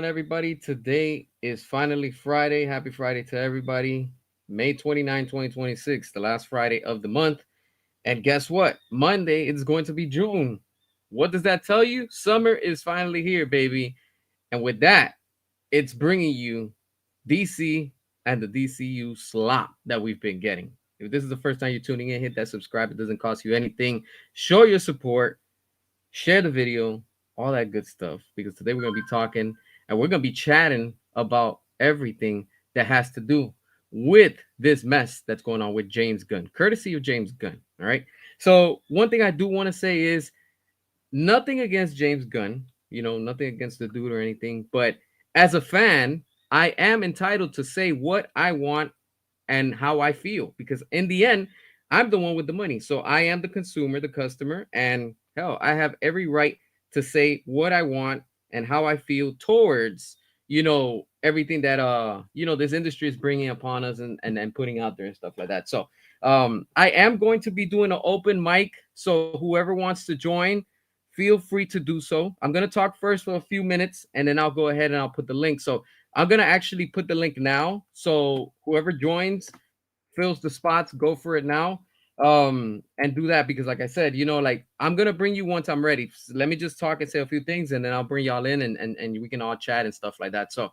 everybody? Today is finally Friday. Happy Friday to everybody. May 29, 2026, the last Friday of the month. And guess what? Monday it's going to be June. What does that tell you? Summer is finally here, baby. And with that, it's bringing you DC and the DCU slop that we've been getting. If this is the first time you're tuning in, hit that subscribe. It doesn't cost you anything. Show your support, share the video, all that good stuff. Because today we're going to be talking and we're going to be chatting about everything that has to do with this mess that's going on with James Gunn, courtesy of James Gunn. All right. So, one thing I do want to say is nothing against James Gunn, nothing against the dude or anything. But as a fan, I am entitled to say what I want and how I feel because in the end, I'm the one with the money. So I am the consumer, the customer, and hell, I have every right to say what I want and how I feel towards, everything that this industry is bringing upon us and putting out there and stuff like that. So I am going to be doing an open mic. So whoever wants to join, feel free to do so. I'm going to talk first for a few minutes and then I'll go ahead and I'll put the link. So I'm going to actually put the link now. So whoever joins, fills the spots, go for it now. And do that because like I said, like I'm gonna bring you once I'm ready. So let me just talk and say a few things and then I'll bring y'all in and we can all chat and stuff like that. So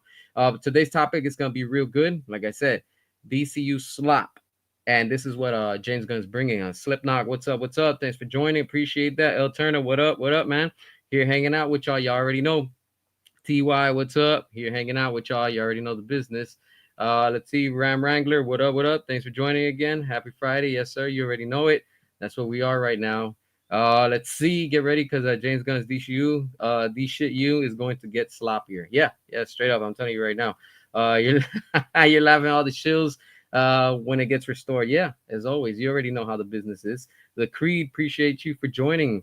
today's topic is gonna be real good. Like I said, DCU slop. And this is what James Gunn is bringing us. Slipknot, what's up? What's up? Thanks for joining. Appreciate that. El Turner, what up? What up, man? Here hanging out with y'all. Y'all already know. TY, what's up? Here hanging out with y'all. You already know the business. Let's see, Ram Wrangler, what up? What up? Thanks for joining again. Happy Friday, yes sir. You already know it. That's what we are right now. Let's see, get ready because James Gunn's DCU, D shit you is going to get sloppier. Yeah, straight up. I'm telling you right now. You're you're laughing all the shills when it gets restored. Yeah, as always, you already know how the business is. The Creed, appreciate you for joining.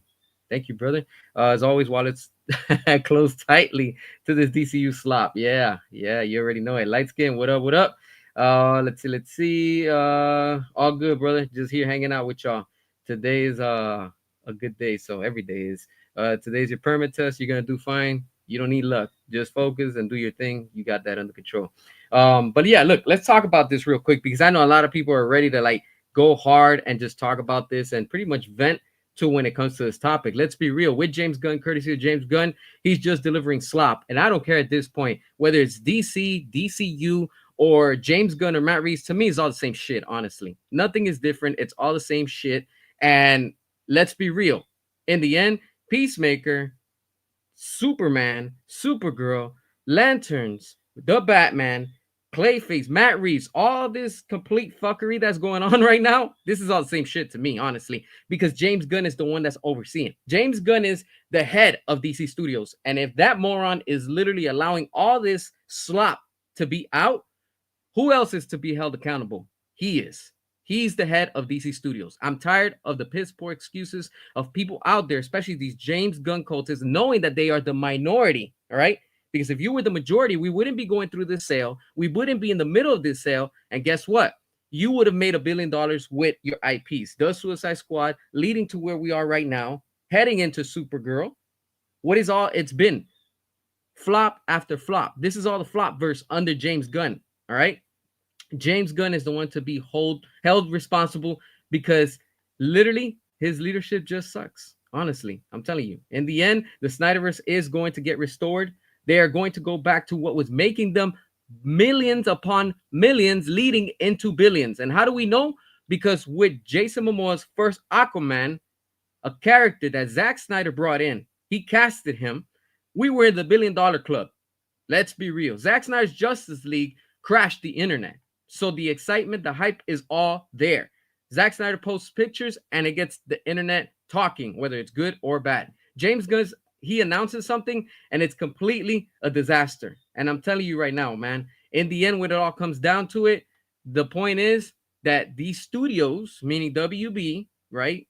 Thank you, brother. As always, while it's close tightly to this DCU slop. Yeah, you already know it. Light skin, what up, what up? Let's see. All good, brother. Just here hanging out with y'all. Today is a good day, so every day is. Today's your permit test. You're gonna do fine. You don't need luck. Just focus and do your thing. You got that under control. But yeah, look, let's talk about this real quick because I know a lot of people are ready to like go hard and just talk about this and pretty much vent to when it comes to this topic. Let's be real. With James Gunn, courtesy of James Gunn, he's just delivering slop. And I don't care at this point whether it's DC, DCU, or James Gunn or Matt Reeves. To me, it's all the same shit, honestly. Nothing is different. It's all the same shit. And let's be real. In the end, Peacemaker, Superman, Supergirl, Lanterns, the Batman, Clayface, Matt Reeves, all this complete fuckery that's going on right now, this is all the same shit to me, honestly, because James Gunn is the one that's overseeing. James Gunn is the head of DC Studios. And if that moron is literally allowing all this slop to be out, who else is to be held accountable? He is. He's the head of DC Studios. I'm tired of the piss poor excuses of people out there, especially these James Gunn cultists, knowing that they are the minority, all right? Because if you were the majority, we wouldn't be going through this sale. We wouldn't be in the middle of this sale. And guess what? You would have made $1 billion with your IPs. The Suicide Squad leading to where we are right now, heading into Supergirl. What is all it's been? Flop after flop. This is all the flop verse under James Gunn. All right. James Gunn is the one to be held responsible because literally his leadership just sucks. Honestly, I'm telling you. In the end, the Snyderverse is going to get restored. They are going to go back to what was making them millions upon millions, leading into billions. And how do we know? Because with Jason Momoa's first Aquaman, a character that Zack Snyder brought in, he casted him. We were in the $1 billion club. Let's be real. Zack Snyder's Justice League crashed the internet. So the excitement, the hype is all there. Zack Snyder posts pictures and it gets the internet talking, whether it's good or bad. James Gunn, he announces something and it's completely a disaster. And I'm telling you right now, man, in the end, when it all comes down to it, the point is that these studios, meaning WB, right,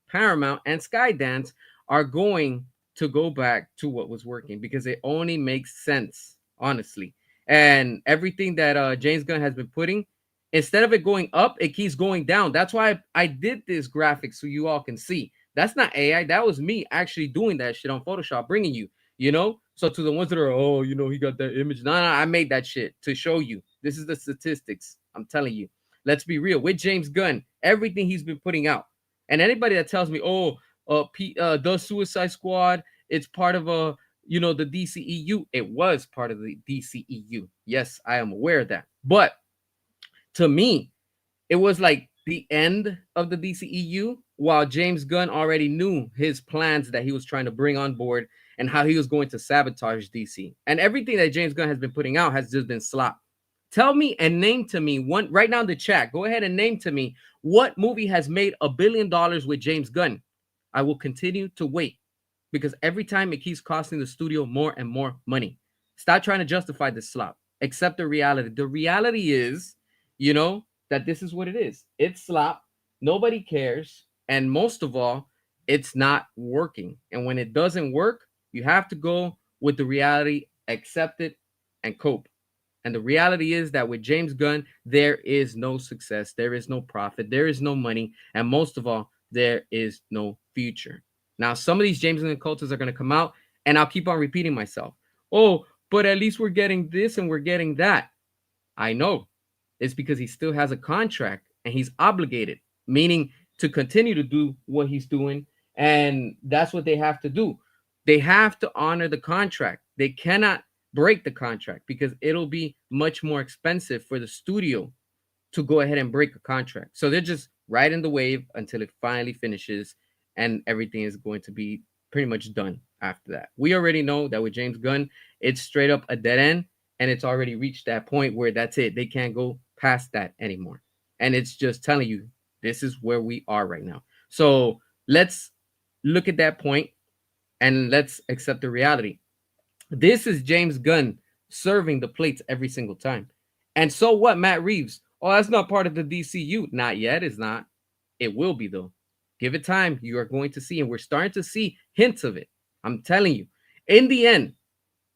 Paramount and Skydance, are going to go back to what was working because it only makes sense, honestly. And everything that James Gunn has been putting, instead of it going up, it keeps going down. That's why I did this graphic so you all can see. That's not AI. That was me actually doing that shit on Photoshop, bringing you, So to the ones that are, oh, he got that image. No, no, I made that shit to show you. This is the statistics. I'm telling you. Let's be real. With James Gunn, everything he's been putting out, and anybody that tells me, oh, the Suicide Squad, it's part of the DCEU. It was part of the DCEU. Yes, I am aware of that. But to me, it was like the end of the DCEU, while James Gunn already knew his plans that he was trying to bring on board and how he was going to sabotage DC. And everything that James Gunn has been putting out has just been slop. Tell me and name to me one right now in the chat. Go ahead and name to me what movie has made $1 billion with James Gunn. I will continue to wait because every time it keeps costing the studio more and more money. Stop trying to justify this slop. Accept the reality. The reality is, that this is what it is. It's slop. Nobody cares. And most of all, it's not working. And when it doesn't work, you have to go with the reality, accept it, and cope. And the reality is that with James Gunn, there is no success, there is no profit, there is no money, and most of all, there is no future. Now, some of these James Gunn cultists are going to come out, and I'll keep on repeating myself. Oh, but at least we're getting this and we're getting that. I know. It's because he still has a contract and he's obligated, meaning to continue to do what he's doing. And that's what they have to do. They have to honor the contract. They cannot break the contract because it'll be much more expensive for the studio to go ahead and break a contract. So they're just riding the wave until it finally finishes and everything is going to be pretty much done after that. We already know that with James Gunn, it's straight up a dead end and it's already reached that point where that's it. They can't go past that anymore. And it's just telling you this is where we are right now. So let's look at that point and let's accept the reality. This is James Gunn serving the plates every single time. And so what, Matt Reeves? Oh, that's not part of the DCU. Not yet, it's not. It will be, though. Give it time. You are going to see, and we're starting to see hints of it. I'm telling you. In the end,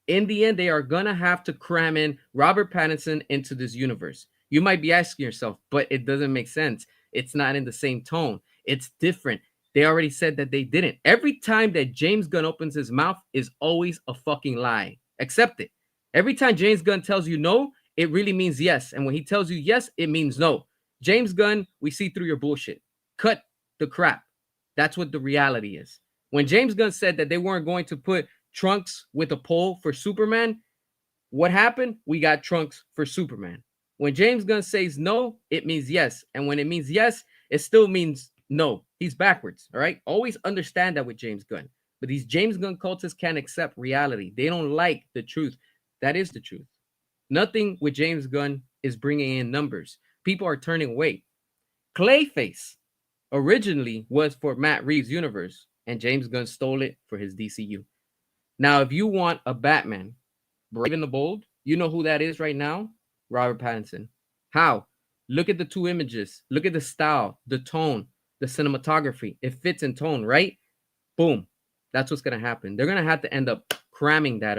they are going to have to cram in Robert Pattinson into this universe. You might be asking yourself, but it doesn't make sense. It's not in the same tone. It's different. They already said that they didn't. Every time that James Gunn opens his mouth is always a fucking lie. Accept it. Every time James Gunn tells you no, it really means yes. And when he tells you yes, it means no. James Gunn, we see through your bullshit. Cut the crap. That's what the reality is. When James Gunn said that they weren't going to put Trunks with a pole for Superman, what happened? We got Trunks for Superman. When James Gunn says no, it means yes. And when it means yes, it still means no. He's backwards, all right? Always understand that with James Gunn. But these James Gunn cultists can't accept reality. They don't like the truth. That is the truth. Nothing with James Gunn is bringing in numbers. People are turning away. Clayface originally was for Matt Reeves' universe, and James Gunn stole it for his DCU. Now, if you want a Batman, Brave and the Bold, you know who that is right now? Robert Pattinson. How? Look at the two images. Look at the style, the tone, the cinematography. It fits in tone, right? Boom. That's what's going to happen. They're going to have to end up cramming that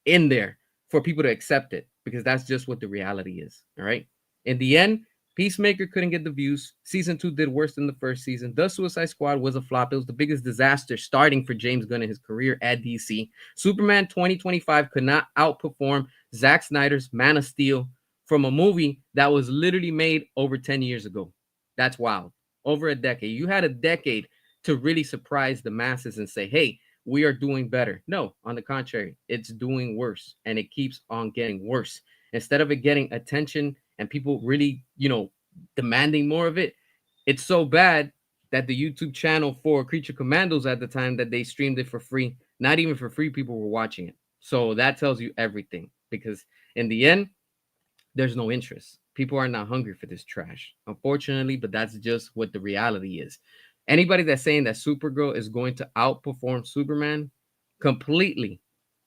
in there for people to accept it because that's just what the reality is. All right. In the end, Peacemaker couldn't get the views. Season 2 did worse than the first season. The Suicide Squad was a flop. It was the biggest disaster starting for James Gunn in his career at DC. Superman 2025 could not outperform Zack Snyder's Man of Steel from a movie that was literally made over 10 years ago. That's wild. Over a decade. You had a decade to really surprise the masses and say, hey, we are doing better. No, on the contrary, it's doing worse and it keeps on getting worse. Instead of it getting attention and people really, demanding more of it, it's so bad that the YouTube channel for Creature Commandos at the time that they streamed it for free, not even for free, people were watching it. So that tells you everything because in the end, there's no interest. People are not hungry for this trash, unfortunately, but that's just what the reality is. Anybody that's saying that Supergirl is going to outperform Superman, completely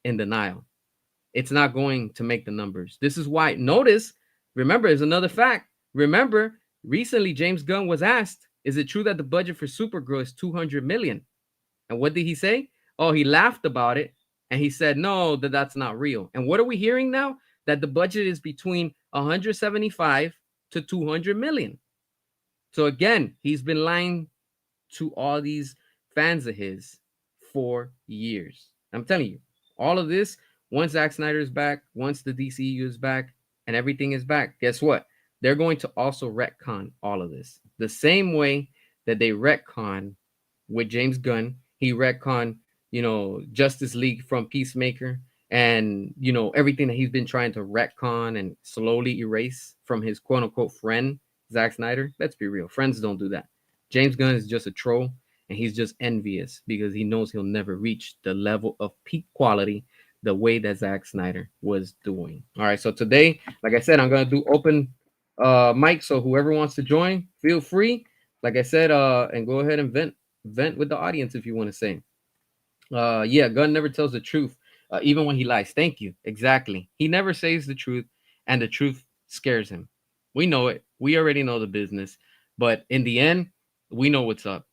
in denial. It's not going to make the numbers. This is why, remember, there's another fact. Remember, recently James Gunn was asked, is it true that the budget for Supergirl is 200 million? And what did he say? Oh, he laughed about it. And he said, no, that's not real. And what are we hearing now? That the budget is between 175 to 200 million. So again, he's been lying to all these fans of his for years. I'm telling you. All of this, once Zack Snyder is back, once the DCU is back, and everything is back, guess what? They're going to also retcon all of this. The same way that they retcon with James Gunn, he retconned, Justice League from Peacemaker and, everything that he's been trying to retcon and slowly erase from his quote unquote friend, Zack Snyder. Let's be real. Friends don't do that. James Gunn is just a troll and he's just envious because he knows he'll never reach the level of peak quality the way that Zack Snyder was doing. All right, so today, like I said, I'm gonna do open mic, so whoever wants to join, feel free. Like I said, and go ahead and vent with the audience if you want to say. Yeah, Gunn never tells the truth, even when he lies. Thank you. Exactly. He never says the truth, and the truth scares him. We know it. We already know the business, but in the end, we know what's up.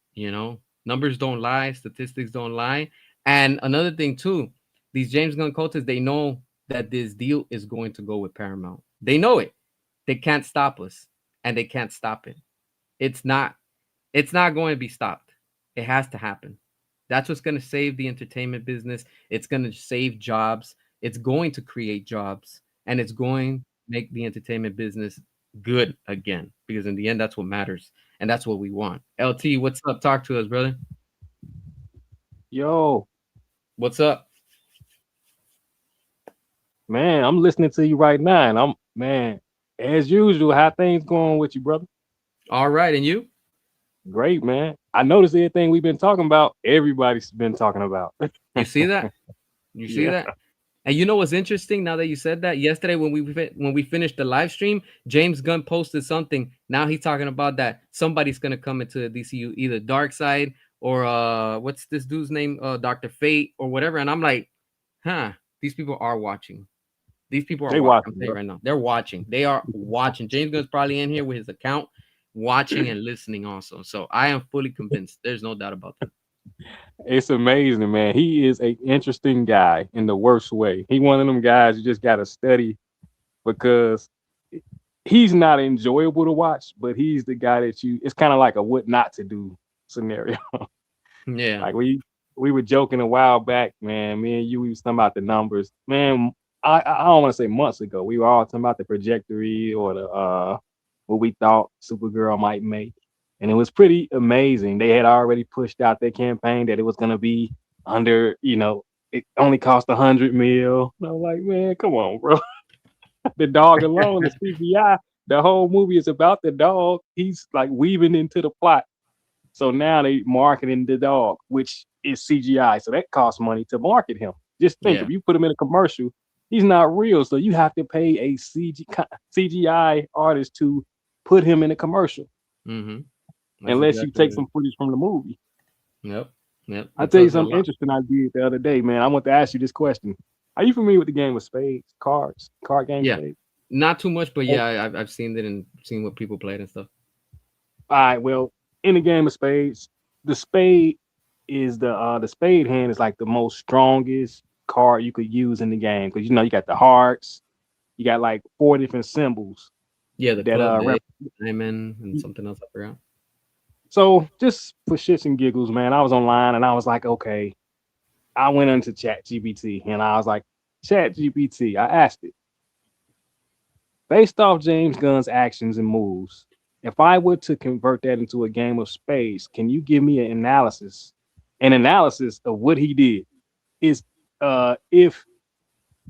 Numbers don't lie, statistics don't lie, and another thing too, these James Gunn cultists, they know that this deal is going to go with Paramount. They know it. They can't stop us, and they can't stop it. It's not. It's not going to be stopped. It has to happen. That's what's going to save the entertainment business. It's going to save jobs. It's going to create jobs, and it's going to make the entertainment business good again. Because in the end, that's what matters, and that's what we want. LT, what's up? Talk to us, brother. Yo, What's up? man, I'm listening to you right now, and as usual, how things going with you, brother? All right, and you? Great, man. I noticed everything we've been talking about, everybody's been talking about. You see that? You see Yeah. that? And you know what's interesting? Now that you said that, yesterday when we finished the live stream, James Gunn posted something. Now he's talking about that somebody's gonna come into the DCU, either Dark Side or what's this dude's name, Doctor Fate or whatever. And I'm like, huh? These people are watching. These people are They watching. I'm watching, telling you bro. right now, they're watching. They are watching. James Gunn's probably in here with his account, watching and listening also. So I am fully convinced. There's no doubt about that. It's amazing, man. He is a interesting guy in the worst way. He one of them guys you just gotta study because he's not enjoyable to watch, but he's the guy that it's kind of like a what not to do scenario. Yeah, Like we were joking a while back, man. Me and you, we was talking about the numbers, man. I don't want to say months ago. We were all talking about the trajectory or the what we thought Supergirl might make, and it was pretty amazing. They had already pushed out their campaign that it was gonna be under, it only cost 100 mil. And I was like, man, come on, bro. The dog alone, the CGI, the whole movie is about the dog. He's like weaving into the plot. So now they marketing the dog, which is CGI. So that costs money to market him. Just think, yeah. if you put him in a commercial, he's not real. So you have to pay a CGI artist to put him in a commercial, Mm-hmm. That's unless you exactly what take it is. some footage from the movie. Yep. Yep. I'll It tell you tells you a something lot. interesting I did the other day, man. I want to ask you this question. Are you familiar with the game of spades, cards, card game Yeah. spades? Not too much, but Oh, yeah, I've seen it and seen what people played and stuff. all right, well, in the game of spades, the spade the spade hand is like the most strongest card you could use in the game because you got the hearts, you got like four different symbols Yeah, the that club, the rep. diamond, and something else I forgot. So just for shits and giggles, man, I was online and I was like, okay, I went into Chat GPT and I was like, Chat GPT, I asked it, based off James Gunn's actions and moves, if I were to convert that into a game of spades, can you give me an analysis of what he did? Is if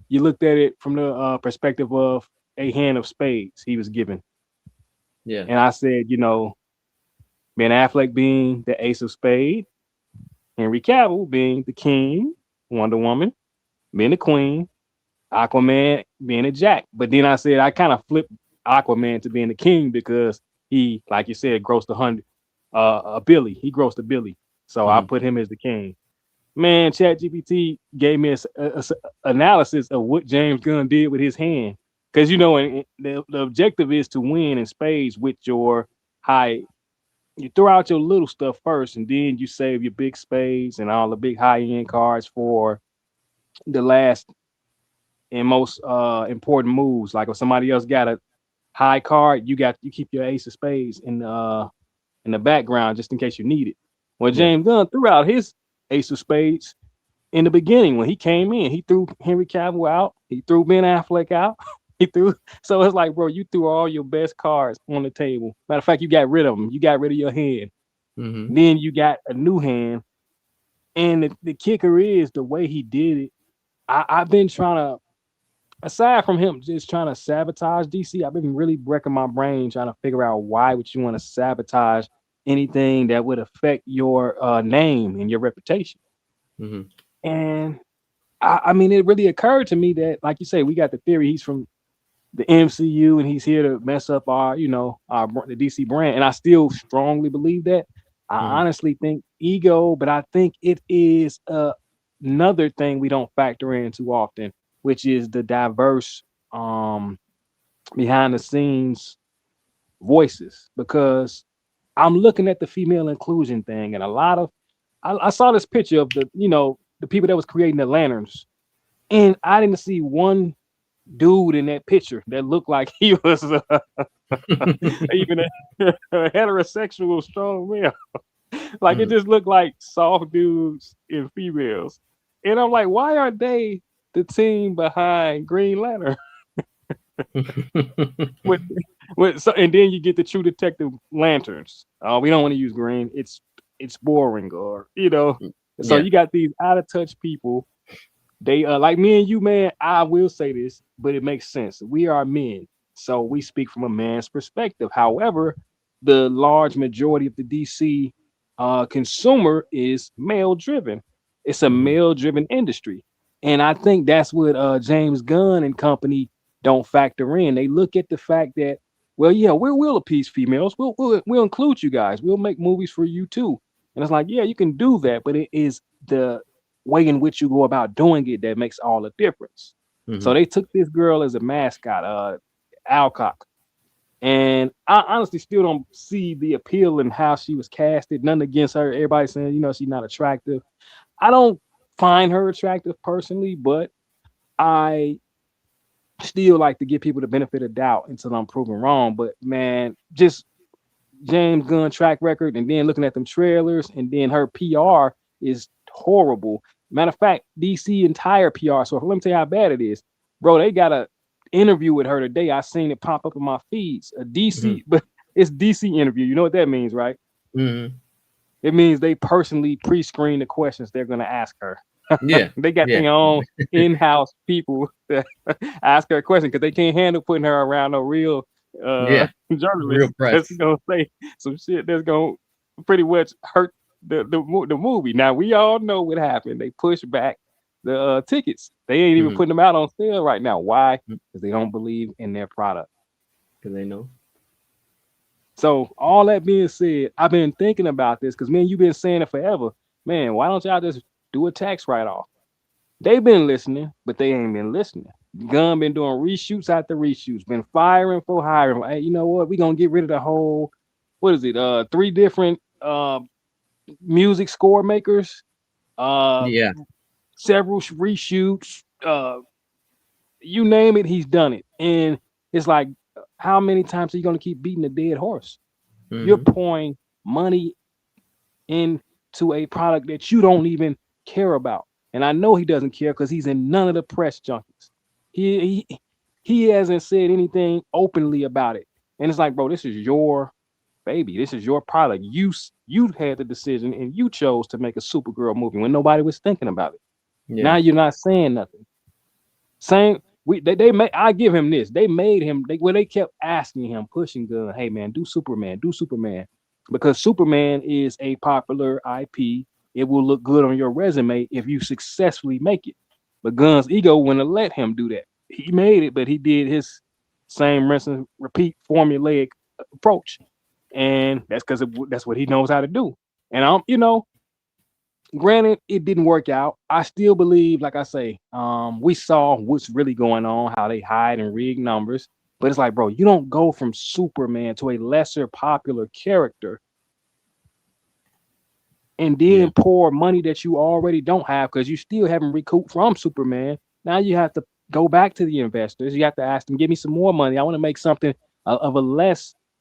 you looked at it from the perspective of a hand of spades he was given. Yeah. And I said, Ben Affleck being the ace of spade, Henry Cavill being the king, Wonder Woman being the queen, Aquaman being a jack. But then I said I kind of flipped Aquaman to being the king because he, like you said, grossed a Billy. He grossed a Billy. So I Mm-hmm. put him as the king. Man, ChatGPT gave me analysis of what James Gunn did with his hand. Because the objective is to win in spades with your high. You throw out your little stuff first, and then you save your big spades and all the big high end cards for the last and most important moves. Like if somebody else got a high card, you keep your ace of spades in the background just in case you need it. Well, Yeah. James Gunn threw out his ace of spades in the beginning when he came in. He threw Henry Cavill out. He threw Ben Affleck out. He threw. So it's like, bro, you threw all your best cards on the table. Matter of fact, you got rid of them. You got rid of your hand. Mm-hmm. Then you got a new hand. And the kicker is the way he did it. I've been trying to, aside from him just trying to sabotage DC, I've been really wrecking my brain trying to figure out why would you want to sabotage anything that would affect your name and your reputation. Mm-hmm. And I mean, it really occurred to me that, like you say, we got the theory he's from the MCU and he's here to mess up our, the DC brand. And I still strongly believe that. I Mm-hmm. honestly think ego, but I think it is another thing we don't factor in too often, which is the diverse um, behind the scenes voices. Because I'm looking at the female inclusion thing, and a lot of I saw this picture of the people that was creating the lanterns, and I didn't see one dude in that picture that looked like he was even a heterosexual strong male. Like it just looked like soft dudes and females. And I'm like, why aren't they the team behind Green Lantern? with, and then you get the True Detective lanterns. We don't want to use green. It's boring, or So Yeah. you got these out of touch people. They like me and you, man. I will say this, but it makes sense. We are men, so we speak from a man's perspective. However, the large majority of the DC consumer is male driven. It's a Mm-hmm. male driven industry, and I think that's what James Gunn and company don't factor in. They look at the fact that, well, yeah, we'll appease females. We'll include you guys. We'll make movies for you too. And it's like, yeah, you can do that, but it is the way in which you go about doing it that makes all the difference. Mm-hmm. So they took this girl as a mascot, Alcock. And I honestly still don't see the appeal in how she was casted. Nothing against her. Everybody saying, she's not attractive. I don't find her attractive personally, but I still like to give people the benefit of doubt until I'm proven wrong. But man, just James Gunn track record and then looking at them trailers and then her PR is horrible. Matter of fact, DC entire PR. So let me tell you how bad it is. Bro, they got a interview with her today. I seen it pop up in my feeds. A Mm-hmm. DC, but it's DC interview. You know what that means, right? Mm-hmm. It means they personally pre-screen the questions they're gonna ask her. Yeah. They got Yeah. their own in-house people that ask her a question because they can't handle putting her around no real Yeah. Real journalist press. that's gonna say some shit that's gonna pretty much hurt the movie. Now we all know what happened. They pushed back the tickets. They ain't even Mm-hmm. putting them out on sale right now. Why? Because Because they don't believe in their product. they know. So all that being said, I've been thinking about this because man, you've been saying it forever. Man, why don't y'all just do a tax write-off? They've been listening, but they ain't been listening. Gunn been doing reshoots after reshoots, been firing for hiring. Hey, you know what? We gonna get rid of the whole, what is it? Three different music score makers, uh Yeah. several reshoots, you name it, he's done it. And it's like, how many times are you gonna keep beating a dead horse? You're Mm-hmm. pouring money into a product that you don't even care about. And I know he doesn't care because he's in none of the press junkets. He hasn't said anything openly about it. And it's like, bro, this is your baby. This is your product. You had the decision and you chose to make a Supergirl movie when nobody was thinking about it. Yeah. Now you're not saying nothing. Same. They made. I give him this. They made him. They kept asking him, pushing Gun, hey man, do Superman, because Superman is a popular IP. It will look good on your resume if you successfully make it. But Gun's ego wouldn't let him do that. He made it, but he did his same rinse and repeat formulaic approach, and that's because that's what he knows how to do. And granted, it didn't work out. I still believe, like I say, we saw what's really going on, how they hide and rig numbers. But it's like, bro, you don't go from Superman to a lesser popular character and Yeah. then pour money that you already don't have because you still haven't recouped from Superman. Now you have to go back to the investors. You have to ask them, give me some more money. I want to make something of a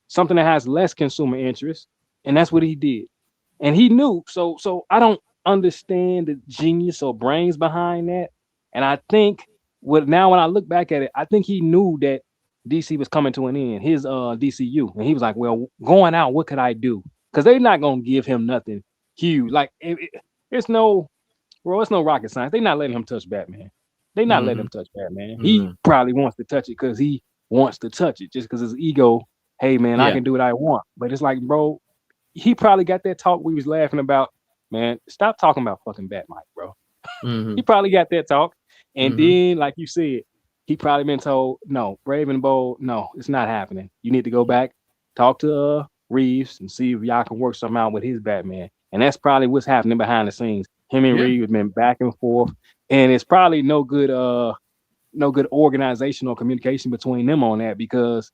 something that has less consumer interest. And that's what he did. And he knew. So I don't. understand the genius or brains behind that. And I think now when I look back at it, I think he knew that DC was coming to an end, his DCU. And he was like, well, going out, what could I do? Because they're not gonna give him nothing huge. Like it's no bro, it's no rocket science. They're not letting him touch Batman. They not letting Mm-hmm. him touch Batman. He No. probably wants to touch it because he wants to touch it, just because his ego, hey man, I Yeah. can do what I want. But it's like, bro, he probably got that talk we was laughing about. Man, stop talking about fucking Batmite, bro. Mm-hmm. He probably got that talk. And Mm-hmm. then, like you said, he probably been told, no, Brave and Bold, no, it's not happening. You need to go back, talk to Reeves and see if y'all can work something out with his Batman. And that's probably what's happening behind the scenes. Him and Yeah. Reeves have been back and forth. And it's probably no good organizational communication between them on that, because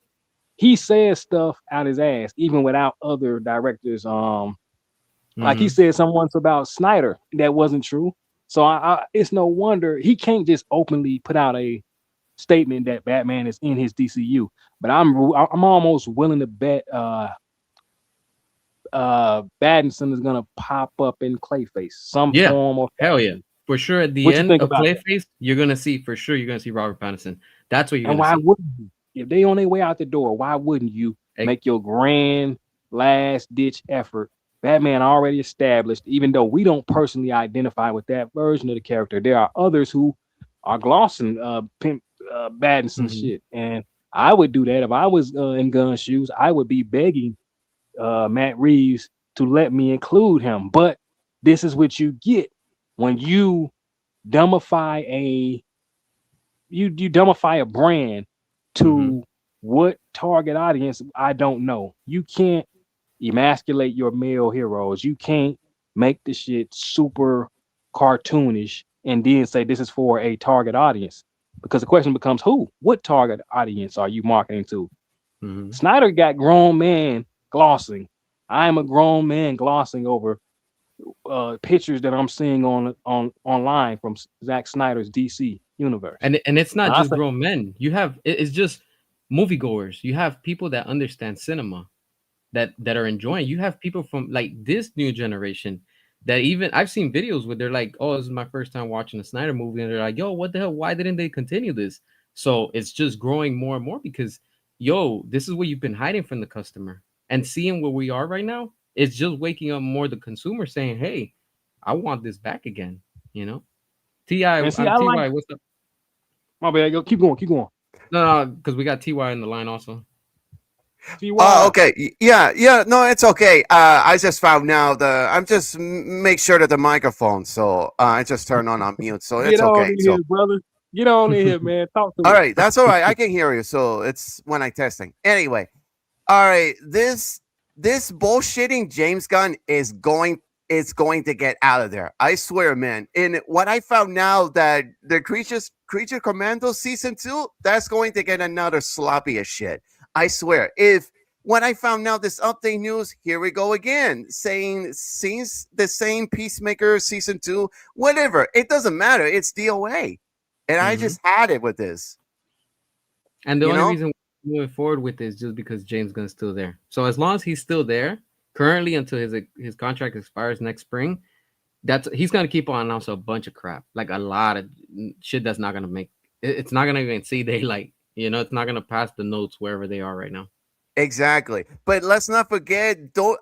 he says stuff out his ass, even without other directors like he Mm-hmm. said some once about Snyder that wasn't true. So it's no wonder he can't just openly put out a statement that Batman is in his DCU. But I'm almost willing to bet Battinson is gonna pop up in Clayface, some Yeah. form or Hell yeah. fashion. For sure. At the What you end think of about that? Clayface, you're gonna see for sure. You're gonna see Robert Pattinson. That's what you're And gonna why see. wouldn't you? If they on their way out the door, why wouldn't you Ex- make your grand last ditch effort? Batman already established, even though we don't personally identify with that version of the character, there are others who are glossing pimp Battinson Mhm. shit. And I would do that if I was in Gunn's shoes. I would be begging Matt Reeves to let me include him. But this is what you get when you dumbify a you dumbify a brand Mhm. to what target audience, I don't know. You can't emasculate your male heroes. You can't make the shit super cartoonish and then say this is for a target audience. Because the question becomes who? What target audience are you marketing to? Mhm. Snyder got grown man glossing. I am a grown man glossing over pictures that I'm seeing on online from Zack Snyder's DC universe. And it's not And I just say, grown men. You have it's just moviegoers. You have people that understand cinema that are enjoying. You have people from like this new generation that even I've seen videos where they're like, "Oh, this is my first time watching a Snyder movie," and they're like, "Yo, what the hell? Why didn't they continue this?" So it's just growing more and more because, yo, this is what you've been hiding from the customer, and seeing where we are right now, it's just waking up more the consumer saying, "Hey, I want this back again." You know, Ti, and see, I like Ty. What's up? my bad. Go, keep going, keep going. No, because we got Ty in the line also. Ty, Okay. Yeah. Yeah. No, it's okay. I just found now I'm just make sure that the microphone. So I just turned on mute. So get it's on okay. in So here, brother. Get on in here, man. Talk all to us. right. That's all right. I can hear you. So it's when I testing. Anyway. All right. This bullshitting James Gunn is going to get out of there. I swear, man. And what I found now that the Creature Commando season 2, that's going to get another sloppy as shit. I swear. If when I found out this update news, here we go again, saying since the same Peacemaker season 2, whatever. It doesn't matter. It's DOA. And I Hmm. just had it with this, And the you only know? reason we're moving forward with this is just because James Gunn's still there. So as long as he's still there, currently until his contract expires next spring, that's he's gonna keep on announcing a bunch of crap, like a lot of shit that's not gonna make it's not gonna even see daylight. You know, it's not gonna pass the notes wherever they are right now. Exactly. But let's not forget, don't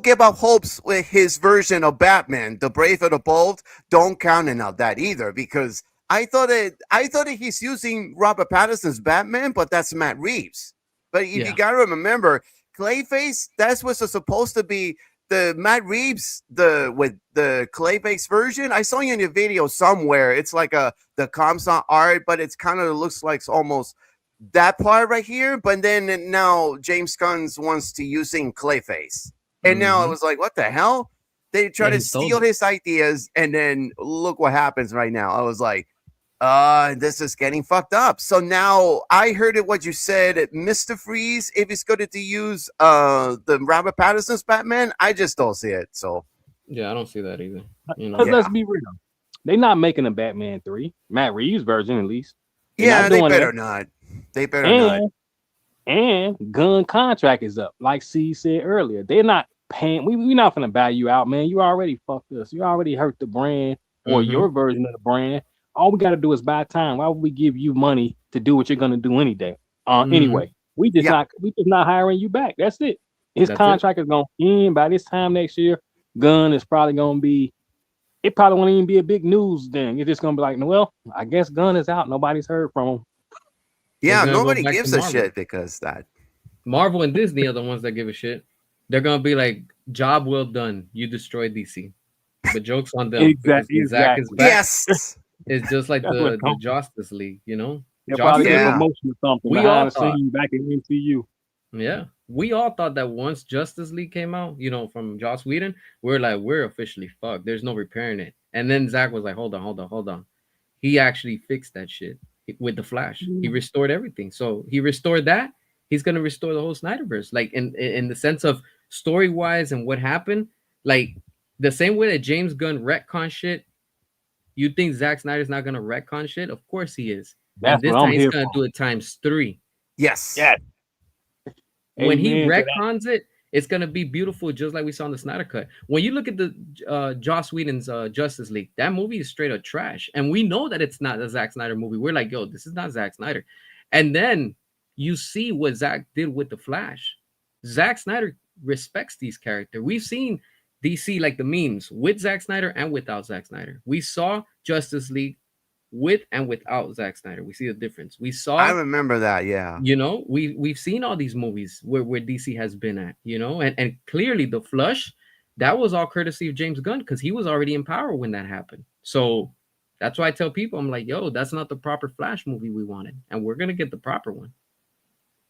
give up hopes with his version of Batman, the Brave and the Bold. Don't count on that either, because I thought that he's using Robert Pattinson's Batman, but that's Matt Reeves. But if you Yeah. gotta remember, Clayface, that's what's supposed to be the Matt Reeves, the with the Clayface version. I saw you in your video somewhere. It's like the Comsat art, but it's kind of looks like almost that part right here, but then now James Gunn's wants to using Clayface. And now I Hmm. was like, what the hell? They try Yeah, to he stole steal it. his ideas, and then look what happens right now. I was like, this is getting fucked up. So now I heard it what you said, Mr. Freeze, if he's going to use the Robert Pattinson's Batman, I just don't see it. So Yeah, I don't see that either. You Because know. yeah. let's be real. They're not making a Batman 3, Matt Reeves version at least. They're not Yeah, they doing that. better not. They better not. And and gun contract is up. Like C said earlier. They're not paying. We not gonna buy you out, man. You already fucked us. You already hurt the brand or Mm-hmm. your version of the brand. All we gotta do is buy time. Why would we give you money to do what you're gonna do any day? Mm-hmm. Anyway, Yeah, we just not hiring you back. That's it. His That's it. contract is gonna end by this time next year. Gun is probably gonna be. It probably won't even be a big news then. It's just gonna be like, well, I guess Gun is out. Nobody's heard from him. It's yeah. gonna go Nobody back to gives a Marvel. shit because that. Marvel and Disney are the ones that give a shit. They're gonna be like, "Job well done. You destroyed DC." But jokes on them because Exactly, when Zach is exactly. back, Yes. it's just like That's what's the going. Justice League. They'll probably Justice get a League. Yeah. promotion or something We behind all the thought, scenes back in MCU. yeah, we all thought that once Justice League came out, from Joss Whedon, we're like, we're officially fucked. There's no repairing it. And then Zach was like, hold on, hold on, hold on. He actually fixed that shit with the Flash. He Mm. restored everything. So he restored that. He's gonna restore the whole Snyderverse, like in the sense of story wise and what happened. Like the same way that James Gunn retcon shit, you think Zack Snyder's not gonna retcon shit? Of course he is. And That's what this I'm time he's here gonna for. do it times three. Yes. Yeah, When he amen to that. retcons it, it's gonna be beautiful, just like we saw in the Snyder Cut. When you look at the Joss Whedon's Justice League, that movie is straight up trash, and we know that it's not a Zack Snyder movie. We're like, yo, this is not Zack Snyder. And then you see what Zack did with the Flash. Zack Snyder respects these characters. We've seen DC like the memes with Zack Snyder and without Zack Snyder. We saw Justice League with and without Zack Snyder. We see the difference. We I saw, remember that. Yeah. we've seen all these movies where DC has been at, and clearly the flush, that was all courtesy of James Gunn because he was already in power when that happened. So that's why I tell people, I'm like, yo, that's not the proper Flash movie we wanted, and we're gonna get the proper one.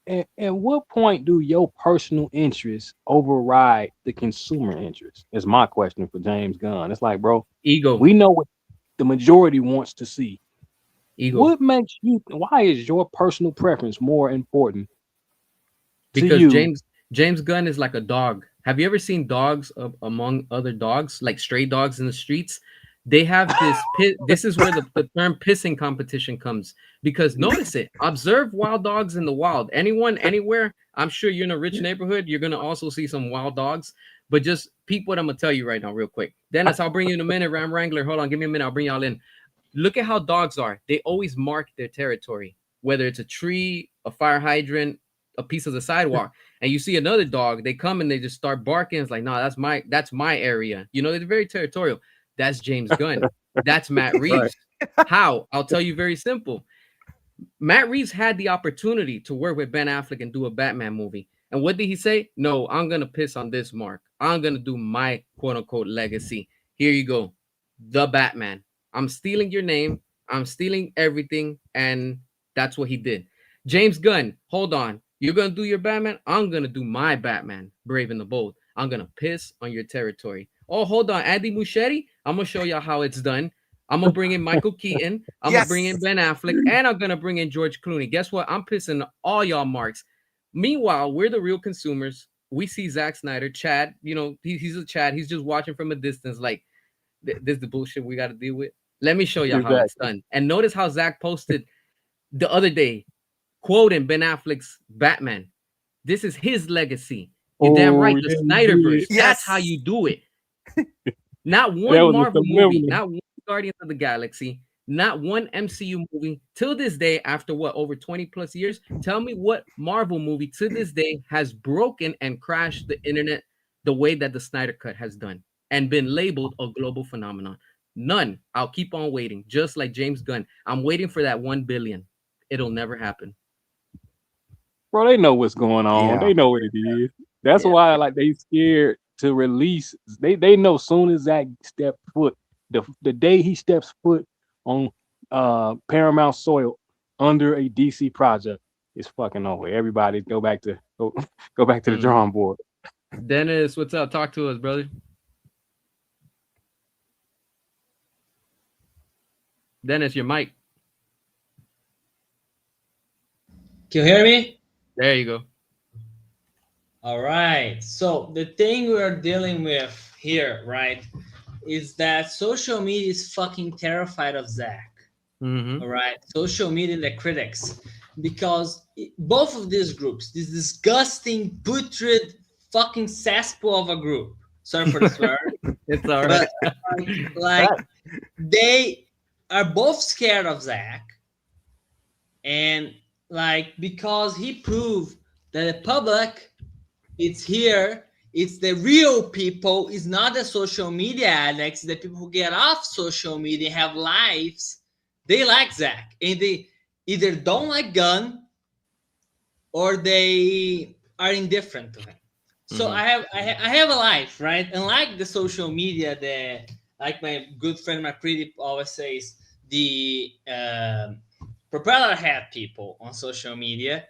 At what point do your personal interests override the consumer interest? Is my question for James Gunn. It's like, bro, Ego, we know what the majority wants to see. ego, What makes you? Why is your personal preference more important to because you? James Gunn is like a dog. Have you ever seen dogs among other dogs, like stray dogs in the streets? They have this pit. This is where the term pissing competition comes. Because notice it, observe wild dogs in the wild. Anyone, anywhere, I'm sure you're in a rich neighborhood, you're gonna also see some wild dogs. But just peep what I'm gonna tell you right now, real quick. Dennis, I'll bring you in a minute. Ram Wrangler, hold on, give me a minute. I'll bring y'all in. Look at how dogs are. They always mark their territory, whether it's a tree, a fire hydrant, a piece of the sidewalk. And you see another dog, they come and they just start barking. It's like, no, that's my area. They're very territorial. That's James Gunn. That's Matt Right. Reeves. How? I'll tell you very simple. Matt Reeves had the opportunity to work with Ben Affleck and do a Batman movie. And what did he say? No, I'm going to piss on this mark. I'm going to do my quote unquote legacy. Here you go. The Batman. I'm stealing your name. I'm stealing everything. And that's what he did. James Gunn, hold on. You're going to do your Batman? I'm going to do my Batman, Brave and the Bold. I'm going to piss on your territory. Oh, hold on. Andy Muschietti, I'm going to show y'all how it's done. I'm gonna bring in Michael Keaton. I'm gonna bring in Yes. Ben Affleck, and I'm gonna bring in George Clooney. Guess what? I'm pissing all y'all marks. Meanwhile, we're the real consumers. We see Zack Snyder, Chad. He's a Chad. He's just watching from a distance, like this is the bullshit we got to deal with. Let me show y'all how it's Exactly. done. And notice how Zack posted the other day, quoting Ben Affleck's Batman. This is his legacy. You're damn Oh right. yeah, The you did. Snyderverse. That's how Yes. you do it. Not That one was a Marvel movie, subliminal. not one Guardians of the Galaxy, not one MCU movie till this day, after what, over 20 plus years? Tell me what Marvel movie to this day has broken and crashed the internet the way that the Snyder Cut has done and been labeled a global phenomenon. None. I'll keep on waiting, just like James Gunn. I'm waiting for that 1 billion. It'll never happen. Bro, they know what's going on. Yeah. They know what it is. That's Yeah. why like they scared to release. They know soon as Zach step foot, the day he steps foot on Paramount soil under a DC project, it's fucking over. Everybody go back to the Mm. drawing board. Dennis, what's up? Talk to us, brother. Dennis, your mic. Can you hear me? There you go. All right. So the thing we are dealing with here, right, is that social media is fucking terrified of Zach. Mm-hmm. All right. Social media, the critics, because both of these groups, these disgusting, putrid, fucking cesspool of a group. Sorry for the swear, It's all right. but like they are both scared of Zach, and like because he proved that the public, it's here, it's the real people, it's not the social media addicts, the people who get off social media have lives. They like Zach, and they either don't like Gunn or they are indifferent to him. So Mhm. I have a life, right? Unlike the social media, that like my good friend McCready always says, the propeller head people on social media.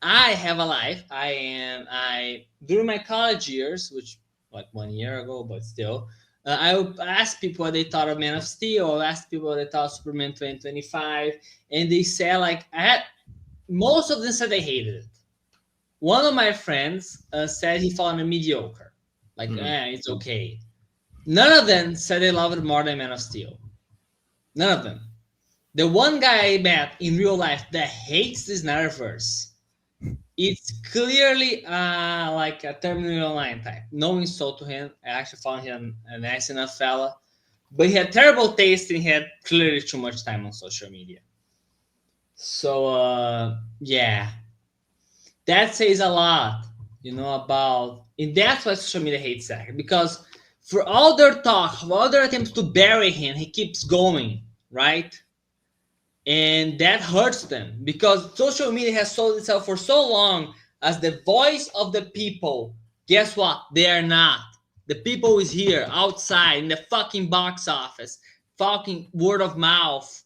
I have a life. I during my college years, which like 1 year ago, but still, I would ask people what they thought of Man of Steel. I asked people what they thought of Superman 2025, and they said like I had most of them said they hated it. One of my friends said he found it mediocre, like it's okay. None of them said they loved it more than Man of Steel. None of them. The one guy I met in real life that hates this Snyderverse, it's clearly like a Terminal Line type. No insult to him. I actually found him a nice enough fella, but he had terrible taste and he had clearly too much time on social media. So yeah, that says a lot, about, and that's why social media hates Zach, because for all their talk, for all their attempts to bury him, he keeps going, right? And that hurts them because social media has sold itself for so long as the voice of the people. Guess what? They are not. The people is here outside in the fucking box office, fucking word of mouth,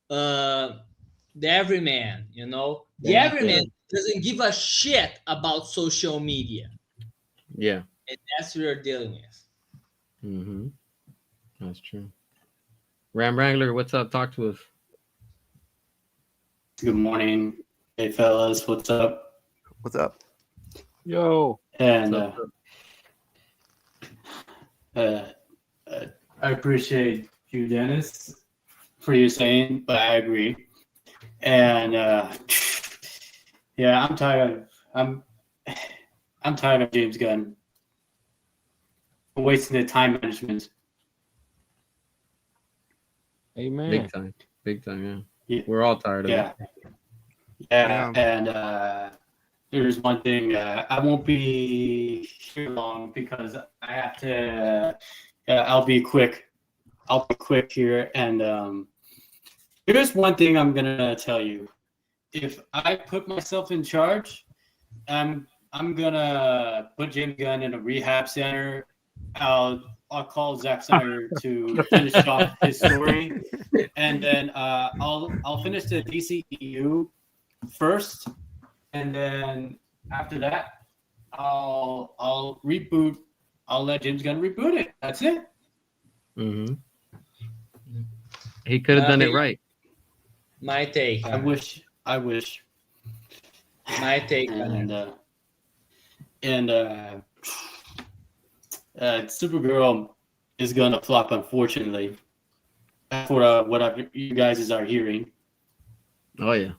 the everyman, the everyman doesn't give a shit about social media, Yeah. and that's what we're dealing with. Mm-hmm. That's true. Ram Wrangler, what's up? Talk to us. Good morning. Hey, fellas. What's up? What's up? Yo. And What's I appreciate you, Dennis, for you saying, but I agree. And yeah, I'm tired of James Gunn wasting the time management. Amen. Big time. Big time, yeah. Yeah. We're all tired of Yeah. it. Yeah. And there's one thing, I won't be here long because I have to, I'll be quick. I'll be quick here. And here's one thing I'm going to tell you. If I put myself in charge, I'm going to put James Gunn in a rehab center. I'll call Zack Snyder to finish off his story, and then I'll finish the DCEU first, and then after that, I'll reboot. I'll let James Gunn reboot it. That's it. Mm-hmm. He could have done it right. My take. I wish. My take. And Supergirl is gonna flop, unfortunately. That's what you guys are hearing. Oh yeah.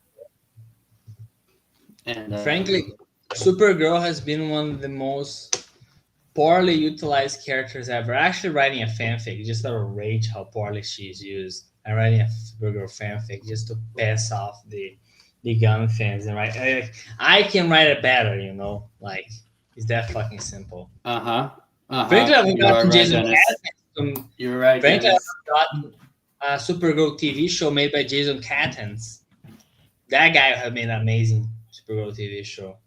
And Frankly, Supergirl has been one of the most poorly utilized characters ever. Actually, writing a fanfic just out of rage how poorly she's used. I'm writing a Supergirl fanfic just to pass off the Gun fans, and I can write it better, like it's that fucking simple. Frankly, I've gotten Jason Kattens. You're right. Frankly, Dennis. I've gotten a Supergirl TV show made by Jason Kattens. That guy had made an amazing Supergirl TV show.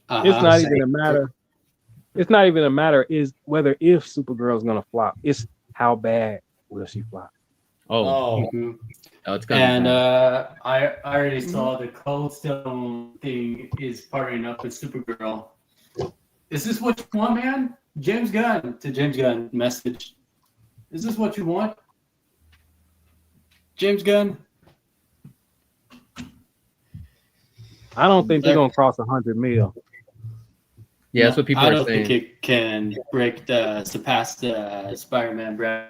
It's not even a matter. It's not even a matter is whether if Supergirl's gonna flop. It's how bad will she flop. Oh, Mhm. it's gonna And be bad. I already saw the Cold Stone thing is partnering up with Supergirl. Is this what you want, man? James Gunn message. Is this what you want? James Gunn? I don't think they're gonna cross 100 mil. Yeah, that's what people I are don't saying. think it can surpass the Spider-Man brand.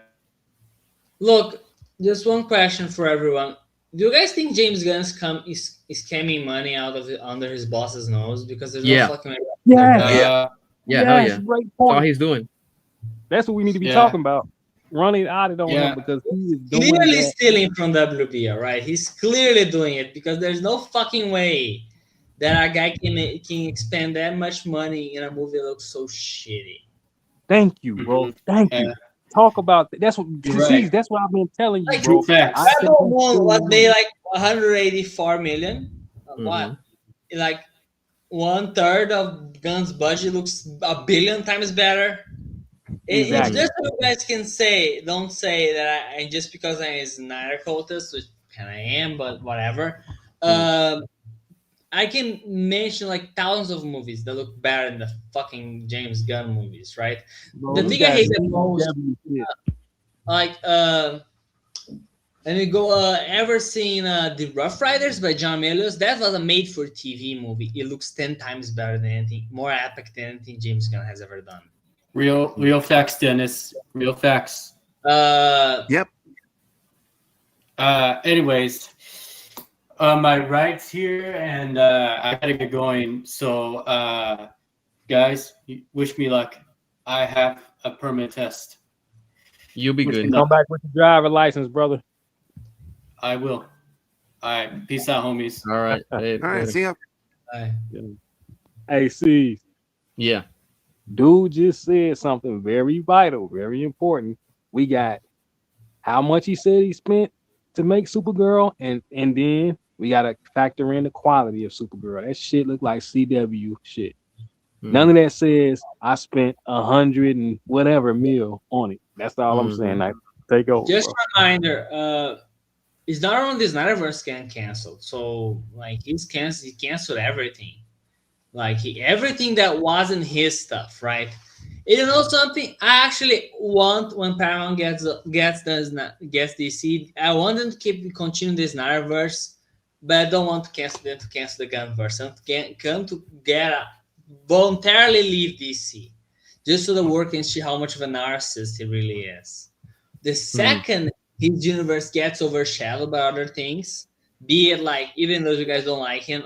Look, just one question for everyone. Do you guys think James Gunn is scamming money out of under his boss's nose? Because there's Yeah. no fucking way. Yeah. Yeah, hell Yes, yeah. great That's all point. he's doing. That's what we need to be Yeah. talking about. Running out it on him Yeah. because he is doing Clearly that. stealing from WB, all right? He's clearly doing it because there's no fucking way that a guy can expend that much money in a movie that looks so shitty. Thank you, bro. Thank Yeah. you. Talk about that. That's what You're see, right. that's what I've been telling you, Like bro. True facts. I think Rebel he's Moon was stealing made money. like 184 million. What? Mhm. Like 1/3 of Gun's budget looks a billion times better. It's Exactly. just so you guys can say, don't say that I just because I'm a Snyder cultist, which kind of am, but whatever. I can mention like thousands of movies that look better than the fucking James Gunn movies, right? Bro, The you thing I got hate the most, CW shit. like, and we go, ever seen The Rough Riders by John Milius? That was a made for TV movie. It looks 10 times better than anything, more epic than anything James Gunn has ever done. Real facts, Dennis. Real facts. Yep. Anyways, my ride's here, and I gotta get going. So, guys, wish me luck. I have a permit test. You'll be Wish me good. luck. Come back with your driver license, brother. I will. All right. Peace out, homies. All right. Hey, All right. later. See ya. Hey, see, Yeah. dude just said something very vital, very important. We got how much he said he spent to make Supergirl, and then we gotta factor in the quality of Supergirl. That shit look like CW shit. None of that says I spent 100 and whatever mil on it. That's all I'm saying. Like, take over, Just bro. a reminder, it's not only the Snyderverse getting canceled. So like he canceled everything. Like everything that wasn't his stuff, right? And you know something? I actually want when Paramount gets DC, I want them to continue the Snyderverse, but I don't want to cancel the Gunverse. I want to come to voluntarily leave DC, just so the world can see how much of a narcissist he really is. The second his universe gets overshadowed by other things, be it like even though you guys don't like him,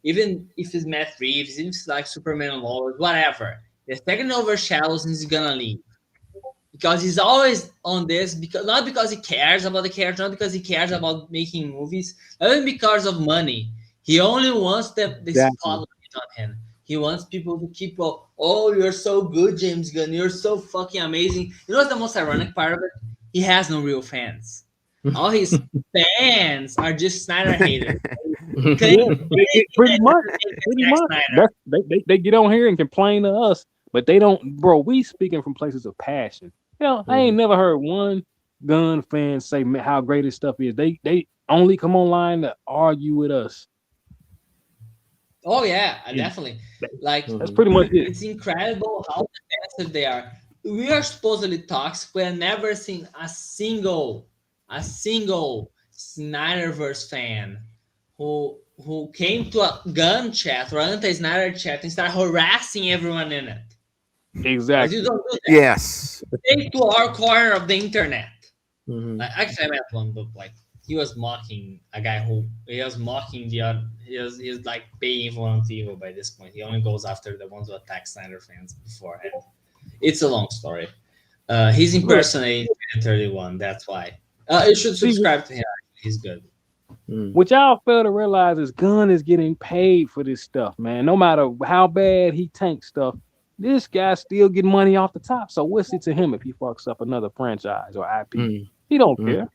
even if it's Matt Reeves, even if it's like Superman Lord, whatever. The second overshadows he's gonna leave. Because he's always on this, because not because he cares about the character, not because he cares about making movies, not even because of money. He only wants the Exactly. spotlight on him. He wants people to keep, oh, you're so good, James Gunn. You're so fucking amazing. You know what's the most ironic part of it? He has no real fans. All his fans are just Snyder haters. Pretty much. They get on here and complain to us, but they don't, bro. We speaking from places of passion. You know, I ain't never heard one Gun fan say how great his stuff is. They only come online to argue with us. Oh yeah, definitely. Like That's pretty much it. it's incredible how defensive they are. We are supposedly toxic. We have never seen a single Snyderverse fan who came to a gun chat or anti-Snyder chat and started harassing everyone in it. Exactly. You don't do that. Yes. Take to our corner of the internet. Mhm. Like, actually, I met one, but like he was mocking a guy who he was mocking the other. He's like paying evil on evil by this point. He only goes after the ones who attack Snyder fans beforehand. It's a long story. He's impersonating 31. That's why. You should subscribe to him. He's good. What y'all fail to realize is Gunn is getting paid for this stuff, man. No matter how bad he tanks stuff, this guy's still getting money off the top. So what's it to him if he fucks up another franchise or IP? He don't care.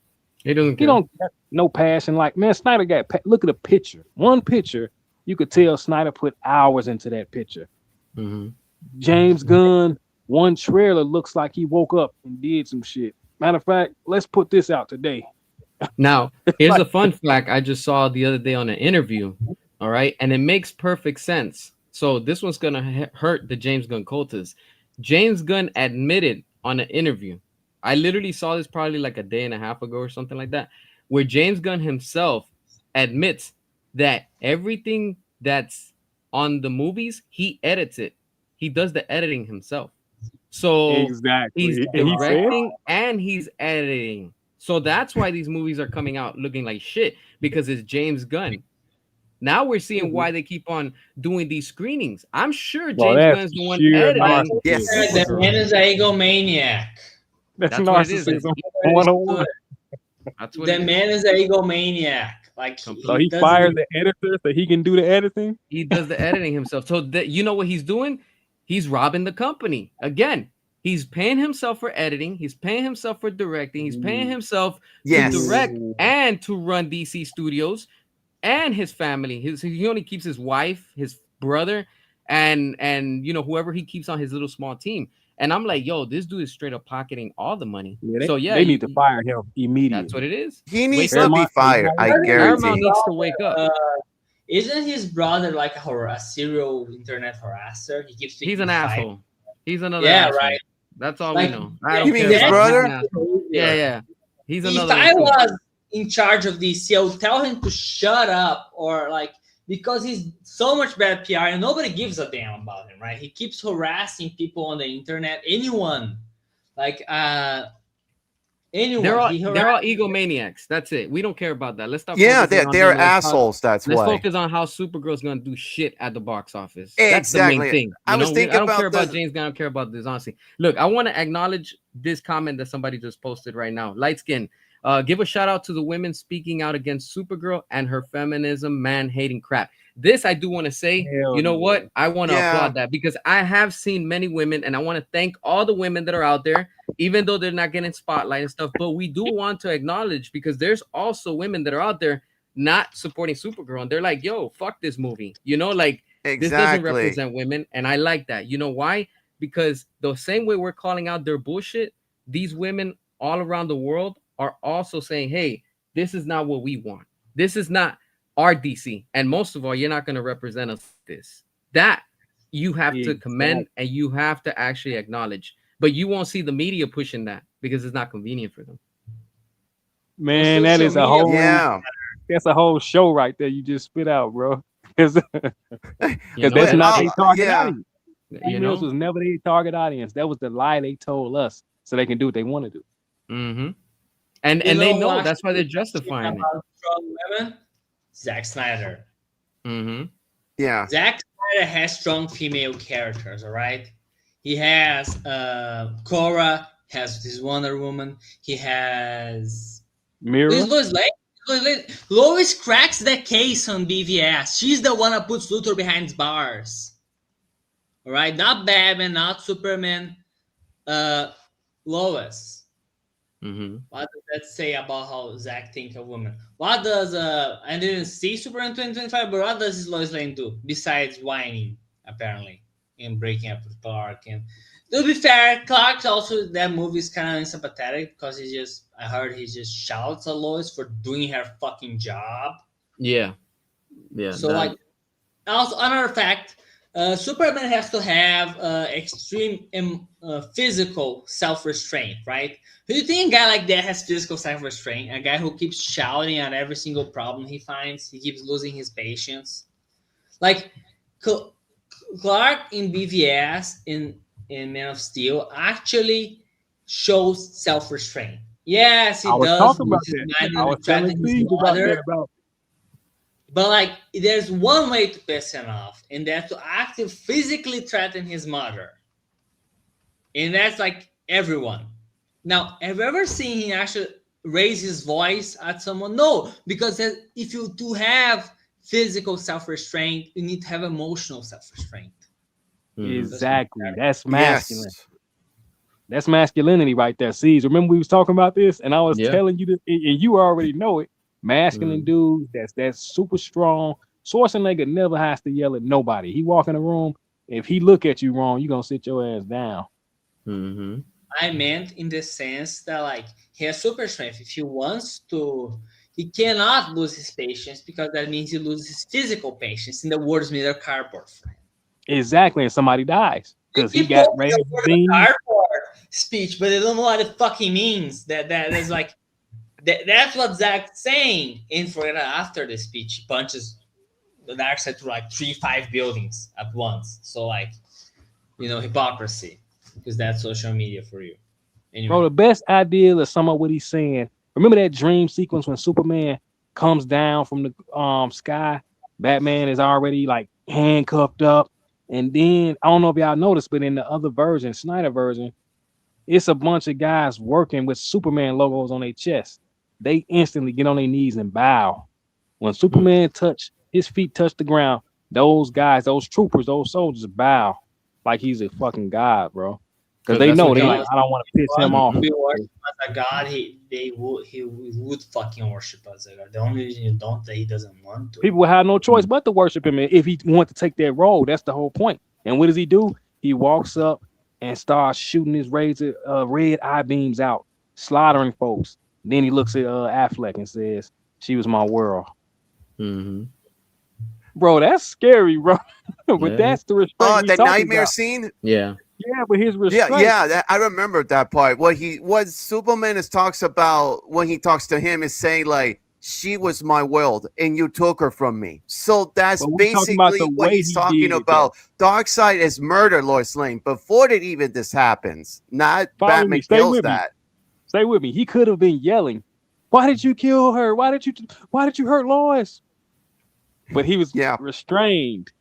He doesn't care. He don't have no passion. Like, man, Snyder got look at a picture. One picture, you could tell Snyder put hours into that picture. James Gunn, one trailer looks like he woke up and did some shit. Matter of fact, let's put this out today. Now, here's a fun fact I just saw the other day on an interview. All right. And it makes perfect sense. So this one's going to hurt the James Gunn cultists. James Gunn admitted on an interview. I literally saw this probably like a day and a half ago or something like that, where James Gunn himself admits that everything that's on the movies, he edits it. He does the editing himself. So exactly. He's directing and he's editing. So that's why these movies are coming out looking like shit, because it's James Gunn. Now we're seeing Mhm. why they keep on doing these screenings. I'm sure Well, James that's Gunn's the one sheer editing Yes. narcissism. The Supergirl. man is an egomaniac. That's That's what it is. narcissism Very 101. That's what The it is. man is an egomaniac. Like So Complete. he he doesn't. fires the editor so he can do the editing. He does the editing himself. So that you know what he's doing? He's robbing the company. Again, he's paying himself for editing, he's paying himself for directing, he's paying himself to Yes. direct Ooh. and to run DC Studios and his family. He only keeps his wife, his brother, and you know whoever he keeps on his little small team. And I'm like, yo, this dude is straight up pocketing all the money. Yeah, So yeah, they need to fire him immediately. that's what it is. He Wake needs to up. be fired. I Paramount Paramount guarantee. needs to wake up. Isn't his brother like a serial internet harasser? He keeps He's taking an fights. asshole. He's another Yeah, asshole. right. That's all Like, we know. I yeah, don't You mean care his about brother? He's an asshole. Yeah. He's If another I one too. was in charge of DC, I would tell him to shut up, or like, because he's so much bad PR and nobody gives a damn about him, right? He keeps harassing people on the internet. Anyone, like anyone. They're all He egomaniacs. That's it. We don't care about that. Let's stop. Yeah, focusing on they're him. Let's assholes. That's Let's why. focus on how Supergirl's gonna do shit at the box office. That's the main Exactly. thing. I was thinking I don't care about about James Gunn. I don't care about this. Honestly, look, I want to acknowledge this comment that somebody just posted right now. Light skin. Give a shout out to the women speaking out against Supergirl and her feminism, man hating crap. This I do want to say. Hell You know yeah. what? I want to Yeah. applaud that because I have seen many women, and I want to thank all the women that are out there, even though they're not getting spotlight and stuff. But we do want to acknowledge because there's also women that are out there not supporting Supergirl, and they're like, "Yo, fuck this movie," you know, like this doesn't Exactly. represent women, and I like that. You know why? Because the same way we're calling out their bullshit, these women all around the world are also saying, "Hey, this is not what we want. This is not our DC, and most of all, you're not going to represent us like this." That you have to commend Exactly. and you have to actually acknowledge. But you won't see the media pushing that because it's not convenient for them. Man, that social is a media- whole Yeah. that's a whole show right there you just spit out, bro. Because You that's know? not Well, their target yeah. audience. You Females know? was never their target audience. That was the lie they told us so they can do what they want to do. Mm-hmm. And You they know know what? that's why they're justifying it. about strong women. Zack Snyder. Mm-hmm. Yeah. Zack Snyder has strong female characters, all right? He has Cora, has his Wonder Woman. He has Mirror. Lois Lane. Lois cracks the case on BVS. She's the one that puts Luthor behind bars. All right? Not Batman, not Superman. Lois. Mm-hmm. What does that say about how Zack thinks of women? What does I didn't see Superman 2025, but what does Lois Lane do besides whining, apparently, and breaking up with Clark? And to be fair, Clark also that movie is kind of unsympathetic because I heard he just shouts at Lois for doing her fucking job. Yeah. Yeah. So that- like, also another fact, Superman has to have extreme physical self-restraint, right? Do you think a guy like that has physical self-restraint? A guy who keeps shouting at every single problem he finds, he keeps losing his patience. Like Clark in BVS in Man of Steel actually shows self-restraint. Yes, he I was does. talking about lose his that. mind I and was telling threaten his Steve about mother. that. About But like, there's one way to piss him off, and that's to actually physically threaten his mother. And that's like everyone. Now, have you ever seen him actually raise his voice at someone? No, because if you do have physical self-restraint, you need to have emotional self-restraint. Mhm. exactly. That's masculine. Yes. That's masculinity right there. See, remember we was talking about this, and I was Yeah. telling you, and you already know it. Masculine dude, that's super strong. Schwarzenegger never has to yell at nobody. He walk in the room. If he look at you wrong, you gonna sit your ass down. Mm-hmm. I meant in the sense that like he has super strength. If he wants to, he cannot lose his patience because that means he loses his physical patience. In the words made of cardboard for him. Exactly, and somebody dies because he got People raised. use the cardboard speech, but they don't know what it fucking means. That's like that's what Zach's saying. And for after the speech, he punches the dark side through like 3-5 buildings at once. So like, hypocrisy, because that's social media for you. Anyway. Bro, the best idea to sum up what he's saying. Remember that dream sequence when Superman comes down from the sky Batman is already like handcuffed up. And then I don't know if y'all noticed, but in the other version, Snyder version, it's a bunch of guys working with Superman logos on their chest. They instantly get on their knees and bow. When Superman his feet touch the ground, those guys, those troopers, those soldiers bow like he's a fucking god, bro. Because they that's know what they he like, is. I don't want to piss him off. If we worship as a god, he would fucking worship as a god. The only reason you don't that he doesn't want to. People will have no choice but to worship him if he want to take that role. That's the whole point. And what does he do? He walks up and starts shooting his razor red eye beams out, slaughtering folks. Then he looks at Affleck and says, "She was my world." Mm-hmm. Bro, that's scary, bro. But Yeah. that's the restraint. Oh, we the talking nightmare about. scene. Yeah. Yeah, but his restraint. I remember that part. What Superman talks about when he talks to him is saying like, "She was my world, and you took her from me." So that's But we talking about basically the what way he's he talking did it, about. Darkseid is murder Lois Lane before that even this happens. Not Follow Batman me. Stay kills with me. that. Stay with me. He could have been yelling, "Why did you kill her? Why did you hurt Lois?" But he was restrained.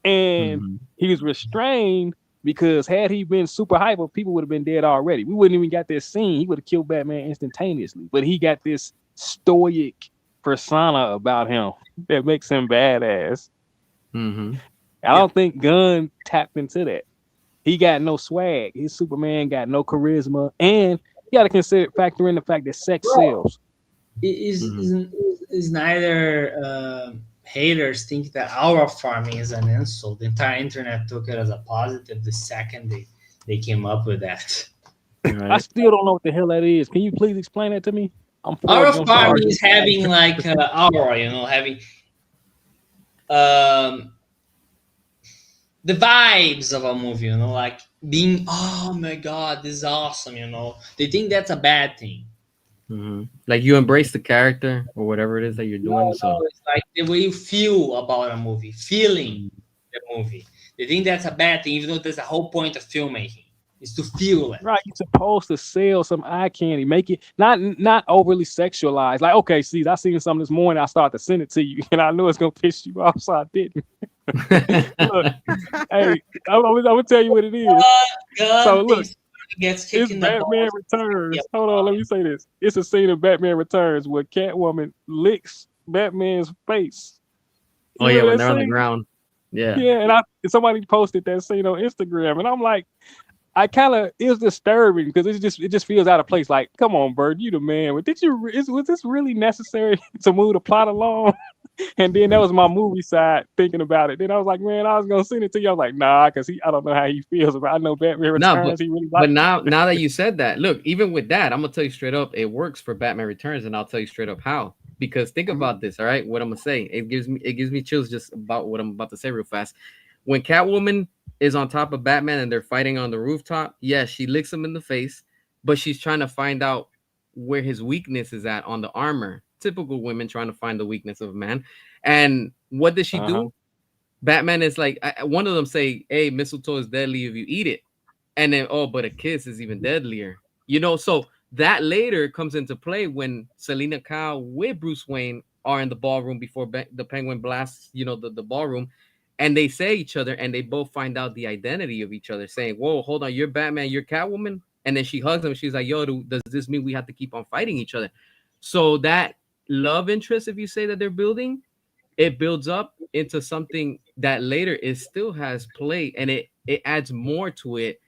And he was restrained because had he been super hyper, people would have been dead already. We wouldn't even got this scene. He would have killed Batman instantaneously. But he got this stoic persona about him that makes him badass. Mm-hmm. I don't think Gunn tapped into that. He got no swag. His Superman got no charisma. And you got to factor in the fact that sex sells. Is neither haters think that our farming is an insult. The entire internet took it as a positive the second they came up with that. Right. I still don't know what the hell that is. Can you please explain that to me? Our farming is having like aura, having the vibes of a movie, like being, oh my god, this is awesome, They think that's a bad thing. Mm-hmm. Like you embrace the character or whatever it is that you're doing. No, it's like the way you feel about a movie, feeling the movie. They think that's a bad thing, even though there's a whole point of filmmaking is to feel it. Right, you're supposed to sell some eye candy, make it not overly sexualized. Like, okay, see, I seen something this morning, I started to send it to you, and I knew it's gonna piss you off, so I didn't. Look, hey, I'm gonna tell you what it is. So look. It's Batman Returns. Yep. Hold on, let me say this. It's a scene of Batman Returns where Catwoman licks Batman's face. When they're on the ground. Yeah. Yeah, and somebody posted that scene on Instagram, and I'm like, it was disturbing because it just feels out of place. Like, come on, Bird, you the man. Was this really necessary to move the plot along? And then that was my movie side thinking about it. Then I was like, man, I was gonna send it to you. I was like, nah, because I don't know how he feels about. I know Batman Returns. He really but now that you said that, look, even with that, I'm gonna tell you straight up, it works for Batman Returns, and I'll tell you straight up how. Because think about this, all right? What I'm gonna say, it gives me chills just about what I'm about to say real fast. When Catwoman is on top of Batman and they're fighting on the rooftop, yes, she licks him in the face, but she's trying to find out where his weakness is at on the armor. Typical women trying to find the weakness of a man. And what does she do? Batman is like, one of them say, hey, mistletoe is deadly if you eat it. And then, but a kiss is even deadlier. So that later comes into play when Selina Kyle with Bruce Wayne are in the ballroom before the Penguin blasts, the ballroom. And they say each other, and they both find out the identity of each other, saying, whoa, hold on, you're Batman, you're Catwoman? And then she hugs him. She's like, yo, does this mean we have to keep on fighting each other? So that love interest, if you say that they're building, it builds up into something that later still has play, and it adds more to it,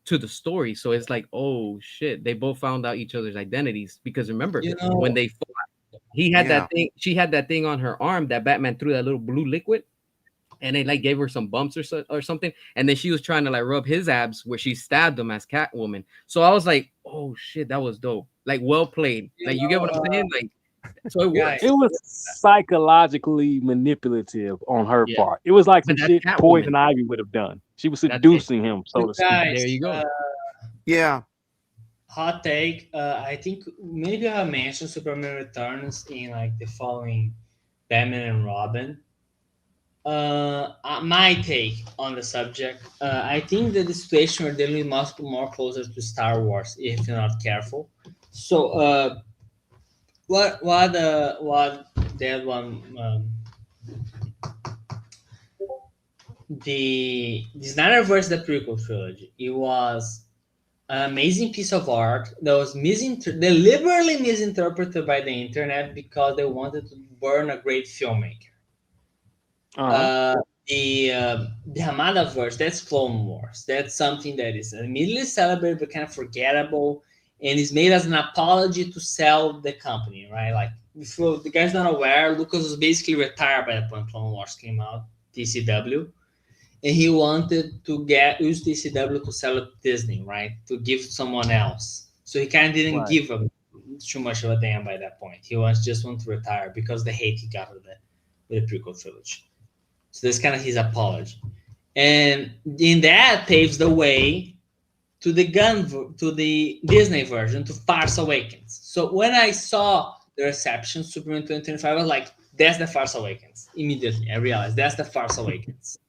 to the story. So it's like, oh shit, they both found out each other's identities. Because remember, when they fought, he had that thing, she had that thing on her arm that Batman threw that little blue liquid, and they like gave her some bumps or something, and then she was trying to like rub his abs where she stabbed him as Catwoman. So I was like, oh shit, that was dope. Like, well played. Like, you get what I'm saying? Like, so it works. It was psychologically manipulative on her part. It was like some shit Poison Ivy would have done. She was seducing him, so to speak. There you go. Hot take. I think maybe I mentioned Superman Returns in like the following Batman and Robin. My take on the subject. I think that the situation we're dealing with must be more closer to Star Wars if you're not careful. So, what that one the Snyderverse, the prequel trilogy, it was an amazing piece of art that was deliberately misinterpreted by the internet because they wanted to burn a great filmmaker. Uh-huh. The Hamada verse, that's Clone Wars. That's something that is immediately celebrated but kind of forgettable, and is made as an apology to sell the company, right? Like, if the guy's not aware, Lucas was basically retired by the point Clone Wars came out, TCW, and he wanted to use TCW to sell it to Disney, right? To give to someone else. So he kind of didn't Right. give him too much of a damn by that point. He just wanted to retire because the hate he got with the prequel trilogy. So that's kind of his apology, and in that paves the way to the Disney version, to Farce Awakens. So when I saw the reception Superman 2025, I was like, "That's the Farce Awakens." Immediately, I realized that's the Farce Awakens.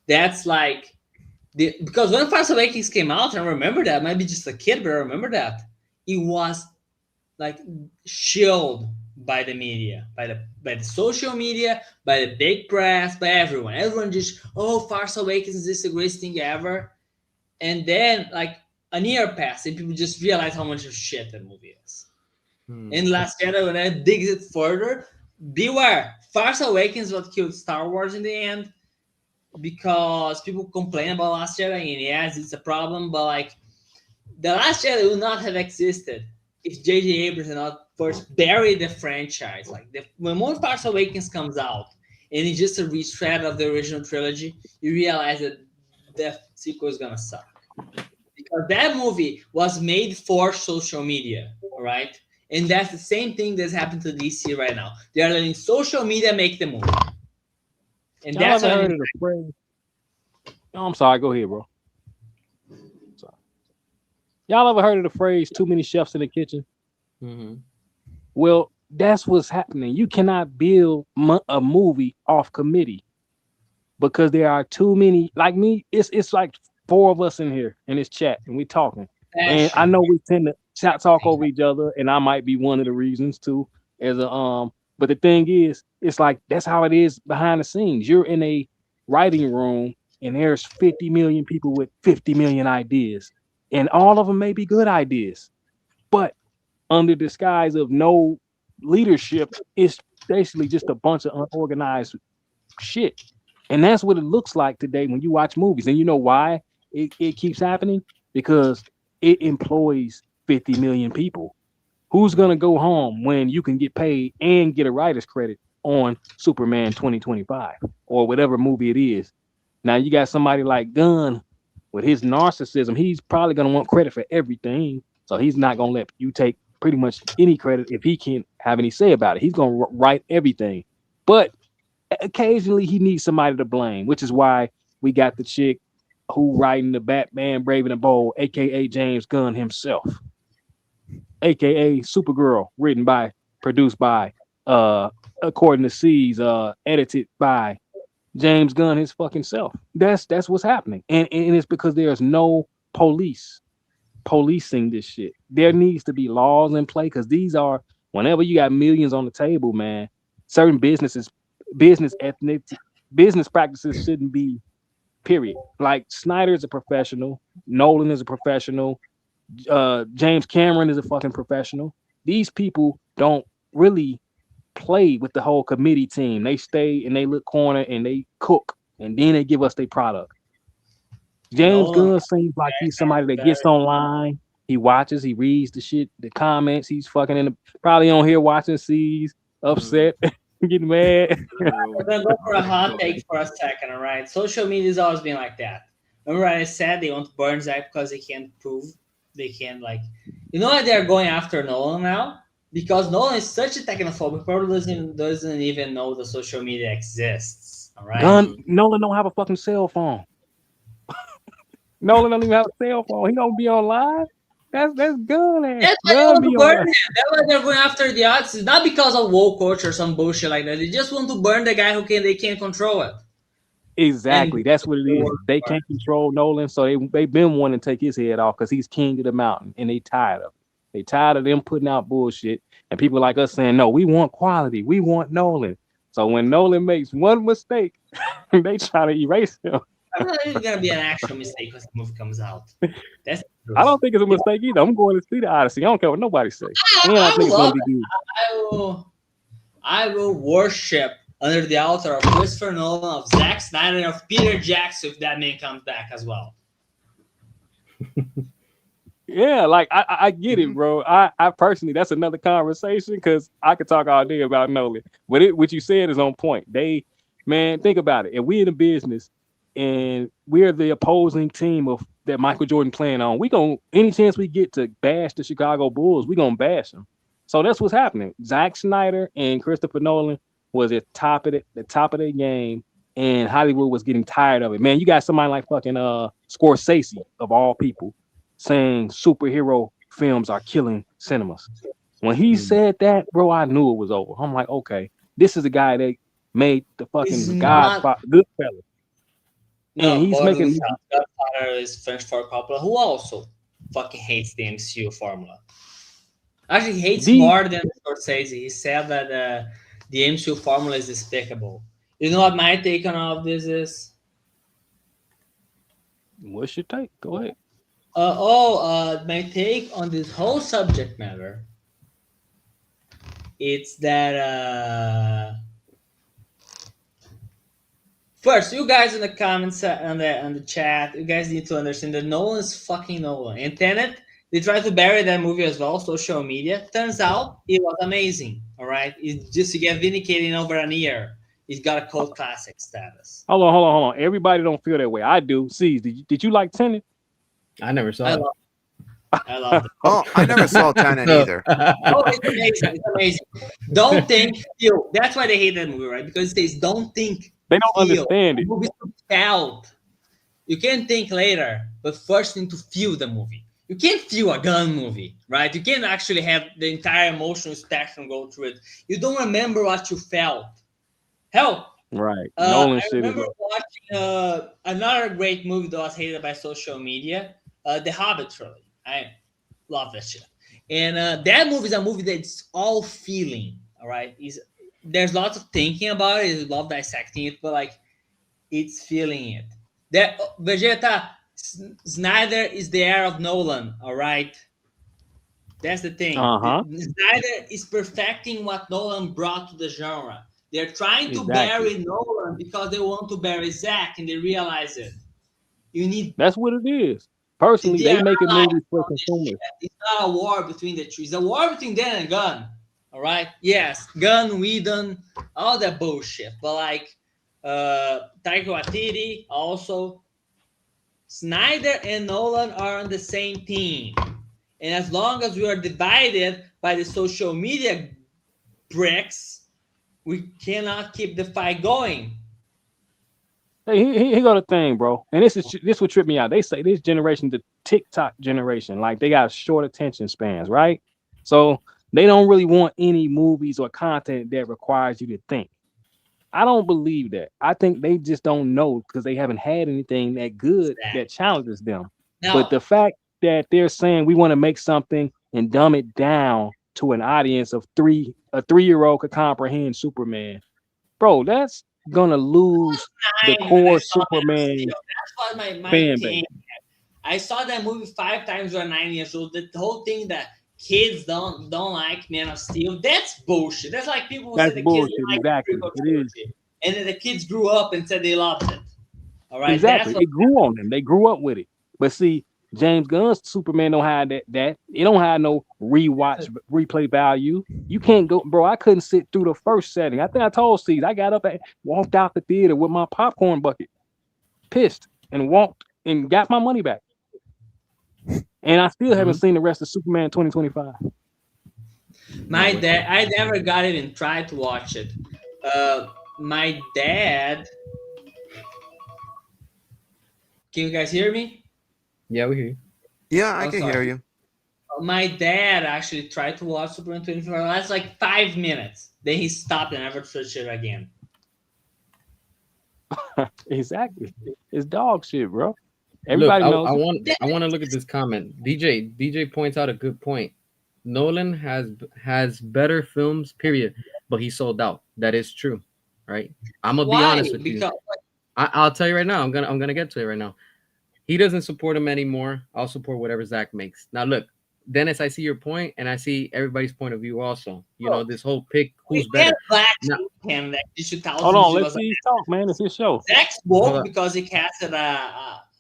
That's like because when Farce Awakens came out, I remember that. I might be just a kid, but I remember that it was like shielded by the media, by the social media, by the big press, by everyone. Everyone just, oh, Farce Awakens is the greatest thing ever. And then like a year passed and people just realized how much of shit that movie is. And Last Jedi, when I dig it further, beware, Farce Awakens what killed Star Wars in the end, because people complain about Last Jedi, and yes, it's a problem, but like the Last Jedi would not have existed if J.J. Abrams had not first buried the franchise. Like when More Force Awakens comes out and it's just a retread of the original trilogy, you realize that the sequel is gonna suck. Because that movie was made for social media, all right? And that's the same thing that's happened to DC right now. They are letting social media make the movie. And Y'all that's ever what heard of the phrase? Oh, I'm sorry. Go ahead, bro. Sorry. Y'all ever heard of the phrase "too many chefs in the kitchen"? Mhm. Well, that's what's happening. You cannot build a movie off committee because there are too many. Like me, it's like four of us in here in this chat, and we talking. And I know we tend to talk over each other, and I might be one of the reasons too. As a but the thing is, it's like that's how it is behind the scenes. You're in a writing room, and there's 50 million people with 50 million ideas, and all of them may be good ideas, but under disguise of no leadership, it's basically just a bunch of unorganized shit. And that's what it looks like today when you watch movies. And you know why it keeps happening? Because it employs 50 million people. Who's going to go home when you can get paid and get a writer's credit on Superman 2025 or whatever movie it is? Now you got somebody like Gunn with his narcissism. He's probably going to want credit for everything. So he's not going to let you take pretty much any credit if he can't have any say about it. He's going to write everything. But occasionally he needs somebody to blame, which is why we got the chick who writing the Batman Brave and the Bold, aka James Gunn himself, aka Supergirl, produced by, according to C's, edited by James Gunn his fucking self. That's what's happening, and it's because there's no policing this shit. There needs to be laws in play because these are whenever you got millions on the table, man. Certain business ethnic, business practices shouldn't be. Period. Like Snyder is a professional, Nolan is a professional, James Cameron is a fucking professional. These people don't really play with the whole committee team. They stay and they look corner and they cook and then they give us their product. James Gunn seems like he's somebody that gets online, he watches, he reads the shit, the comments, he's fucking probably on here watching, sees, upset, getting mad. We're gonna go for a hot take for a second, all right? Social media has always been like that. Remember I said they want to burn Zack because they can't prove, they can't like, you know why they're going after Nolan now? Because Nolan is such a technophobic, probably doesn't even know the social media exists. All right. Nolan don't have a fucking cell phone. Nolan don't even have a cell phone. He don't be online. That's Gunn. That's why they want to burn him. That's why they're going after the artists. It's not because of woke culture or some bullshit like that. They just want to burn the guy they can't control it. Exactly. And that's what it is. They can't control Nolan, so they've been wanting to take his head off because he's king of the mountain, and they tired of it. They tired of them putting out bullshit, and people like us saying, no, we want quality. We want Nolan. So when Nolan makes one mistake, they try to erase him. I'm not even gonna be an actual mistake because the movie comes out. That's the truth. I don't think it's a mistake either. I'm going to see the Odyssey. I don't care what nobody say. And I think it's going to be good. I will worship under the altar of Christopher Nolan, of Zack Snyder, and of Peter Jackson if that man comes back as well. Yeah, like I get it, bro. I personally, that's another conversation because I could talk all day about Nolan. But what you said is on point. Man, think about it. If we in the business and we're the opposing team of that Michael Jordan playing on, we gonna any chance we get to bash the Chicago Bulls, we gonna bash them. So that's what's happening. Zack Snyder and Christopher Nolan was at the top of their game, and Hollywood was getting tired of it. Man, you got somebody like fucking Scorsese of all people saying superhero films are killing cinemas. When he said that, bro, I knew it was over. I'm like, okay, this is the guy that made the fucking Goodfellas. No, and he's making Godfather is French for Coppola, who also fucking hates the MCU formula. Actually, hates more than Scorsese. He said that the MCU formula is despicable. You know what my take on all of this is? What's your take? Go ahead. My take on this whole subject matter, it's that first, you guys in the comments on the chat, you guys need to understand that Nolan is fucking Nolan. And Tenet, they tried to bury that movie as well, social media. Turns out it was amazing. All right, it's just to get vindicated in over a year. It's got a cult classic status. Hold on. Everybody don't feel that way. I do. See, did you like Tenet? I never saw it. I love it. Oh, I never saw Tenet either. Oh, it's amazing. It's amazing. Don't think, feel. That's why they hate that movie, right? Because it says, don't think. They don't understand it. The movie is felt. You can think later, but first you need to feel the movie. You can't feel a gun movie, right? You can't actually have the entire emotional spectrum go through it. You don't remember what you felt. Hell, right. I remember watching another great movie that was hated by social media, The Hobbit trilogy. I love that shit. And that movie is a movie that's all feeling, all right? There's lots of thinking about it. I love dissecting it, but like, it's feeling it. That Vegeta, Snyder is the heir of Nolan, all right? That's the thing. Snyder is perfecting what Nolan brought to the genre. They're trying to bury Nolan because they want to bury Zack, and they realize it. That's what it is. Personally, they make a movie for consumers. It's not a war between the two. It's a war between Dan and Gunn. All right? Yes, Gunn, Whedon, all that bullshit. But like Taika Waititi, also Snyder and Nolan are on the same team. And as long as we are divided by the social media bricks, we cannot keep the fight going. Hey, here go the thing, bro. And this would trip me out. They say this generation, the TikTok generation, like they got short attention spans, right? So they don't really want any movies or content that requires you to think. I don't believe that. I think they just don't know because they haven't had anything that good that challenges them. No. But the fact that they're saying we want to make something and dumb it down to an audience of a 3-year-old could comprehend Superman, bro, that's gonna lose the core Superman. That's what my fan base. I saw that movie 5 times when I was 9 years old. The whole thing that kids don't like Man of Steel, that's bullshit. That's like people who say the kids like exactly. It is. And then the kids grew up and said they loved it. All right, exactly. It grew on them. They grew up with it. But see, James Gunn's Superman don't have that. It don't have no replay value. You can't go, bro. I couldn't sit through the first setting. I think I told Steve, I got up and walked out the theater with my popcorn bucket, pissed, and walked and got my money back. And I still haven't seen the rest of Superman 2025. My dad, I never got even tried to watch it. My dad, can you guys hear me? Yeah, we hear you. Yeah, I can hear you. My dad actually tried to watch Superman 24. That's like 5 minutes. Then he stopped and never touched it again. Exactly. It's dog shit, bro. Everybody knows. I want to look at this comment. DJ points out a good point. Nolan has better films, period, but he sold out. That is true. right? I'm gonna be Why? honest with you. Because I'll tell you right now. I'm gonna get to it right now. He doesn't support him anymore. I'll support whatever Zach makes. Now look, Dennis, I see your point, and I see everybody's point of view also. You know, this whole pick we who's can't better. bash Now, him like the Hold 2000s. on, He let's was see you talk, man. It's his show. Zach hold spoke up. because he casted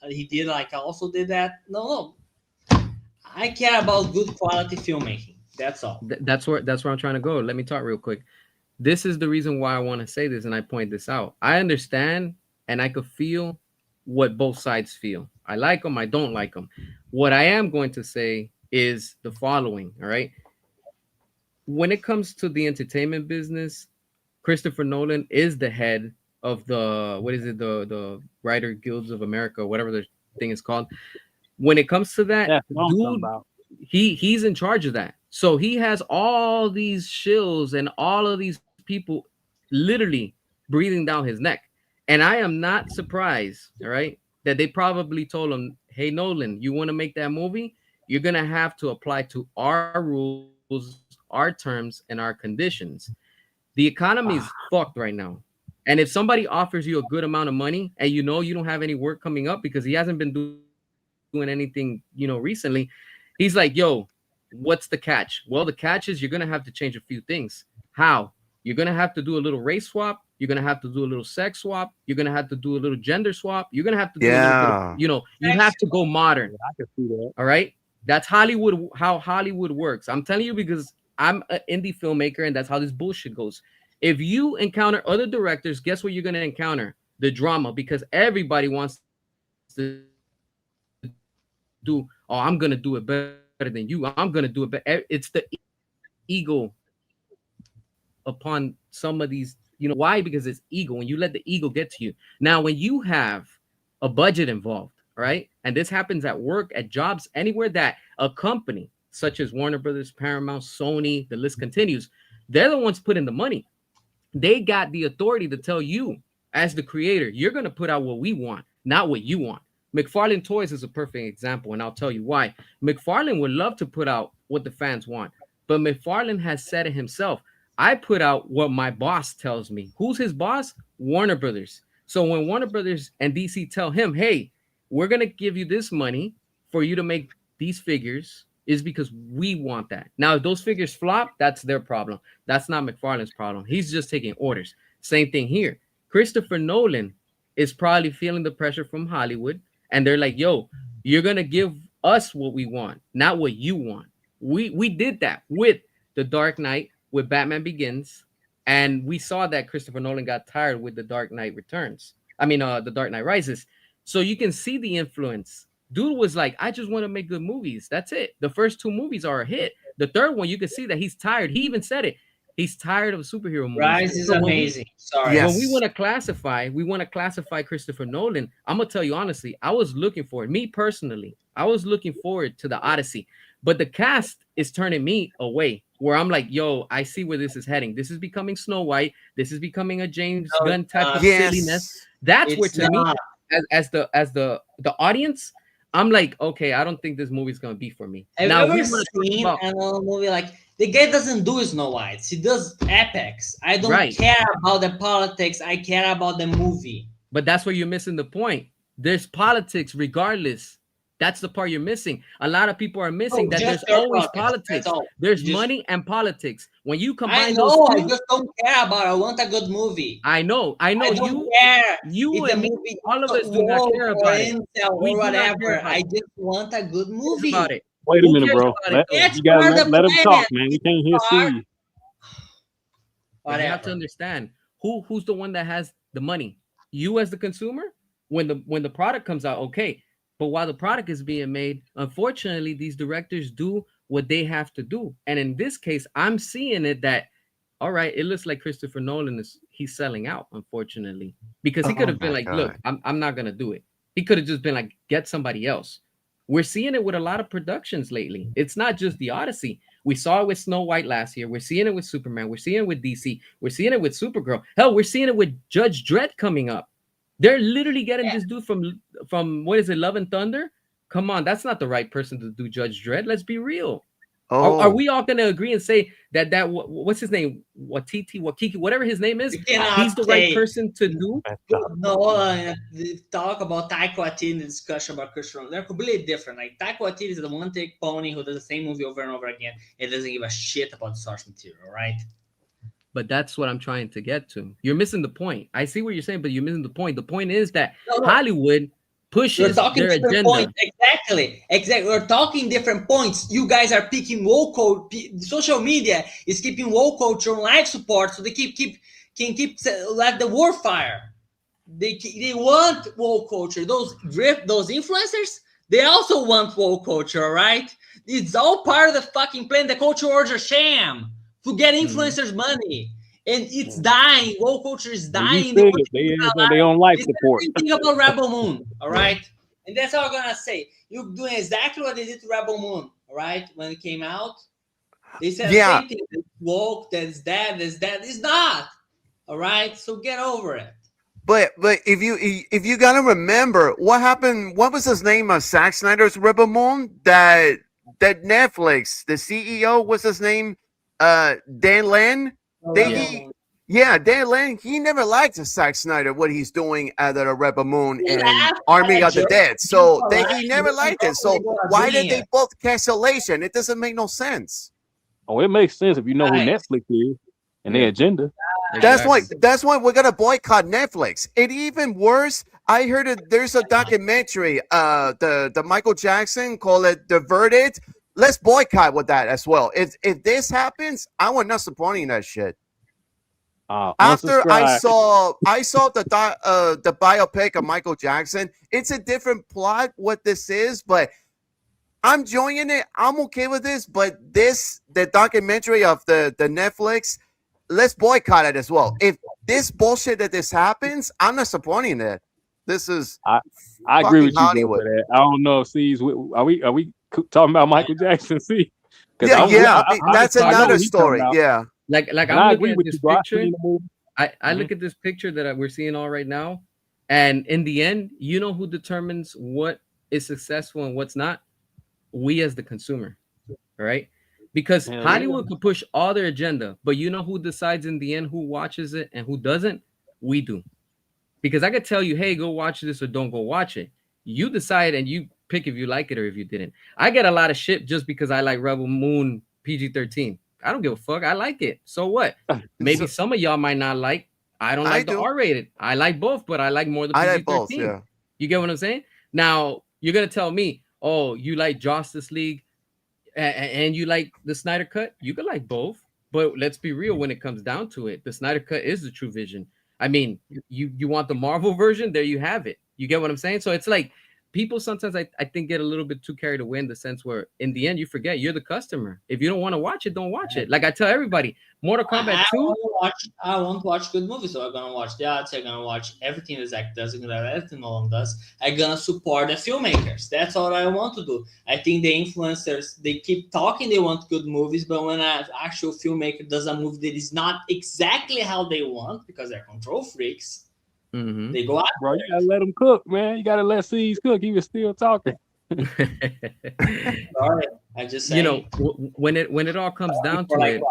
he did like also did that. No, I care about good quality filmmaking. That's all. That's where I'm trying to go. Let me talk real quick. This is the reason why I want to say this, and I point this out. I understand, and I could feel what both sides feel. I like them. I don't like them. What I am going to say is the following. All right. When it comes to the entertainment business, Christopher Nolan is the head of the what is it the Writer Guilds of America, whatever the thing is called. When it comes to that, That's what I'm talking dude, about. he's in charge of that. So he has all these shills and all of these people literally breathing down his neck. And I am not surprised, all right, that they probably told him, "Hey Nolan, you want to make that movie? You're gonna have to apply to our rules, our terms, and our conditions." The economy is fucked right now. And if somebody offers you a good amount of money and you know you don't have any work coming up because he hasn't been doing anything, recently, he's like, "Yo, what's the catch?" Well, the catch is you're going to have to change a few things. How? You're going to have to do a little race swap, you're going to have to do a little sex swap, you're going to have to do a little gender swap, you're going to have to do a little bit of, Yeah. you have to go modern. Yeah, I can see that. All right? That's Hollywood, how Hollywood works. I'm telling you because I'm an indie filmmaker and that's how this bullshit goes. If you encounter other directors, guess what you're going to encounter? The drama because everybody wants to do, "Oh, I'm going to do it better than you. I'm going to do it better." It's the ego upon some of these, why? Because it's ego. When you let the ego get to you. Now, when you have a budget involved, all right, and this happens at work, at jobs, anywhere that a company such as Warner Brothers, Paramount, Sony, the list continues, they're the ones putting the money. They got the authority to tell you, as the creator, you're going to put out what we want, not what you want. McFarlane Toys is a perfect example, and I'll tell you why. McFarlane would love to put out what the fans want, but McFarlane has said it himself. I put out what my boss tells me. Who's his boss? Warner Brothers. So when Warner Brothers and DC tell him, "Hey, we're going to give you this money for you to make these figures," is because we want that. Now, if those figures flop, that's their problem. That's not McFarlane's problem. He's just taking orders. Same thing here. Christopher Nolan is probably feeling the pressure from Hollywood, and they're like, "Yo, you're gonna give us what we want, not what you want." We did that with The Dark Knight, with Batman Begins, and we saw that Christopher Nolan got tired with The Dark Knight Returns. I mean, The Dark Knight Rises. So you can see the influence. Dude was like, "I just want to make good movies. That's it." The first two movies are a hit. The third one, you can see that he's tired. He even said it. He's tired of superhero movies. Rise is So amazing. Sorry. Yes. when we want to classify Christopher Nolan, I'm gonna tell you honestly, I was looking for it. Me personally, I was looking forward to the Odyssey, but the cast is turning me away. Where I'm like, "Yo, I see where this is heading. This is becoming Snow White. This is becoming a James No, Gunn type of silliness." Yes. That's where It's to me, not. as the audience, I'm like, okay, I don't think this movie's gonna be for me. Have you Now we ever want to talk seen about another movie like the guy doesn't do Snow White? He does epics. I don't right. care about the politics. I care about the movie. But that's where you're missing the point. There's politics regardless. That's the part you're missing. A lot of people are missing Oh, that just there's your always politics. That's politics. all. There's You just money and politics. When you I combine those know. I two, just don't care about. I want a good movie. I know I don't care you if the and me, movie all of us do not work care or about it. Intel We or do not care whatever. about I it. just want a good Who cares about movie. it? Wait a Who minute, cares bro. about it though? It's You gotta for the let him talk, planet. man. We can't hear Or see you. But you have to whatever. understand who's the one that has the money. You as the consumer, when the product comes out, okay. But while the product is being made, unfortunately, these directors do what they have to do. And in this case, I'm seeing it that all right, it looks like Christopher Nolan is he's selling out, unfortunately. Because he could Oh have been my like, "Look, god. I'm not gonna do it." He could have just been like, "Get somebody else." We're seeing it with a lot of productions lately. It's not just the Odyssey. We saw it with Snow White last year. We're seeing it with Superman. We're seeing it with DC. We're seeing it with Supergirl. Hell, we're seeing it with Judge Dredd coming up. They're literally getting Yeah. this dude from what is it, Love and Thunder? Come on, that's not the right person to do Judge Dredd. Let's be real. Are Oh, we all going to agree and say that what's his name, Watiti, Wakiki, whatever his name is, You cannot he's the right say person to do? no. Talk about Taika Waititi in the discussion about Christian. They're completely different. Like Taika Waititi is the one take pony who does the same movie over and over again. It doesn't give a shit about the source material, right? But that's what I'm trying to get to. You're missing the point. I see what you're saying, but you're missing the point. The point is that No. Hollywood We're pushes talking their different agenda. points. Exactly. We're talking different points. You guys are picking woke culture. Social media is keeping woke culture on live support, so they can keep like the war fire. They want woke culture. Those influencers, they also want woke culture, all right? It's all part of the fucking plan. The culture wars are sham to get influencers money. And it's dying. Woke culture is And you dying. said they on life It's the support. same thing about Rebel Moon, all right? And that's all I'm gonna say. You're doing exactly what they did to Rebel Moon, all right? When it came out, they said yeah. the same thing. It's woke, that's that. It's not. All right, so get over it. But if you gotta remember what happened, what was his name of Zack Snyder's Rebel Moon? That Netflix, the CEO, what's his name? Dan Lin. They Dan Lin. He never liked Zack Snyder what he's doing at the Rebel Moon and Army of the Dead. So he never liked it. So why did they both cancellation? It doesn't make no sense. Oh, it makes sense if you know who Netflix is and their agenda. That's why we're gonna boycott Netflix. It even worse. I heard there's a documentary, the Michael Jackson, call it The Verdict. Let's boycott with that as well. If this happens, I will not supporting that shit. After I saw the biopic of Michael Jackson, it's a different plot what this is, but I'm enjoying it. I'm okay with this, but the documentary of the Netflix, let's boycott it as well. If this bullshit that this happens, I'm not supporting it. This is I agree with you Hollywood. for that. I don't know if C's are we talking about Michael Jackson? See, that's another story. Yeah, like I'm looking at this picture. I look at this picture that we're seeing all right now, and in the end, you know who determines what is successful and what's not? We as the consumer, right? Because Hollywood could push all their agenda, but you know who decides in the end who watches it and who doesn't? We do. Because I could tell you, hey, go watch this or don't go watch it. You decide and you pick if you like it or if you didn't. I get a lot of shit just because I like Rebel Moon PG-13. I don't give a fuck. I like it. So what? Maybe some of y'all might not like. I don't like the R-rated. I like both, but I like more the PG-13. I like both, yeah. You get what I'm saying? Now, you're going to tell me, oh, you like Justice League and you like the Snyder Cut? You could like both. But let's be real when it comes down to it. The Snyder Cut is the true vision. I mean, you want the Marvel version? There you have it. You get what I'm saying? So it's like people sometimes I think get a little bit too carried away in the sense where in the end you forget you're the customer. If you don't want to watch it, don't watch it. Like I tell everybody, Mortal Kombat 2. I want to watch good movies, so I'm gonna watch the odds. I'm gonna watch everything that Zach does, and that everything Nolan does. I'm gonna support the filmmakers. That's all I want to do. I think the influencers, they keep talking they want good movies, but when an actual filmmaker does a movie that is not exactly how they want, because they're control freaks. Mm-hmm. They go out. Bro, you gotta let them cook, man. You gotta let C's cook. He was still talking. Sorry, I just saying. You know, when it all comes down to it,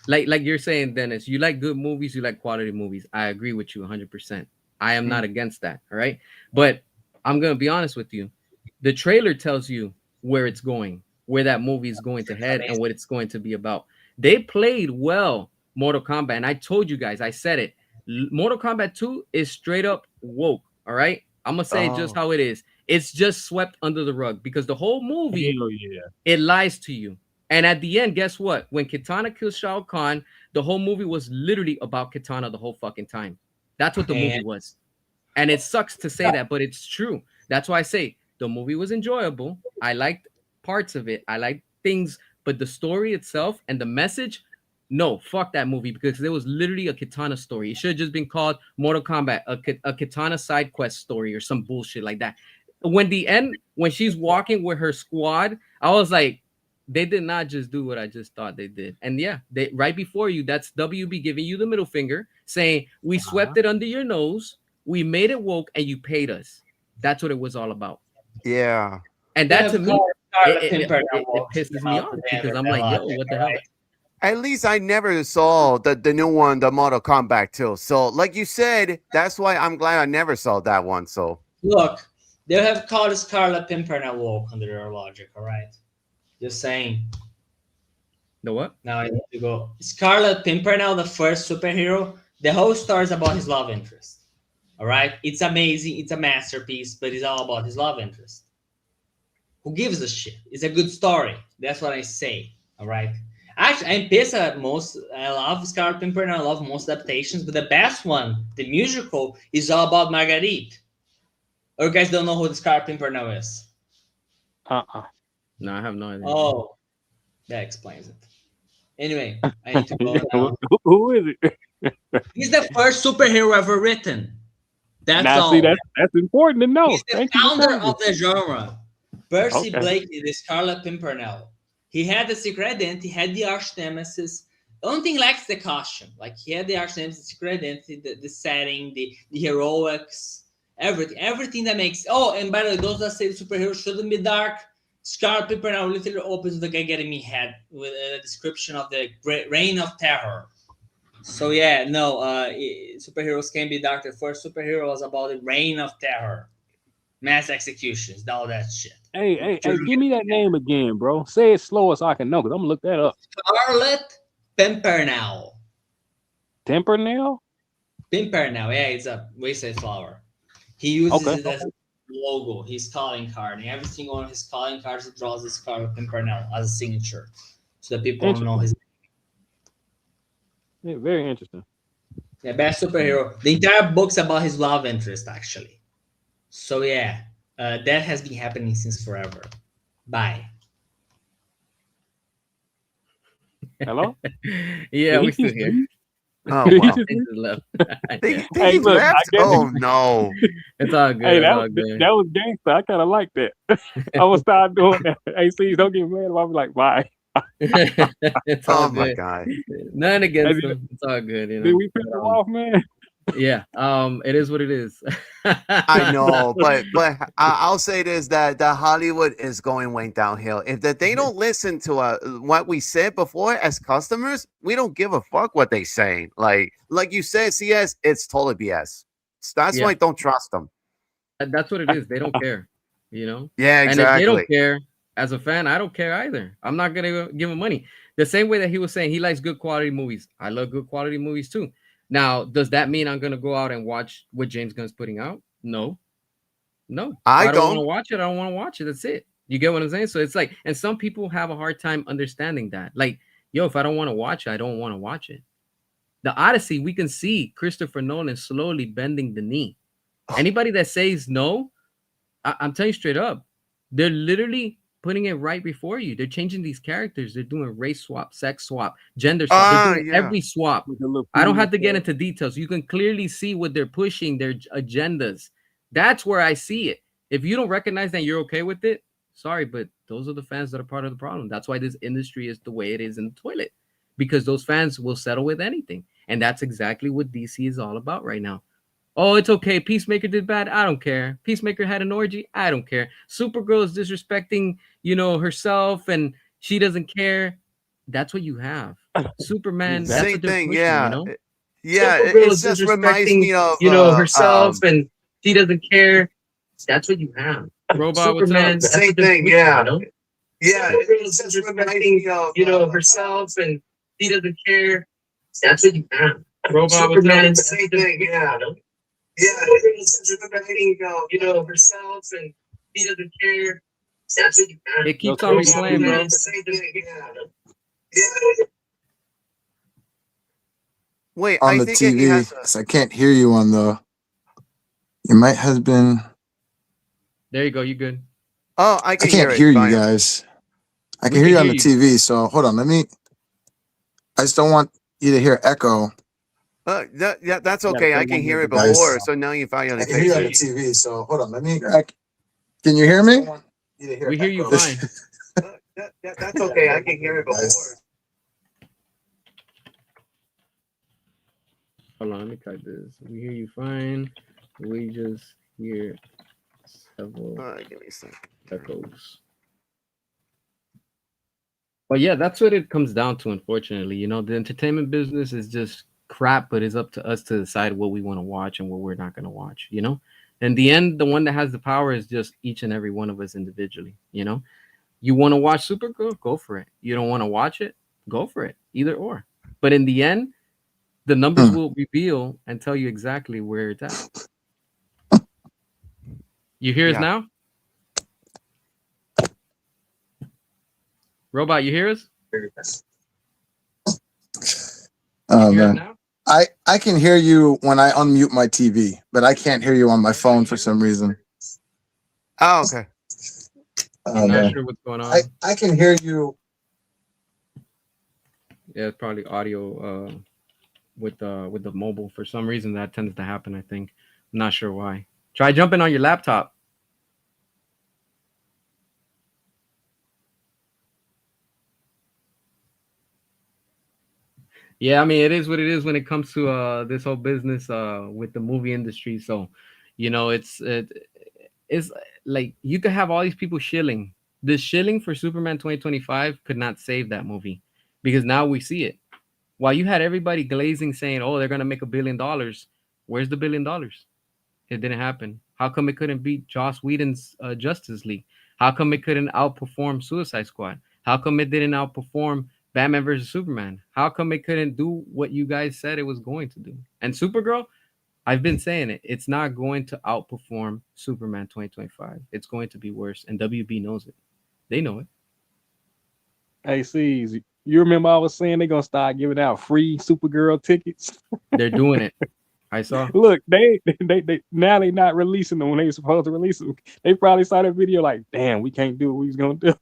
like you're saying, Dennis, you like good movies, you like quality movies. I agree with you 100%. I am not against that. All right, but I'm gonna be honest with you. The trailer tells you where it's going, where that movie is going to head, and what it's going to be about. They played well Mortal Kombat, and I told you guys, I said it. Mortal Kombat 2 is straight up woke. All right, I'm gonna say just how it is. It's just swept under the rug because the whole movie, it lies to you. And at the end, guess what? When Kitana kills Shao Kahn, the whole movie was literally about Kitana the whole fucking time. That's what the movie was. And it sucks to say that, but it's true. That's why I say the movie was enjoyable. I liked parts of it. I liked things, but the story itself and the message, no, fuck that movie because there was literally a Kitana story. It should have just been called Mortal Kombat, a Kitana side quest story or some bullshit like that. When she's walking with her squad, I was like, they did not just do what I just thought they did. And yeah, they right before you, that's WB giving you the middle finger, saying we swept it under your nose, we made it woke, and you paid us. That's what it was all about. Yeah. And that to me, Scarlet it, Pimpernel it walk came pisses me out off today because under I'm that like, yo, logic, what the hell? alright? At least I never saw the new one, the Mortal Kombat 2. So, like you said, that's why I'm glad I never saw that one. So, Look, they have called Scarlet Pimpernel walk under their logic, all right? Just saying. The what? Now I need to go. Scarlet Pimpernel, the first superhero, the whole story is about his love interest. All right? It's amazing. It's a masterpiece, but it's all about his love interest. Who gives a shit? It's a good story. That's what I say. All right? Actually, I'm pissed at most. I love Scarlet Pimpernel. I love most adaptations, but the best one, the musical, is all about Marguerite. Or you guys don't know who the Scarlet Pimpernel is? Uh-uh. No, I have no idea. Oh, that explains it. Anyway, I need to go now. Who is it? He's the first superhero ever written. That's Now, all. see, that's important to know. He's the Thank you for founder telling me. of the genre. Percy Okay. Blakely, the Scarlet Pimpernel. He had the secret identity, had the arch nemesis. The only thing lacks the costume. Like he had the arch nemesis, the secret identity, the setting, the heroics, everything that makes. Oh, and by the way, those that say the superhero shouldn't be dark, Scarlet Pimpernel literally opens the guy getting me head with a description of the reign of terror. So yeah, no, superheroes can be dark. The first superhero was about the reign of terror, mass executions, all that shit. Hey, give me that name again, bro. Say it slower so I can know, because I'm going to look that up. Scarlet Pimpernel. Pimpernel? Pimpernel, yeah, it's a wasted flower. He uses Okay. it as a logo, his calling card. And every single one of his calling cards, he draws the Scarlet Pimpernel as a signature. So that people don't know his. Yeah, very interesting. Yeah, best superhero. The entire book's about his love interest, actually. So yeah, that has been happening since forever. Bye. Hello? Yeah, Did we he still just here. leave? oh Did he well. just He leave? just left. They Yeah. he look, I left. guess Oh no. It's all good. Hey, It's that all good. was gangster. I kind of like that. I'm gonna start doing that. Hey, see, don't get mad. I'll be like, bye. It's all Oh my good. god. Nothing against Hey, him. It's all good, you Did know. we piss him off, man? Yeah. It is what it is. I know, but I'll say this, that Hollywood is going way downhill. If that they don't listen to what we said before as customers, we don't give a fuck what they saying. Like you said, CS, it's totally BS. So that's Yeah. why I don't trust them. That's what it is. They don't care, you know. Yeah, And if they don't exactly. care, as a fan, I don't care either. I'm not gonna give him money. The same way that he was saying he likes good quality movies. I love good quality movies too. Now, does that mean I'm gonna go out and watch what James Gunn's putting out? No. If I I don't want to don't. watch it, I don't want to watch it. That's it. You get what I'm saying? So it's like, and some people have a hard time understanding that. Like, yo, if I don't want to watch it, I don't want to watch it. The Odyssey, we can see Christopher Nolan slowly bending the knee. Anybody that says no, I'm telling you straight up, they're literally putting it right before you. They're changing these characters. They're doing race swap, sex swap, gender swap. They're doing Yeah. every swap. With the little I don't have to penis get into details. You can clearly see what they're pushing, their agendas. That's where I see it. If you don't recognize that, you're okay with it. Sorry, but those are the fans that are part of the problem. That's why this industry is the way it is in the toilet, because those fans will settle with anything. And that's exactly what DC is all about right now. Oh, it's okay. Peacemaker did bad. I don't care. Peacemaker had an orgy. I don't care. Supergirl is disrespecting, herself, and she doesn't care. That's what you have. Superman. That's Same what they're thing. pushing. Yeah. Yeah, It just reminds me of and she doesn't care. That's what you have. Robot, Superman. what's up? Same thing. Yeah. Yeah. It just reminds me of herself, and she doesn't care. That's what you have. Robot, Superman. what's up? Same thing. Yeah. Yeah. It's just reminding herself, and she doesn't care. That's what you have. It keeps on replaying, bro. Same thing. Yeah. Wait, On I the think he TV, has. because I can't hear you on the. It might have been. There you go. You good? Oh, I I can can't hear hear it. you Fine. guys. I We can hear you can on the hear TV. So hold on. I just don't want you to hear echo. Yeah, that's Yeah, okay. I they can won't hear hear it the guys. before, so now you finally I can hear you on the fix it. TV. So hold on. Can you hear me? We hear you This- fine. That's okay. I can hear it before. Hold on, let me type this. We hear you fine. We just hear several Give me a second. echoes. But yeah, that's what it comes down to, unfortunately. The entertainment business is just crap, but it's up to us to decide what we want to watch and what we're not going to watch. In the end, the one that has the power is just each and every one of us individually. You want to watch Supergirl? Go for it. You don't want to watch it? Go for it. Either or. But in the end, the numbers Hmm. will reveal and tell you exactly where it's at. You hear us Yeah. now? Robot, you hear us? You Oh hear us man. now? I can hear you when I unmute my TV, but I can't hear you on my phone for some reason. Oh, okay. Oh Not man. sure what's going on. I can hear you. Yeah, it's probably audio with the mobile. For some reason that tends to happen, I think. I'm not sure why. Try jumping on your laptop. Yeah, I mean it is what it is when it comes to this whole business with the movie industry. So, it's like you could have all these people shilling. The shilling for Superman 2025 could not save that movie because now we see it. While you had everybody glazing saying, "Oh, they're gonna make $1 billion," where's the $1 billion? It didn't happen. How come it couldn't beat Joss Whedon's Justice League? How come it couldn't outperform Suicide Squad? How come it didn't outperform Batman versus Superman? How come it couldn't do what you guys said it was going to do? And Supergirl, I've been saying it. It's not going to outperform Superman 2025. It's going to be worse, and WB knows it. They know it. Hey, C's, you remember I was saying they're gonna start giving out free Supergirl tickets? They're doing it. I saw. Look, they now they not releasing them when they supposed to release them. They probably saw that video like, damn, we can't do what we was gonna do.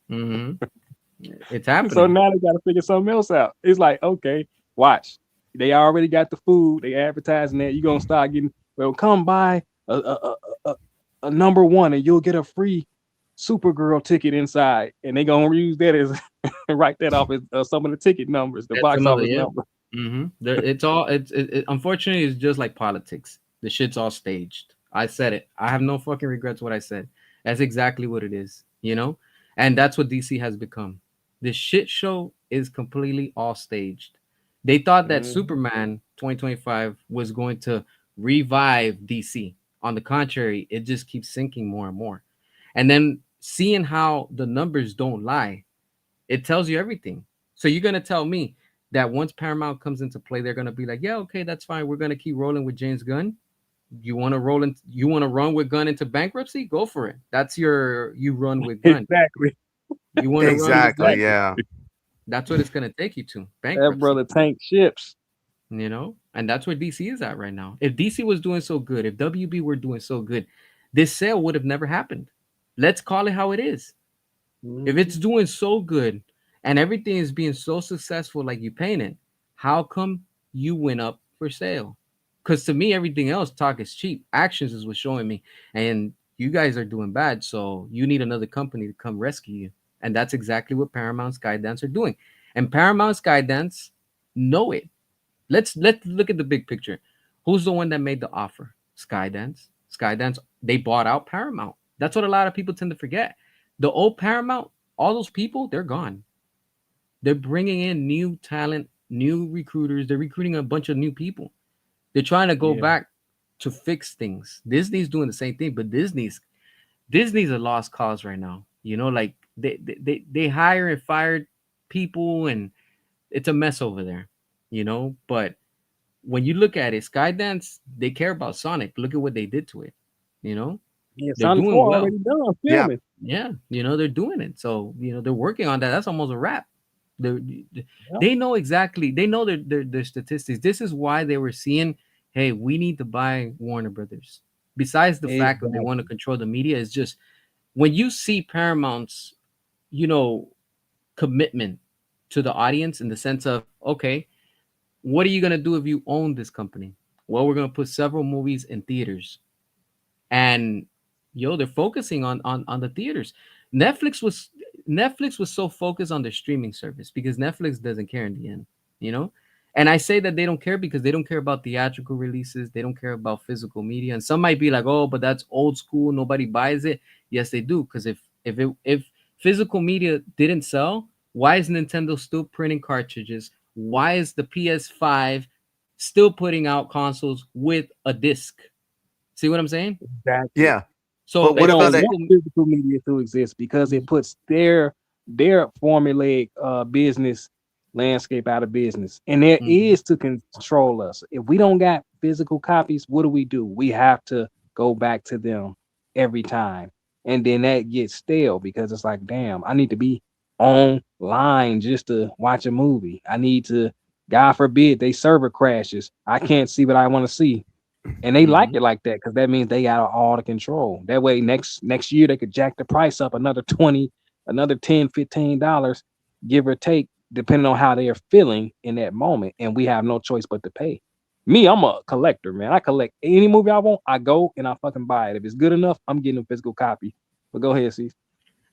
Hmm. It's So happening. now they gotta figure something else out. It's like, okay, watch. They already got the food, they advertising that. You're gonna start getting, well, come buy a number one and you'll get a free Supergirl ticket inside. And they gonna use that as write that off as some of the ticket numbers, the That's box some of the office yeah. number. It's all unfortunately it's just like politics. The shit's all staged. I said it. I have no fucking regrets what I said. That's exactly what it is. And that's what DC has become. The shit show is completely all staged. They thought that Mhm. Superman 2025 was going to revive DC. On the contrary, it just keeps sinking more and more. And then seeing how the numbers don't lie, it tells you everything. So you're gonna tell me that once Paramount comes into play, they're gonna be like, yeah, okay, that's fine. We're gonna keep rolling with James Gunn. You want to roll in? You want to run with Gunn into bankruptcy? Go for it. That's you run with Gunn. Exactly. You want to run with Exactly. Gunn? Yeah. That's what it's gonna take you to That bankruptcy. brother tank ships. And that's where DC is at right now. If DC was doing so good, if WB were doing so good, this sale would have never happened. Let's call it how it is. If it's Mhm. doing so good and everything is being so successful like you painted, how come you went up for sale? Because to me, everything else, talk is cheap. Actions is what's showing me. And you guys are doing bad. So you need another company to come rescue you. And that's exactly what Paramount Skydance are doing. And Paramount Skydance know it. Let's look at the big picture. Who's the one that made the offer? Skydance. Skydance. They bought out Paramount. That's what a lot of people tend to forget. The old Paramount, all those people, they're gone. They're bringing in new talent, new recruiters. They're recruiting a bunch of new people. They're trying to go Yeah. back to fix things. Disney's doing the same thing, but Disney's a lost cause right now. Like they hire and fired people, and it's a mess over there. But when you look at it, Skydance, they care about Sonic. Look at what they did to it. You know, Yeah, they're Sonic doing 4 well. already done Yeah. filming. Yeah, they're doing it. So they're working on that. That's almost a wrap. They Yep. they know exactly. They know their statistics. This is why they were seeing, hey, we need to buy Warner Brothers. Besides the fact that they Exactly. want to control the media, is just when you see Paramount's, you know, commitment to the audience in the sense of, okay, what are you gonna do if you own this company? Well, we're gonna put several movies in theaters, and they're focusing on the theaters. Netflix was so focused on their streaming service because Netflix doesn't care in the end, you know. And I say that they don't care because they don't care about theatrical releases. They don't care about physical media. And some might be like, "Oh, but that's old school. Nobody buys it." Yes, they do, because if physical media didn't sell, Why is Nintendo still printing cartridges? Why is the PS5 still putting out consoles with a disc? See what I'm saying? Exactly. Yeah. So But They what don't about physical, it? want physical media to exist because it puts their formulaic business landscape out of business, and there Mhm. is to control us. If we don't got physical copies, what do? We have to go back to them every time, and then that gets stale because it's like, damn, I need to be online just to watch a movie. I need to, God forbid, they server crashes. I can't see what I want to see, and they like Mhm. it like that because that means they got all the control. That way, next year they could jack the price up another 20, another 10, $15, give or take, depending on how they are feeling in that moment, and we have no choice but to pay. Me, I'm a collector, man. I collect any movie I want. I go and I fucking buy it. If it's good enough, I'm getting a physical copy. But go ahead, see.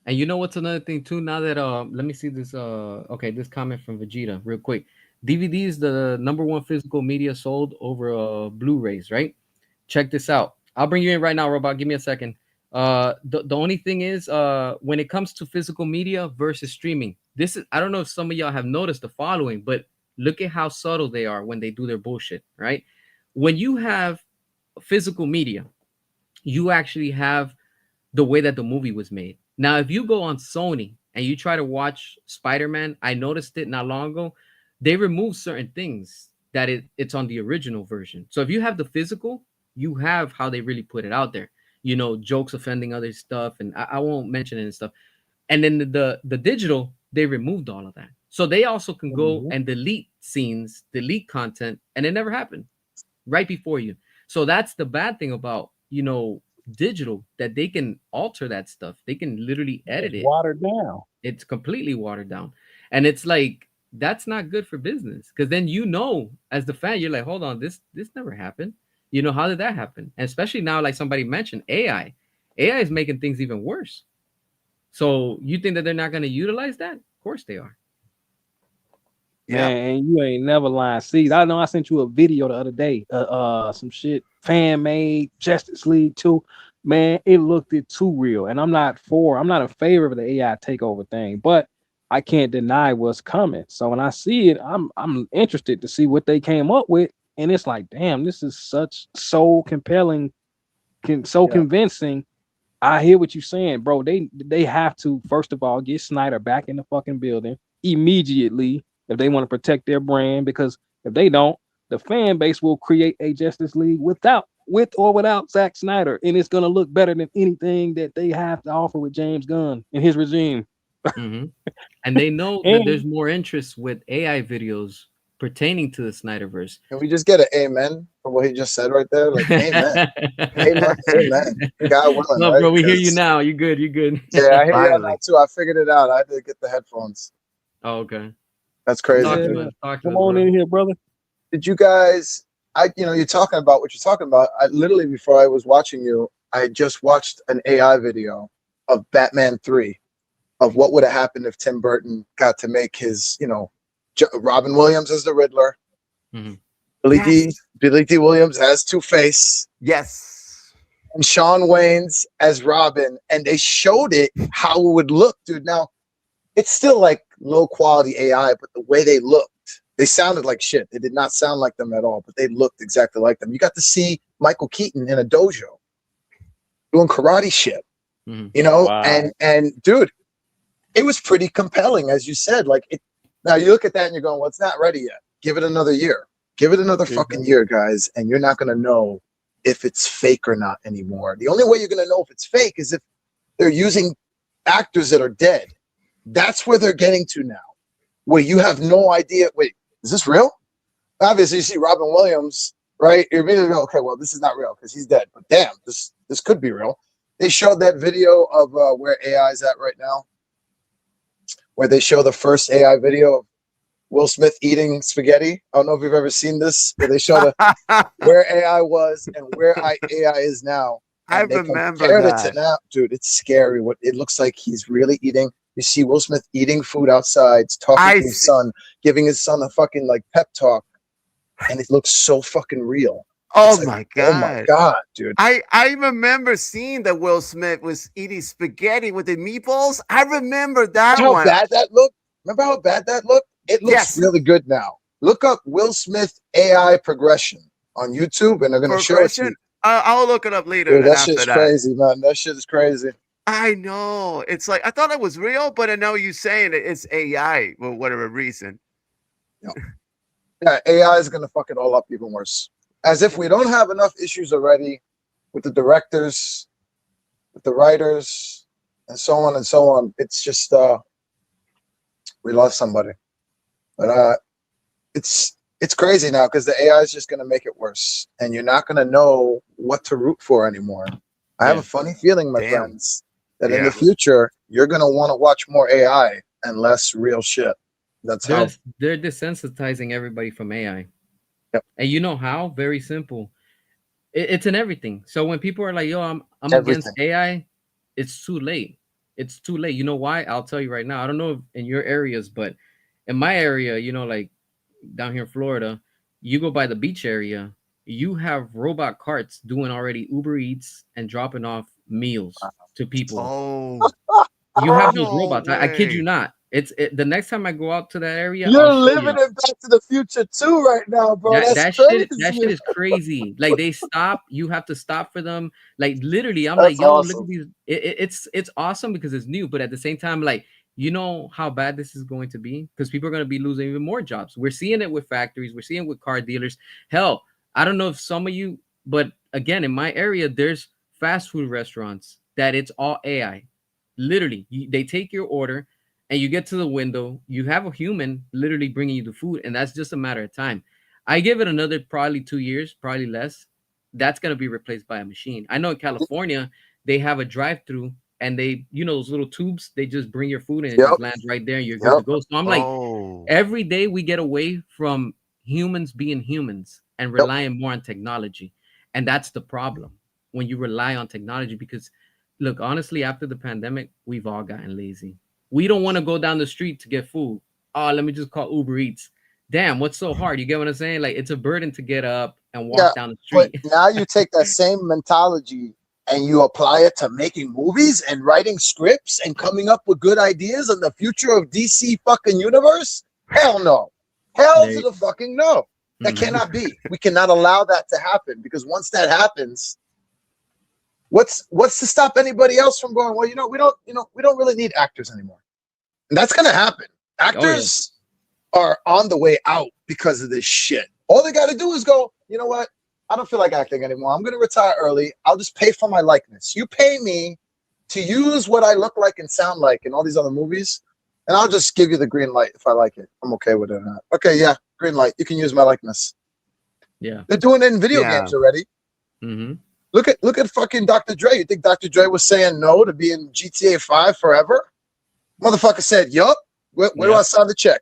And you know what's another thing too? Now that let me see this. Okay, this comment from Vegeta, real quick. DVD is the number one physical media sold over Blu-rays, right? Check this out. I'll bring you in right now, Robot. Give me a second. The only thing is, when it comes to physical media versus streaming, this is, I don't know if some of y'all have noticed the following, but look at how subtle they are when they do their bullshit, right? When you have physical media, you actually have the way that the movie was made. Now, if you go on Sony and you try to watch Spider-Man, I noticed it not long ago. They remove certain things that it's on the original version. So if you have the physical, you have how they really put it out there. You know, jokes offending other stuff, and I won't mention it and stuff. And then the digital, they removed all of that. So they also can go Mhm. and delete scenes, delete content, and it never happened right before you. So that's the bad thing about, digital, that they can alter that stuff. They can literally It's edit it. watered down. It's completely watered down. And it's like that's not good for business because then as the fan, you're like, hold on, this never happened. How did that happen? And especially now, like somebody mentioned, AI. AI is making things even worse. So you think that they're not going to utilize that? Of course they are. Yeah. Man, and you ain't never lying. See, I know I sent you a video the other day. Some shit fan made Justice League 2. Man, it looked it too real. And I'm not in favor of the AI takeover thing, but I can't deny what's coming. So when I see it, I'm interested to see what they came up with. And it's like, damn, this is so compelling, so Yeah. convincing. I hear what you're saying, bro. They have to first of all get Snyder back in the fucking building immediately if they want to protect their brand. Because if they don't, the fan base will create a Justice League with or without Zack Snyder, and it's gonna look better than anything that they have to offer with James Gunn and his regime. Hmm. And they know that there's And more interest with AI videos pertaining to the Snyderverse. Can we just get an amen for what he just said right there? Like, amen. Amen. Amen. God willing, No, right? bro, we hear you Because, now. You good. You good. yeah, I hear y'all now Finally. too. I figured it out. I had to get the headphones. Oh, okay. That's crazy, Talk yeah, to dude. us. Talk to come us, on bro. in here, brother. Did you guys, you're talking about what you're talking about. I literally, before I was watching you, I just watched an AI video of Batman 3, of what would have happened if Tim Burton got to make his, Robin Williams as the Riddler, Mhm. Yes. Billy D. Williams as Two-Face, Yes. and Sean Wayne's as Robin, and they showed it how it would look, dude. Now, it's still like low quality AI, but the way they looked, they sounded like shit. They did not sound like them at all, but they looked exactly like them. You got to see Michael Keaton in a dojo doing karate shit, Mhm. Wow. and dude, it was pretty compelling, as you said. Like it. Now you look at that and you're going, "Well, it's not ready yet. Give it another year. Give it another fucking Exactly. year, guys, and you're not gonna know if it's fake or not anymore. The only way you're gonna know if it's fake is if they're using actors that are dead. That's where they're getting to now, where you have no idea. Wait, is this real? Obviously, you see Robin Williams, right? You're immediately go, okay, well, this is not real because he's dead. But damn, this could be real. They showed that video of where AI is at right now, where they show the first AI video of Will Smith eating spaghetti. I don't know if you've ever seen this, where they show where AI was and where AI is now, I and they remember compared it to that. now. Dude, it's scary. What it looks like he's really eating. You see Will Smith eating food outside, talking I to his see. son, giving his son a fucking like pep talk, and it looks so fucking real. Oh It's like, my oh my God. god, dude. I remember seeing that Will Smith was eating spaghetti with the meatballs. I remember that How one. bad that looked. Remember how bad that looked? It looks Yes. really good now. Look up Will Smith AI progression on YouTube, and they're gonna show it to you. Progression. I'll look it up later. Dude, Then that after shit's that, crazy, man. That shit is crazy. I know. It's like I thought it was real, but I know you saying it's AI for whatever reason. Yeah, AI is gonna fuck it all up even worse. As if we don't have enough issues already with the directors, with the writers, and so on and so on. It's just we lost somebody. But it's crazy now because the AI is just gonna make it worse, and you're not gonna know what to root for anymore. I have Yeah. a funny feeling, my Damn. friends, that in Yeah. the future you're gonna want to watch more AI and less real shit. That's how. They're desensitizing everybody from AI. Yep. And you know how? Very simple. It's in everything. So when people are like, "Yo, I'm against Everything. AI," it's too late. It's too late. You know why? I'll tell you right now. I don't know if in your areas, but in my area, like down here in Florida, you go by the beach area, you have robot carts doing already Uber Eats and dropping off meals to people. Oh, You have those no robots. I kid you way. not. The next time I go out to that area, I'll You're show living you. in Back to the Future too right now, bro. That That's that shit that crazy. shit is crazy. Like they stop, you have to stop for them. Like literally, I'm like, That's yo, look at awesome. these. It's awesome because it's new, but at the same time, like you know how bad this is going to be because people are going to be losing even more jobs. We're seeing it with factories. We're seeing it with car dealers. Hell, I don't know if some of you, but again, in my area, there's fast food restaurants that it's all AI. Literally, they take your order and you get to the window. You have a human literally bringing you the food, and that's just a matter of time. I give it another probably 2 years, probably less. That's gonna be replaced by a machine. I know in California they have a drive-through, and they, those little tubes. They just bring your food and it Yep. just lands right there, and you're good to Yep. go. So I'm like, Oh, every day we get away from humans being humans and Yep. relying more on technology, and that's the problem when you rely on technology. Because, look, honestly, after the pandemic, we've all gotten lazy. We don't want to go down the street to get food. Oh, let me just call Uber Eats. Damn, what's so hard? You get what I'm saying? Like it's a burden to get up and Yeah, walk down the but street. now you take that same mentality and you apply it to making movies and writing scripts and coming up with good ideas on the future of DC fucking universe? Hell no. Hell to They, the fucking no. That Mhm. cannot be. We cannot allow that to happen because once that happens, what's to stop anybody else from going, well, we don't really need actors anymore. And that's gonna happen. Oh yeah, Actors are on the way out because of this shit. All they got to do is go, you know what? I don't feel like acting anymore. I'm going to retire early. I'll just pay for my likeness. You pay me to use what I look like and sound like in all these other movies, and I'll just give you the green light if I like it. I'm okay with it. Okay, yeah, green light. You can use my likeness. yeah. They're doing it in video yeah. games already. Mm-hmm. Look at fucking Dr. Dre. You think Dr. Dre was saying no to be in GTA 5 forever? Motherfucker said, yup. Where do I sign the check?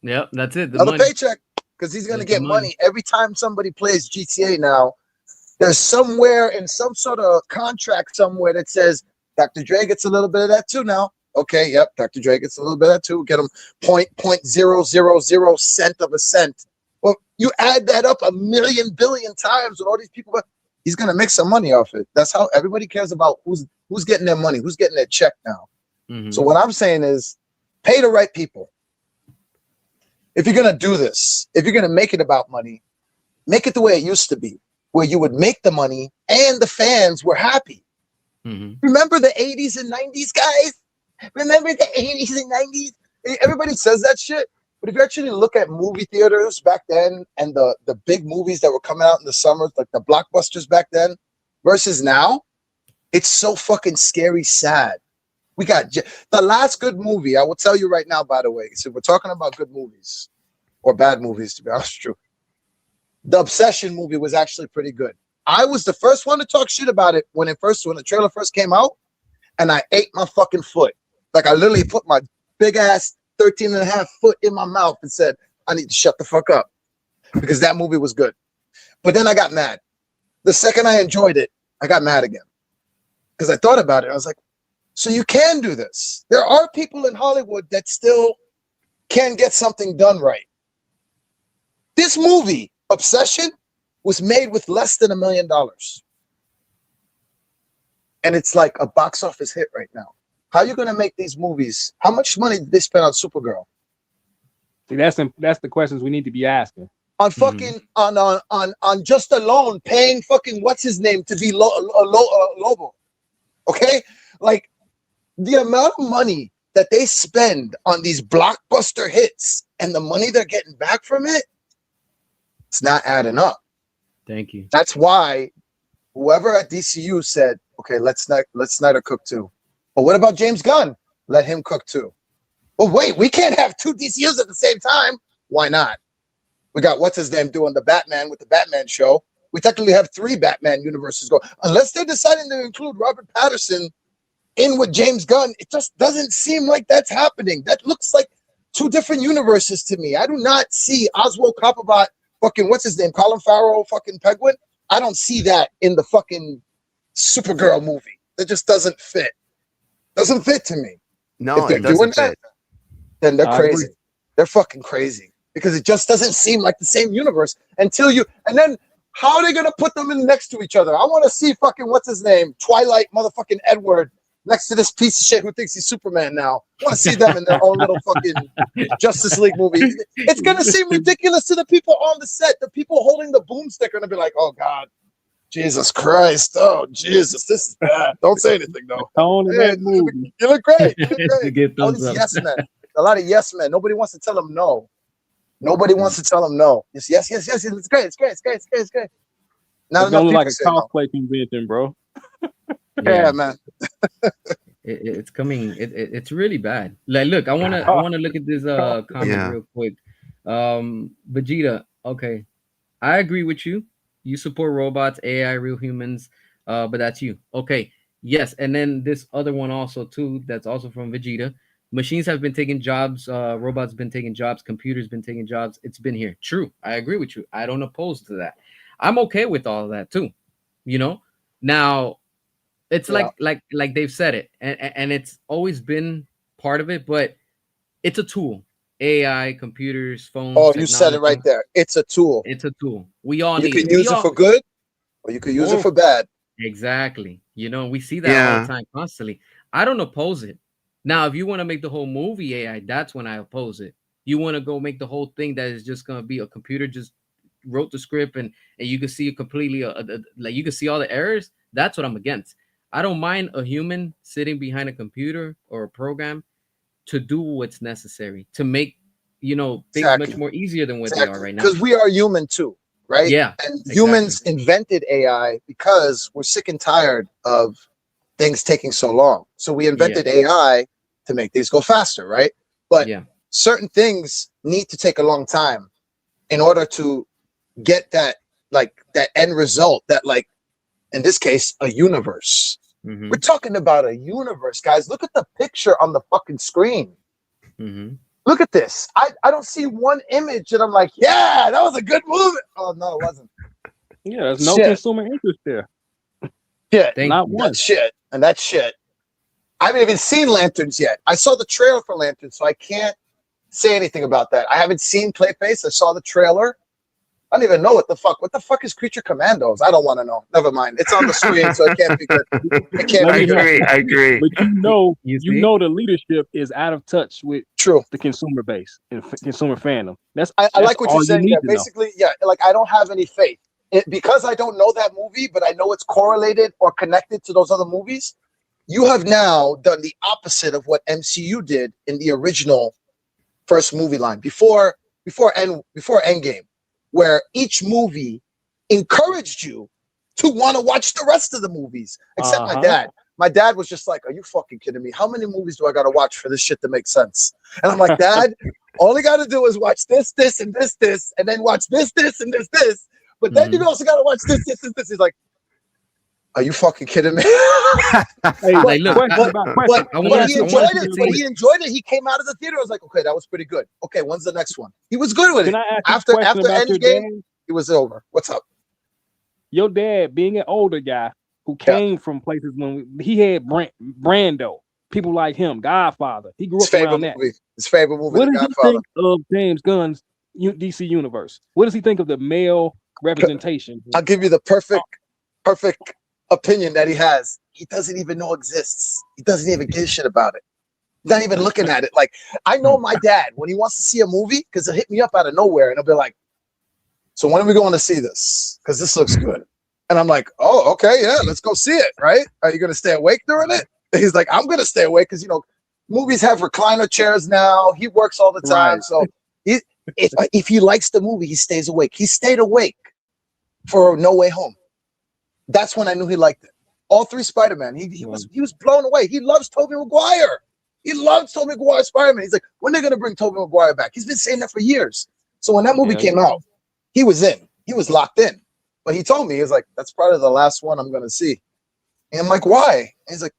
Yep, that's it. The Another money. paycheck, because he's going to It's the get money. money every time somebody plays GTA now. There's somewhere in some sort of contract somewhere that says Dr. Dre gets a little bit of that too now. Okay, yep, Dr. Dre gets a little bit of that too. Get him 0.000 cent of a cent. Well, you add that up a million billion times with all these people, he's going to make some money off it. That's how everybody cares about who's getting their money, who's getting their check now. Mm-hmm. So what I'm saying is pay the right people. If you're going to do this, if you're going to make it about money, make it the way it used to be, where you would make the money and the fans were happy. Mm-hmm. Remember the 80s and 90s, guys? Remember the 80s and 90s? Everybody says that shit. But if you actually look at movie theaters back then and the big movies that were coming out in the summers, like the blockbusters back then versus now, it's so fucking scary sad. We got the last good movie. I will tell you right now, by the way. So we're talking about good movies or bad movies, to be honest. True. The Obsession movie was actually pretty good. I was the first one to talk shit about it when the trailer first came out, and I ate my fucking foot. Like I literally put my big ass 13 and a half foot in my mouth and said, I need to shut the fuck up because that movie was good. But then I got mad. The second I enjoyed it, I got mad again because I thought about it. I was like, so you can do this. There are people in Hollywood that still can get something done right. This movie, Obsession, was made with less than $1 million. And it's like a box office hit right now. How are you going to make these movies? How much money did they spend on Supergirl? See, that's the questions we need to be asking. On fucking on just alone paying fucking what's his name to be Lobo. Okay, like the amount of money that they spend on these blockbuster hits and the money they're getting back from it, it's not adding up. Thank you. That's why whoever at DCU said, okay, let Snyder cook too. But what about James Gunn? Let him cook too. But wait, we can't have two DCUs at the same time. Why not? We got what's his name doing the Batman with the Batman show. We technically have 3 Batman universes going. Unless they're deciding to include Robert Pattinson in with James Gunn, it just doesn't seem like that's happening. That looks like 2 different universes to me. I do not see Oswald Cobblepot fucking what's his name, Colin Farrell fucking Penguin. I don't see that in the fucking Supergirl movie. That just doesn't fit. Doesn't fit to me. No, if they're it doesn't doing fit. that, then they're I crazy. agree. They're fucking crazy because it just doesn't seem like the same universe until you. And then how are they gonna put them in next to each other? I want to see fucking what's his name, Twilight motherfucking Edward next to this piece of shit who thinks he's Superman now. I want to see them in their own little fucking Justice League movie. It's gonna seem ridiculous to the people on the set. The people holding the boomstick are gonna be like, "Oh God, Jesus Christ! Oh Jesus, this is bad." Don't say anything though. Tone in Hey, that movie. you look great. You look To great. get All thumbs these up. yes men. A lot of yes men. Nobody wants to tell them no. Nobody wants to tell them no. Yes, yes, yes, yes. It's great. It's great. It's great. It's great. It's great. Not It's enough gonna look people like a say no. cosplay convention, bro. Yeah, man. It's coming. It's really bad. Like, look, I wanna look at this comment Yeah. real quick. Vegeta. Okay, I agree with you. You support robots, AI, real humans. But that's you. Okay. Yes, and then this other one also too. That's also from Vegeta. Machines have been taking jobs. Robots been taking jobs. Computers been taking jobs. It's been here. True. I agree with you. I don't oppose to that. I'm okay with all of that too. You know. Now it's Yeah. like they've said it, and it's always been part of it, but it's a tool. AI, computers, phones, Oh, you said it right technology. there. It's a tool. It's a tool. We all You need can it. We use it all for good, or you can use it or for bad. exactly. You know, we see that all Yeah. the time, constantly. I don't oppose it. Now, if you want to make the whole movie AI, that's when I oppose it. You want to go make the whole thing that is just gonna be a computer just wrote the script and you can see it completely like you can see all the errors. That's what I'm against. I don't mind a human sitting behind a computer or a program to do what's necessary to make things much Exactly. more easier than what they are Exactly. right now. Because we are human too, right? Yeah, And exactly. humans invented AI because we're sick and tired of things taking so long. So we invented AI to make things go faster, right? But Yeah. certain things need to take a long time in order to get that end result, that like in this case a universe. Mm-hmm. We're talking about a universe, guys. Look at the picture on the fucking screen. Mm-hmm. Look at this. I don't see one image that I'm like, yeah, that was a good movie. Oh no, it wasn't. Yeah, there's no Shit. consumer interest there. Shit. Thank Not you. one. That shit. And that shit. I haven't even seen Lanterns yet. I saw the trailer for Lanterns, so I can't say anything about that. I haven't seen Clayface. I saw the trailer. I don't even know what the fuck is Creature Commandos? I don't want to know. Never mind. It's on the screen, so it can't be good. It can't Let I be me good. agree. I agree. But You you see? know the leadership is out of touch with True. the consumer base and consumer fandom. That's I that's like what all you're saying. need Yeah, to know. basically, yeah. Like I don't have any faith because I don't know that movie, but I know it's correlated or connected to those other movies. You have now done the opposite of what MCU did in the original first movie line before Endgame, where each movie encouraged you to want to watch the rest of the movies. Except my Uh-huh. dad. My dad was just like, "Are you fucking kidding me? How many movies do I got to watch for this shit to make sense?" And I'm like, "Dad, all you got to do is watch this, and this, and then watch this, and this. But then you also got to watch this, and this." He's like, "Are you fucking kidding me?" Hey, Like, look, question about question. I But wanted he to enjoyed see it. the But thing. he enjoyed it. He came out of the theater. I was like, "Okay, that was pretty good. Okay, when's the next one?" He was good with Can it. I ask you a After question about your Endgame, dad? it was over. What's up? Your dad, being an older guy who Yeah. came from places when he had Brando, people like him, Godfather. He grew His up favorite around that. movie. His favorite movie, What The does he Godfather. think of James Gunn's DC universe? What does he think of the male representation? I'll give you the perfect opinion that he has. He doesn't even know exists. He doesn't even give a shit about it. not even looking at it. Like, I know my dad, when he wants to see a movie, because he'll hit me up out of nowhere and he'll be like, so when are we going to see this? Because this looks good. And I'm like, oh, okay, yeah, let's go see it, right? Are you going to stay awake during it? And he's like, I'm going to stay awake because, movies have recliner chairs now. He works all the time. Right. So if he likes the movie, he stays awake. He stayed awake for No Way Home. That's when I knew he liked it. All 3 Spider-Man. He was blown away. He loves Tobey Maguire. He loves Tobey Maguire Spider-Man. He's like, when are they going to bring Tobey Maguire back? He's been saying that for years. So when that movie came out, he was in. He was locked in. But he told me, he was like, that's probably the last one I'm going to see. And I'm like, why? And he's like,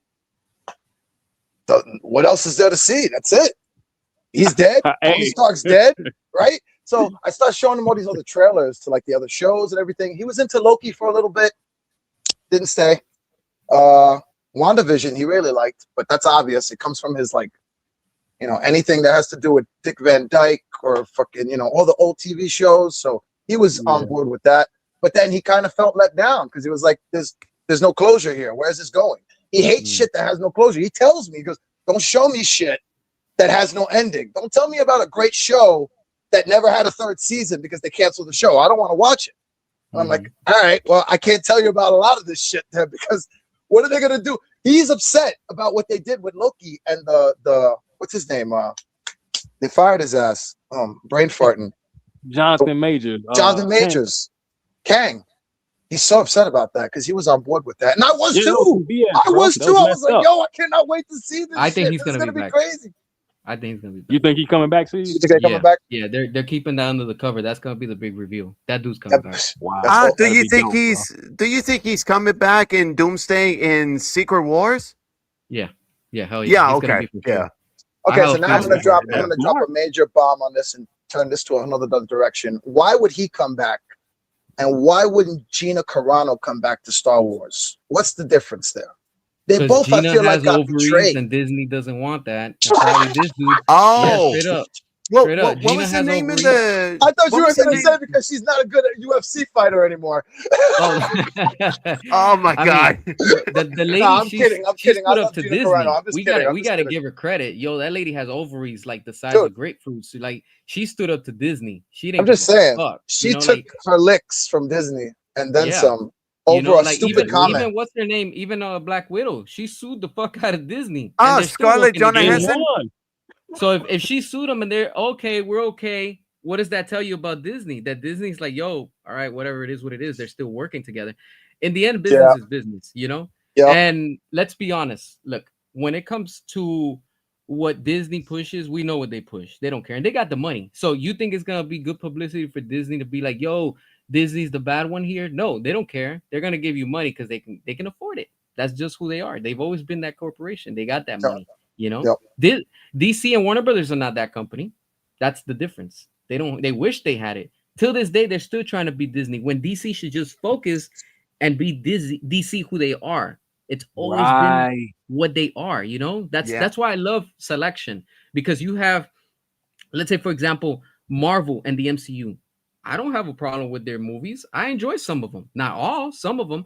what else is there to see? That's it. He's dead. Tony Stark's dead, right? So I started showing him all these other trailers to like the other shows and everything. He was into Loki for a little bit. Didn't stay. WandaVision, he really liked, but that's obvious. It comes from his anything that has to do with Dick Van Dyke or fucking, all the old TV shows. So he was on board with that. But then he kind of felt let down because he was like, there's no closure here. Where's this going? He hates shit that has no closure. He tells me, he goes, don't show me shit that has no ending. Don't tell me about a great show that never had a 3rd season because they canceled the show. I don't want to watch it. And I'm like, all right, well, I can't tell you about a lot of this shit then because what are they going to do? He's upset about what they did with Loki and the what's his name? They fired his ass. Brain farting. Jonathan Majors. Jonathan Majors. Kang. He's so upset about that because he was on board with that. And I was too. I was too. I was like, yo, I cannot wait to see this. I think he's going to be crazy. I think he's going to be back. You think he's coming back, Steve? You think he's coming back? Yeah, they're keeping that under the cover. That's going to be the big reveal. That dude's coming back. Wow. Do you think he's coming back in Doomsday in Secret Wars? Yeah. Yeah, hell yeah. Yeah, okay. Yeah. Okay, so now I'm gonna drop a major bomb on this and turn this to another direction. Why would he come back? And why wouldn't Gina Carano come back to Star Wars? What's the difference there? They both, Gina I feel like, has got ovaries betrayed. and Disney doesn't want that. And probably this dude. Oh, yeah, straight up. What was the name of the? I thought you were going to say because she's not a good UFC fighter anymore. Oh, oh my God! The lady. No, I'm kidding. I'm kidding. Stood I up to Gina Disney. Carano. I'm just kidding. We gotta give her credit. Yo, that lady has ovaries like the size Dude. of grapefruits. So, like she stood up to Disney. She didn't. I'm just saying. Fuck, she took her licks from Disney and then some. Over a stupid comment. Even what's her name? Even Black Widow. She sued the fuck out of Disney. Scarlett Johansson. So if she sued them and they're okay, we're okay. What does that tell you about Disney? That Disney's like, yo, all right, whatever it is, what it is. They're still working together. In the end, business is business, Yeah. And let's be honest. Look, when it comes to what Disney pushes, we know what they push. They don't care, and they got the money. So you think it's gonna be good publicity for Disney to be like, yo, Disney's the bad one here? No, they don't care. They're gonna give you money because they can afford it. That's just who they are. They've always been that corporation. They got that money. DC and Warner Brothers are not that company. That's the difference. They wish they had it. Till this day, they're still trying to be Disney when DC should just focus and be DC who they are. It's always been what they are, That's why I love selection, because you have, let's say, for example, Marvel and the MCU. I don't have a problem with their movies. I enjoy some of them, not all, some of them.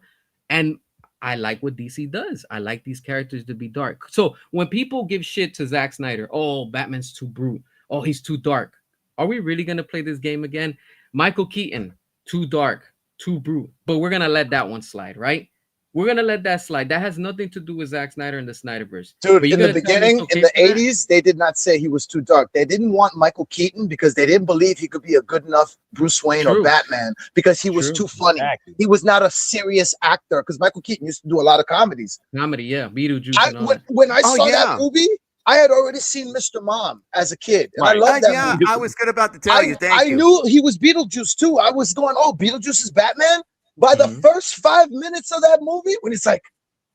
And I like what DC does. I like these characters to be dark. So when people give shit to Zack Snyder, oh, Batman's too brute. Oh, he's too dark. Are we really going to play this game again? Michael Keaton, too dark, too brute. But we're going to let that one slide, right? We're going to let that slide. That has nothing to do with Zack Snyder and the Snyderverse. Dude, in the beginning, in the 80s, they did not say he was too dark. They didn't want Michael Keaton because they didn't believe he could be a good enough Bruce Wayne or Batman because he was too funny. Exactly. He was not a serious actor because Michael Keaton used to do a lot of comedies. Comedy, yeah. Beetlejuice. When I saw that movie, I had already seen Mr. Mom as a kid. And I loved that movie. I was good about to tell you. I knew he was Beetlejuice too. I was going, oh, Beetlejuice is Batman? By the first 5 minutes of that movie, when he's like,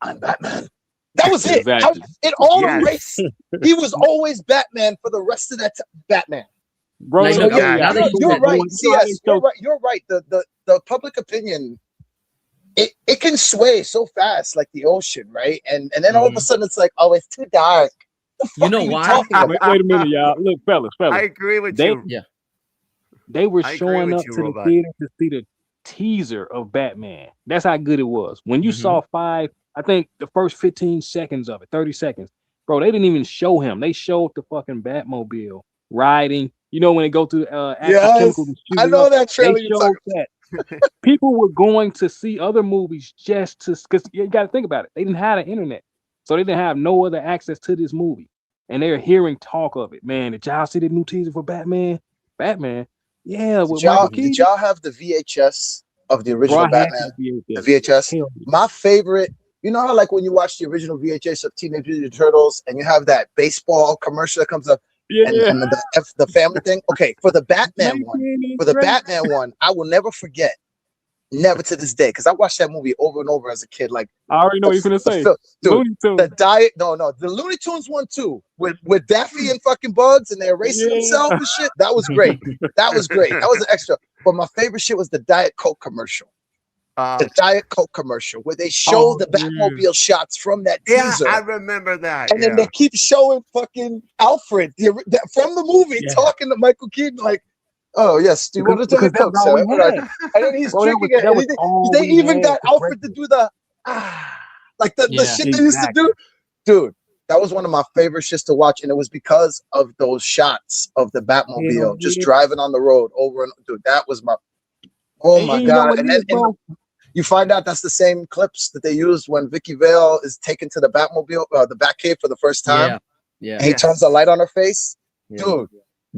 I'm Batman. That was it. Exactly. It all erased. He was always Batman for the rest of that Batman. Bro, you're right. CS, you're right. You're right. The public opinion, it can sway so fast like the ocean, right? And then all of a sudden it's like, oh, it's too dark. You know why? Wait a minute, y'all. Look, fellas. I agree with you. Yeah. They were showing up to the theater to see the teaser of Batman. That's how good it was. When you saw I think the first 15 seconds of it, 30 seconds, Bro, they didn't even show him. They showed the fucking Batmobile riding. You know when they go through active Yes, chemicals and shoot I it know up? that They trailer you're showed talking. that. People were going to see other movies just to, because you got to think about it. They didn't have the internet, so they didn't have no other access to this movie, and they're hearing talk of it. Man, did y'all see the new teaser for Batman? Batman, yeah, with Michael Keaton. Did y'all have the VHS of the Bro, original I had Batman? the The VHS. VHS. Hell yeah. My favorite. You know how like when you watch the original VHS of Teenage Mutant Ninja Turtles and you have that baseball commercial that comes up and Yeah. the family thing. Okay, for the Batman one, 1983. I will never forget. Never to this day, because I watched that movie over and over as a kid. Like I already know what you're gonna say. dude, Looney Tunes. the diet. No, the Looney Tunes one too, with Daffy and fucking Bugs, and they're erasing Yeah. themselves and shit. That was great. That was great. That was an extra. But my favorite shit was the Diet Coke commercial. The Diet Coke commercial where they show the Batmobile shots from that Yeah, teaser. I remember that. And then they keep showing fucking Alfred from the movie talking to Michael Keaton like, "Oh yes, do you want to take a Because Coke, that's all sir?" we Right. had. And then he's Bro, drinking that it. was And all they we even had got for Alfred to do the like the shit they used to do. Dude, that was one of my favorite shits to watch, and it was because of those shots of the Batmobile just driving on the road over and dude, that was my my you know god. what And it then is, bro? you find out that's the same clips that they used when Vicky Vale is taken to the Batmobile, the Batcave for the first time. Yeah. And he turns the light on her face. Yeah.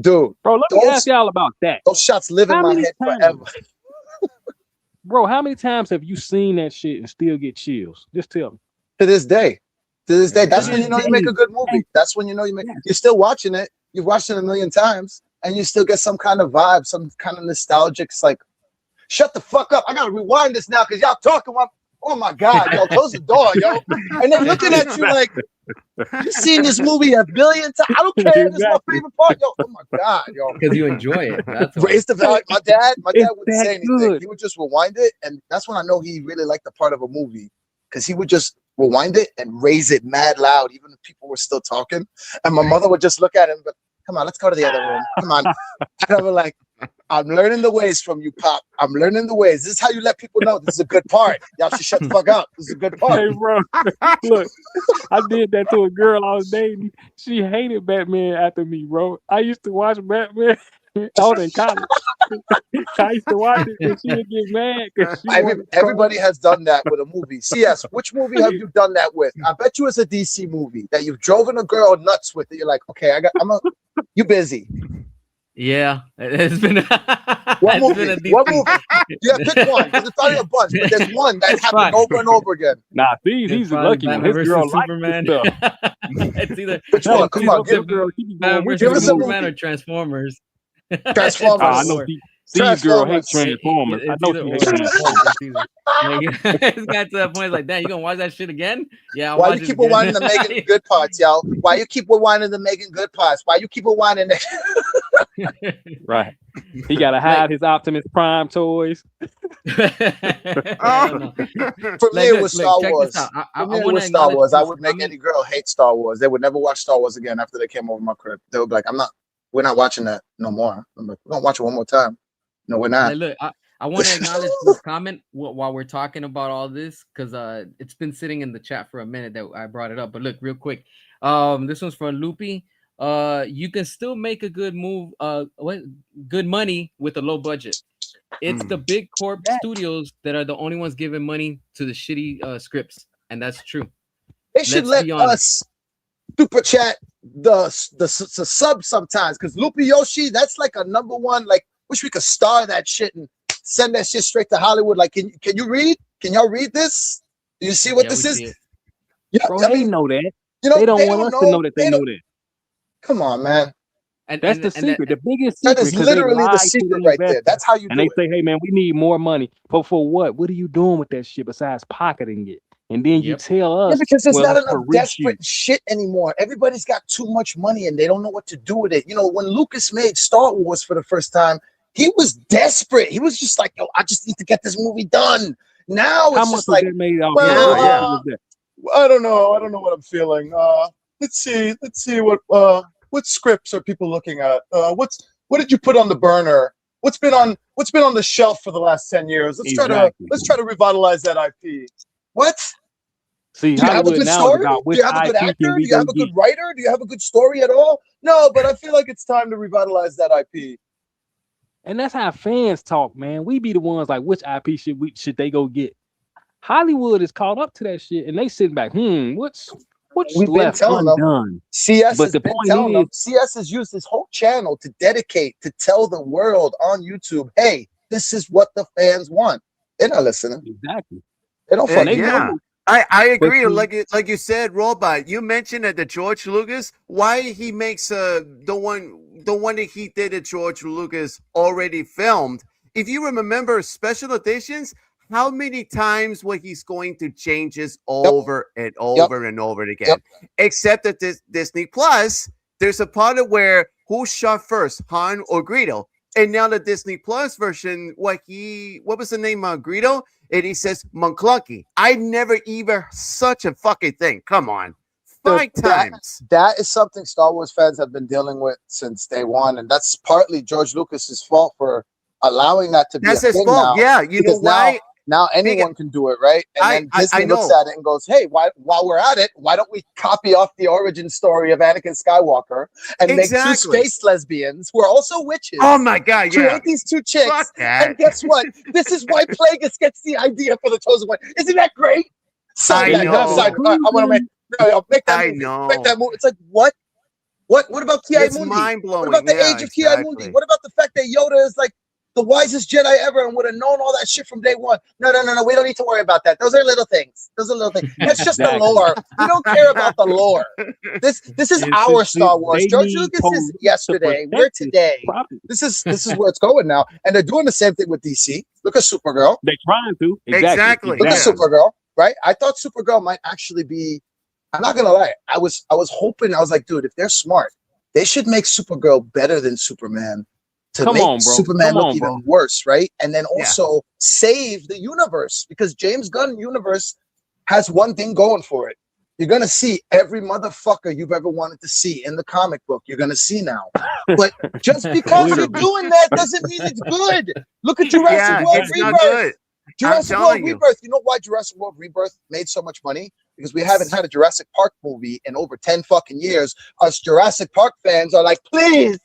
Dude. Bro, let me ask y'all about that. Those shots live in my head forever. Bro, how many times have you seen that shit and still get chills? Just tell me. To this day. That's when you know you make a good movie. That's when you know you're still watching it. You've watched it a million times, and you still get some kind of vibe, some kind of nostalgic. It's like, shut the fuck up. I gotta rewind this now because y'all talking about. Oh my god, yo, close the door, yo. And they're looking at you like, you've seen this movie a billion times. I don't care. This is my favorite part, yo. Oh my god, yo. Because you enjoy it. That's Raise the value. My dad wouldn't say anything. Good. He would just rewind it, and that's when I know he really liked the part of a movie because he would just rewind it and raise it mad loud, even if people were still talking. And my mother would just look at him, but come on, let's go to the other room. Come on. And I was like, I'm learning the ways from you, Pop. I'm learning the ways. This is how you let people know this is a good part. Y'all should shut the fuck up. This is a good part. Hey, bro, look, I did that to a girl I was dating. She hated Batman after me, bro. I used to watch Batman. I was in college. I used to watch it and she would get mad. Everybody has done that with a movie. CS, which movie have you done that with? I bet you it's a DC movie that you've driven a girl nuts with. That you're like, okay, you busy. Yeah, it's been. What movie? What movie? Yeah, pick one. There's probably a bunch, but there's one that happened over and over again. Nah, he's a lucky one. His girl Superman. It's either which one? Come on, give us Superman or Transformers. Transformers. I know Steve's girl hates Transformers. I know she hates Transformers. It's got to that point. It's like, damn, you gonna watch that shit again? Yeah. Why you keep rewinding the Megan good parts, y'all? Why you keep rewinding the Megan good parts? Why you keep rewinding the Right. He gotta hide his Optimus Prime toys. For me, it was Star Wars. I want Star Wars. I would make any girl hate Star Wars. They would never watch Star Wars again after they came over my crib. They would be like, we're not watching that no more. I'm like, we're gonna watch it one more time. No, we're not. Look, I want to acknowledge this comment while we're talking about all this because it's been sitting in the chat for a minute that I brought it up. But look, real quick, this one's from Loopy. You can still make a good move, good money with a low budget. It's the big corp studios that are the only ones giving money to the shitty scripts, and that's true. They should let us super chat the sub sometimes because Loopy Yoshi, that's like a number one. Like, wish we could star that shit and send that shit straight to Hollywood. Like, can you read? Can y'all read this? Do you see what this is? Yeah, bro, they know that. You know, they don't want us to know that they know that. Come on, man. That's the secret. The biggest secret. That is literally the secret right there. That's how you do it. And they say, hey, man, we need more money. But for what? What are you doing with that shit besides pocketing it? And then you tell us. Yeah, because there's not enough desperate shit anymore. Everybody's got too much money and they don't know what to do with it. You know, when Lucas made Star Wars for the first time, he was desperate. He was just like, yo, I just need to get this movie done. Now it's just like, well, I don't know. I don't know what I'm feeling. Let's see what scripts are people looking at? What did you put on the burner? What's been on the shelf for the last 10 years? Let's try to revitalize that IP. What? See, Do you have a Hollywood good now is story? about Do which you have a good IP actor? can Do we you go have a good get. writer? Do you have a good story at all? No, but I feel like it's time to revitalize that IP. And that's how fans talk, man. We be the ones like, which IP should they go get? Hollywood is caught up to that shit, and they sitting back, what's We've been left telling them. undone? CS But has the been point telling is, them. CS has used his whole channel to dedicate to tell the world on YouTube, hey, this is what the fans want. They're not listening. exactly. They don't And fucking they Yeah. know. I But agree. see, Like you said, Robot. You mentioned that the George Lucas. Why he makes the one that he did at George Lucas already filmed. If you remember special editions, how many times what he's going to change this Yep. over and Yep. over and over again. Yep. Except that this Disney Plus, there's a part of where who shot first, Han or Greedo. And now the Disney Plus version, what was the name of Greedo? And he says McClunky. I never even such a fucking thing. Come on. Dude, 5 times. that is something Star Wars fans have been dealing with since day one, and that's partly George Lucas's fault for allowing that to be That's a his thing fault. now. Yeah, you know Because now why? anyone can do it, right? And then I Disney looks know. at it and goes, "Hey, while we're at it, why don't we copy off the origin story of Anakin Skywalker and make two Exactly. space lesbians who are also witches? Oh my god, yeah. Create these two chicks, Fuck that. and guess what? This is why Plagueis gets the idea for the Chosen One. Isn't that great? Sign I that. know. Sign it. I want to make that I movie. know. Make that movie. It's like what? What about T.I. It's Mundi? mind blowing. What about the age of T.I. Mundi? What about the fact that Yoda is like the wisest Jedi ever and would have known all that shit from day one? No. We don't need to worry about that. Those are little things. That's just the Exactly. lore. We don't care about the lore. This is And our since Star Wars. they George need Lucas police is to yesterday. protect We're this today. property. This is where it's going now. And they're doing the same thing with DC. Look at Supergirl. They trying to. Exactly. Look at Yeah. Supergirl, right? I thought Supergirl might actually be. I'm not gonna lie. I was hoping. I was like, dude, if they're smart, they should make Supergirl better than Superman to Come make on, bro. Superman Come look on, even bro. worse, right? And then Yeah. also save the universe because James Gunn universe has one thing going for it. You're gonna see every motherfucker you've ever wanted to see in the comic book. You're gonna see now. But just because you're Literally. doing that doesn't mean it's good. Look at Jurassic Yeah, World it's not Rebirth. good. Jurassic telling World you. Rebirth. You know why Jurassic World Rebirth made so much money? Because we haven't had a Jurassic Park movie in over 10 fucking years. Us Jurassic Park fans are like, please,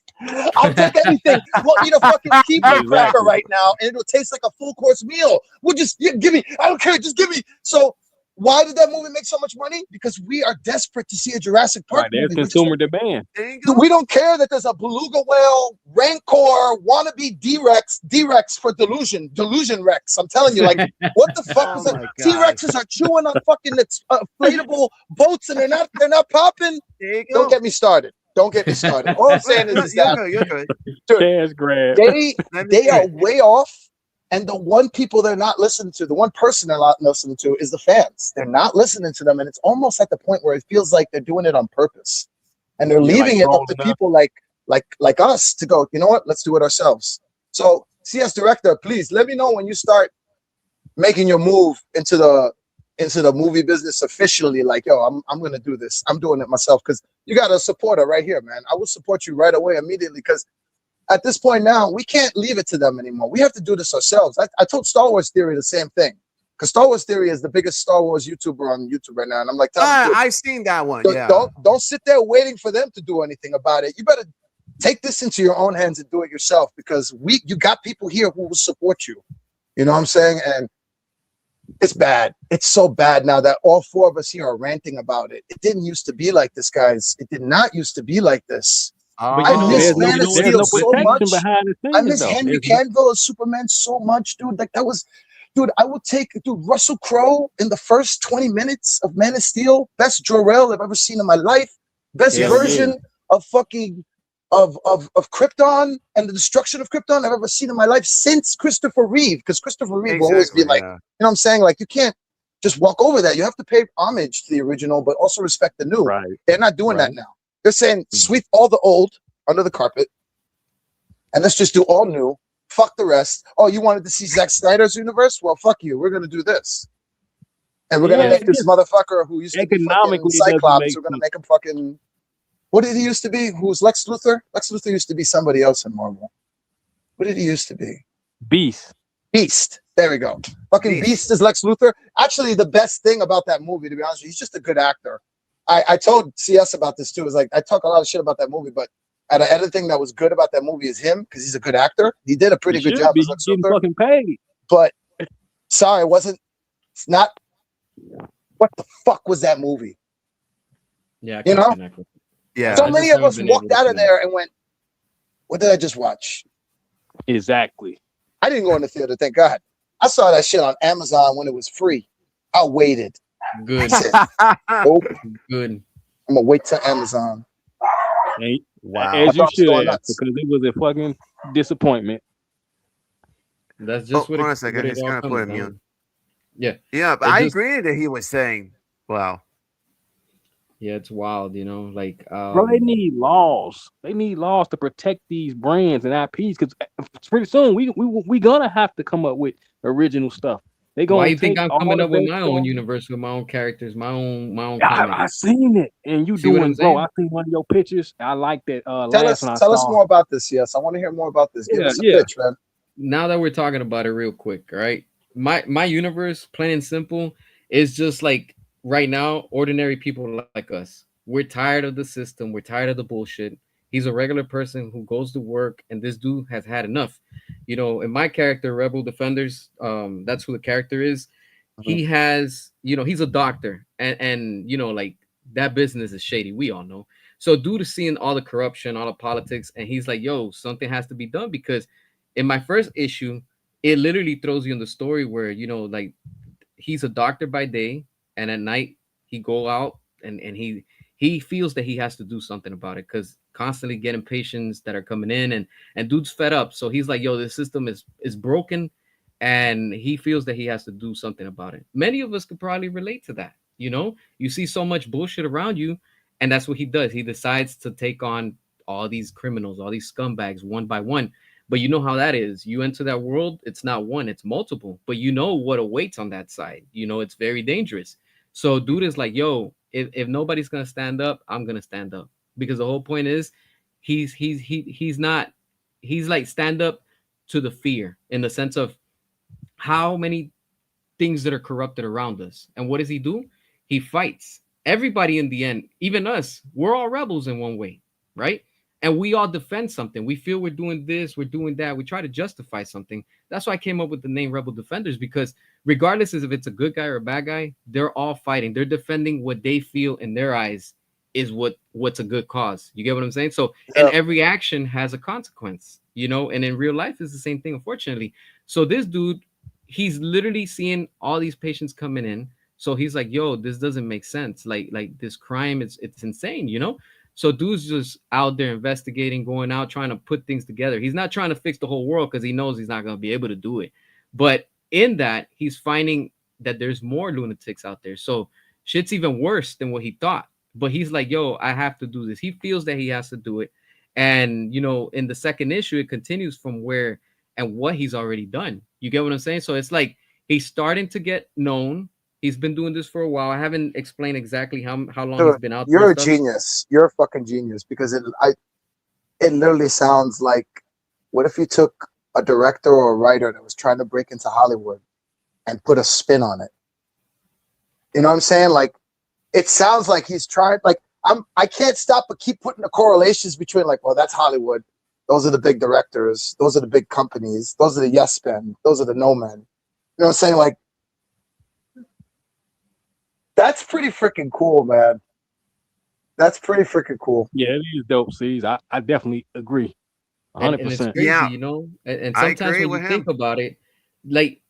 I'll take anything. Want me to fucking keebler cracker Exactly. right now, and it'll taste like a full course meal. We'll just give me. I don't care. Just give me. So why did that movie make so much money? Because we are desperate to see a Jurassic Park Right, there's movie. We're just consumer demand. There you go. we don't care that there's a beluga whale, rancor, wannabe D-Rex for delusion Rex. I'm telling you, like, what the fuck Oh was that? my God. T-Rexes are chewing on fucking inflatable boats, and they're not popping. There you go. Don't get me started. Don't get me started. All I'm saying is You're that good, you're good. dude, Cash grab. Let me they hear are it. way off. And the one people they're not listening to, the one person they're not listening to is the fans. They're not listening to them. And it's almost at the point where it feels like they're doing it on purpose. And they're Yeah, leaving like it up to trolling us. people like us to go, you know what, let's do it ourselves. So CS director, please let me know when you start making your move into the movie business officially. Like, yo, I'm gonna do this. I'm doing it myself because you got a supporter right here, man. I will support you right away immediately because at this point now, we can't leave it to them anymore. We have to do this ourselves. I told Star Wars Theory the same thing. Because Star Wars Theory is the biggest Star Wars YouTuber on YouTube right now. And I'm like, tell them, dude, I've seen that one. Yeah. don't sit there waiting for them to do anything about it. You better take this into your own hands and do it yourself because you got people here who will support you. You know what I'm saying? And it's bad. It's so bad now that all four of us here are ranting about it. It didn't used to be like this, guys. It did not used to be like this. But I you know, miss there's Man of no Steel so protection much. behind the scenes, I miss though. Henry There's Cavill as Superman so much, dude. Like that was, dude. I would take, dude, Russell Crowe in the first 20 minutes of Man of Steel. Best Jor-El I've ever seen in my life. Best Hell version of fucking of Krypton and the destruction of Krypton I've ever seen in my life since Christopher Reeve. Because Christopher Reeve will always be like, you know what I'm saying? Like you can't just walk over that. You have to pay homage to the original, but also respect the new. Right. They're not doing that Right. now. They're saying sweep all the old under the carpet, and let's just do all new. Fuck the rest. Oh, you wanted to see Zack Snyder's universe? Well, fuck you. We're gonna do this, and we're gonna Yeah, make this motherfucker who used to be fucking economically, it doesn't Cyclops. make We're gonna sense. make him fucking. What did he used to be? Who's Lex Luthor? Lex Luthor used to be somebody else in Marvel. What did he used to be? Beast. Beast. There we go. Fucking Beast. Beast is Lex Luthor. Actually, the best thing about that movie, to be honest with you, he's just a good actor. I told CS about this too. It's like I talk a lot of shit about that movie, but the other thing that was good about that movie is him because he's a good actor. He did a pretty He good should job be. as He's Lex getting Luthor. fucking paid. But sorry, it wasn't. It's not. What the fuck was that movie? Yeah, I You can't know? connect with it. Yeah. So I many just of haven't us been able walked to out of connect. there and went, "What did I just watch?" Exactly. I didn't go in the theater, thank God. I saw that shit on Amazon when it was free. I waited. Good, I said, "Nope, good. I'm gonna wait till Amazon." And Wow. I as you thought it was going should, nuts. because it was a fucking disappointment. That's Oh, just what hold on a it, second. what it He's all gonna put comes a mute. down. Yeah, Yeah, but it I just agree that he was saying, "Wow, yeah, it's wild, like Bro, they need laws. They need laws to protect these brands and IPs because pretty soon we gonna have to come up with original stuff. They why gonna you think take I'm all coming the up with best my own stuff. universe with my own characters, my own I comedy. seen it, and you See what I'm doing, bro. saying? I seen one of your pictures. I like that. Tell Last us, one I tell us saw. more about this. Yes, I want to hear more about this. Give Yeah, us a yeah. pitch, man. Now that we're talking about it real quick, all right? My universe, plain and simple, is just like right now, ordinary people like us. We're tired of the system. We're tired of the bullshit. He's a regular person who goes to work, and this dude has had enough. In my character, Rebel Defenders, that's who the character is. Mhm. He has, he's a doctor, and like that business is shady. We all know. So, due to seeing all the corruption, all the politics, and he's like, "Yo, something has to be done," because in my first issue, it literally throws you in the story where like he's a doctor by day, and at night he go out and he feels that he has to do something about it because constantly getting patients that are coming in and dude's fed up. So he's like, "Yo, this system is broken," and he feels that he has to do something about it. Many of us could probably relate to that. You see so much bullshit around you, and that's what he does. He decides to take on all these criminals, all these scumbags, one by one. But you know how that is. You enter that world, it's not one, it's multiple. But you know what awaits on that side. It's very dangerous. So dude is like, "Yo, if nobody's gonna stand up, I'm gonna stand up." Because the whole point is he's not he's like stand up to the fear in the sense of how many things that are corrupted around us. And what does he do? He fights. Everybody in the end, even us, we're all rebels in one way, right? And we all defend something. We feel we're doing this, we're doing that. We try to justify something. That's why I came up with the name Rebel Defenders, because regardless if it's a good guy or a bad guy, they're all fighting. They're defending what they feel in their eyes is what's a good cause. You get what I'm saying? So, and Yeah. every action has a consequence, and in real life it's the same thing, unfortunately. So this dude, he's literally seeing all these patients coming in. So he's like, "Yo, this doesn't make sense. Like this crime, it's insane. So dude's just out there investigating, going out, trying to put things together. He's not trying to fix the whole world because he knows he's not gonna be able to do it. But in that, he's finding that there's more lunatics out there. So shit's even worse than what he thought. But he's like, "Yo, I have to do this." He feels that he has to do it. And in the second issue, it continues from where and what he's already done. You get what I'm saying? So it's like he's starting to get known. He's been doing this for a while. I haven't explained exactly how long he's Dude, been out there you're and a stuff. genius. You're a fucking genius because it literally sounds like, what if you took a director or a writer that was trying to break into Hollywood and put a spin on it? You know what I'm saying? Like, it sounds like he's trying. Like, I can't stop but keep putting the correlations between, like, well, that's Hollywood. Those are the big directors. Those are the big companies. Those are the yes men. Those are the no men. You know what I'm saying? Like, that's pretty freaking cool, man. That's pretty freaking cool. Yeah, it is dope. Sees, I definitely agree. And it's 100%. crazy, yeah, and I sometimes agree when with you think him." about it, like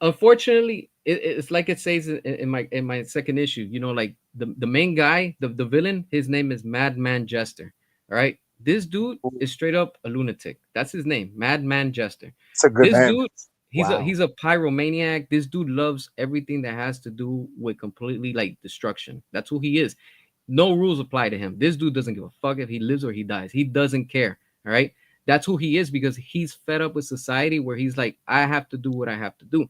unfortunately, it's like it says in my second issue. Like the main guy, the villain, his name is Madman Jester. All right, this dude is straight up a lunatic. That's his name, Madman Jester. It's a good This name. dude, he's a Wow. he's a pyromaniac. This dude loves everything that has to do with completely like destruction. That's who he is. No rules apply to him. This dude doesn't give a fuck if he lives or he dies. He doesn't care. All right. That's who he is because he's fed up with society where he's like, "I have to do what I have to do."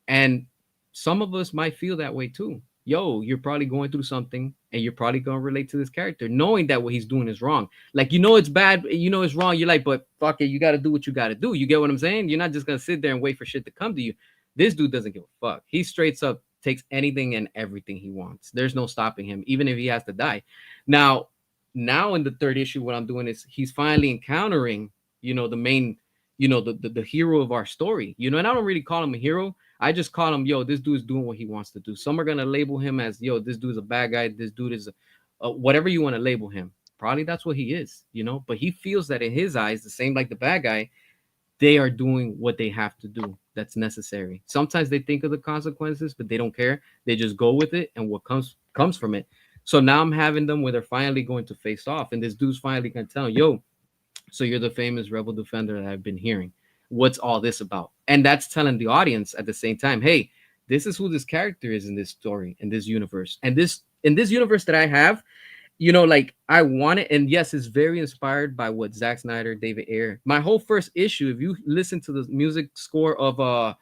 And some of us might feel that way too. Yo, you're probably going through something. and you're probably gonna relate to this character, knowing that what he's doing is wrong. Like, you know it's bad, you know it's wrong. You're like, but fuck it, you got to do what you got to do. You get what I'm saying? You're not just gonna sit there and wait for shit to come to you. This dude doesn't give a fuck. He straight up takes anything and everything he wants. There's no stopping him, even if he has to die. Now, now in the third issue, what I'm doing is he's finally encountering, the main, the hero of our story. And I don't really call him a hero. I just call him, yo, this dude's doing what he wants to do. Some are gonna label him as, yo, this dude's a bad guy. This dude is whatever you want to label him. Probably that's what he is, But he feels that in his eyes, the same like the bad guy, they are doing what they have to do. That's necessary. Sometimes they think of the consequences, but they don't care. They just go with it, and what comes from it. So now I'm having them where they're finally going to face off, and this dude's finally gonna tell him, yo, so you're the famous rebel defender that I've been hearing. What's all this about? And that's telling the audience at the same time, hey, this is who this character is in this story, in this universe. And this in this universe that I have, like I want it. And yes, it's very inspired by what Zack Snyder, David Ayer. My whole first issue, if you listen to the music score of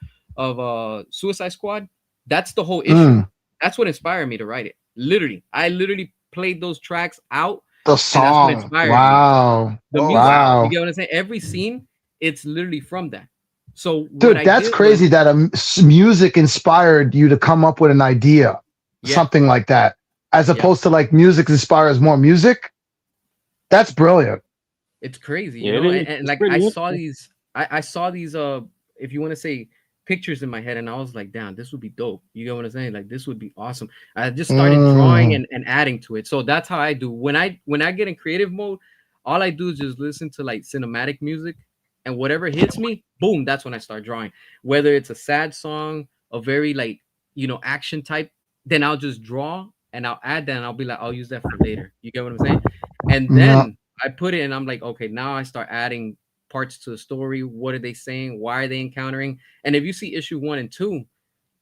Suicide Squad, that's the whole issue. That's what inspired me to write it. Literally. I literally played those tracks out. The And that's what song. inspired me. Wow. The music. Wow. You get what I'm saying? Every scene, it's literally from that. So what Dude, I that's did crazy was- that music inspired you to come up with an idea, Yeah. something like that, as opposed to like music inspires more music. That's brilliant. It's crazy, Yeah, it is. and It's like pretty I saw interesting. these, I saw these, if you want to say pictures in my head, and I was like, damn, this would be dope. You get what I'm saying? Like this would be awesome. I just started drawing and adding to it. So that's how I do when I get in creative mode. All I do is just listen to like cinematic music, and whatever hits me, boom, that's when I start drawing. Whether it's a sad song, a very like action type, then I'll just draw and I'll add that, and I'll be like, I'll use that for later. You get what I'm saying? And No. then I put it and I'm like, okay, now I start adding parts to the story. What are they saying? Why are they encountering? And if you see issue 1 and 2,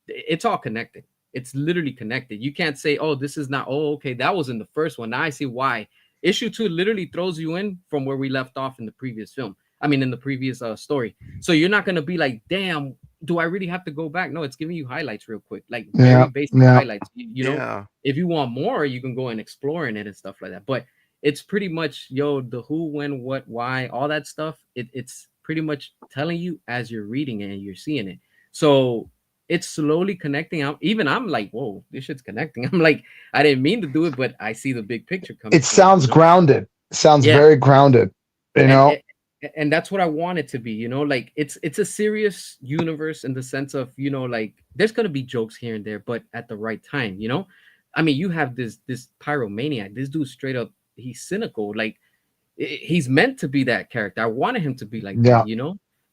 it's all connected. It's literally connected. You can't say, oh, this is not, oh, okay, that was in the first one. Now I see why. Issue 2 literally throws you in from where we left off in the previous film. I mean, in the previous story. So you're not going to be like, damn, do I really have to go back? No, it's giving you highlights real quick, like very basic highlights. Yeah. If you want more, you can go and explore in it and stuff like that. But it's pretty much, the who, when, what, why, all that stuff. It's pretty much telling you as you're reading it and you're seeing it. So it's slowly connecting out. Even I'm like, whoa, this shit's connecting. I'm like, I didn't mean to do it, but I see the big picture coming. It sounds grounded. It sounds Yeah. very grounded. And that's what I want it to be, like it's a serious universe in the sense of, like there's gonna be jokes here and there, but at the right time, I mean, you have this pyromaniac, this dude straight up, he's cynical, like he's meant to be that character. I wanted him to be like that,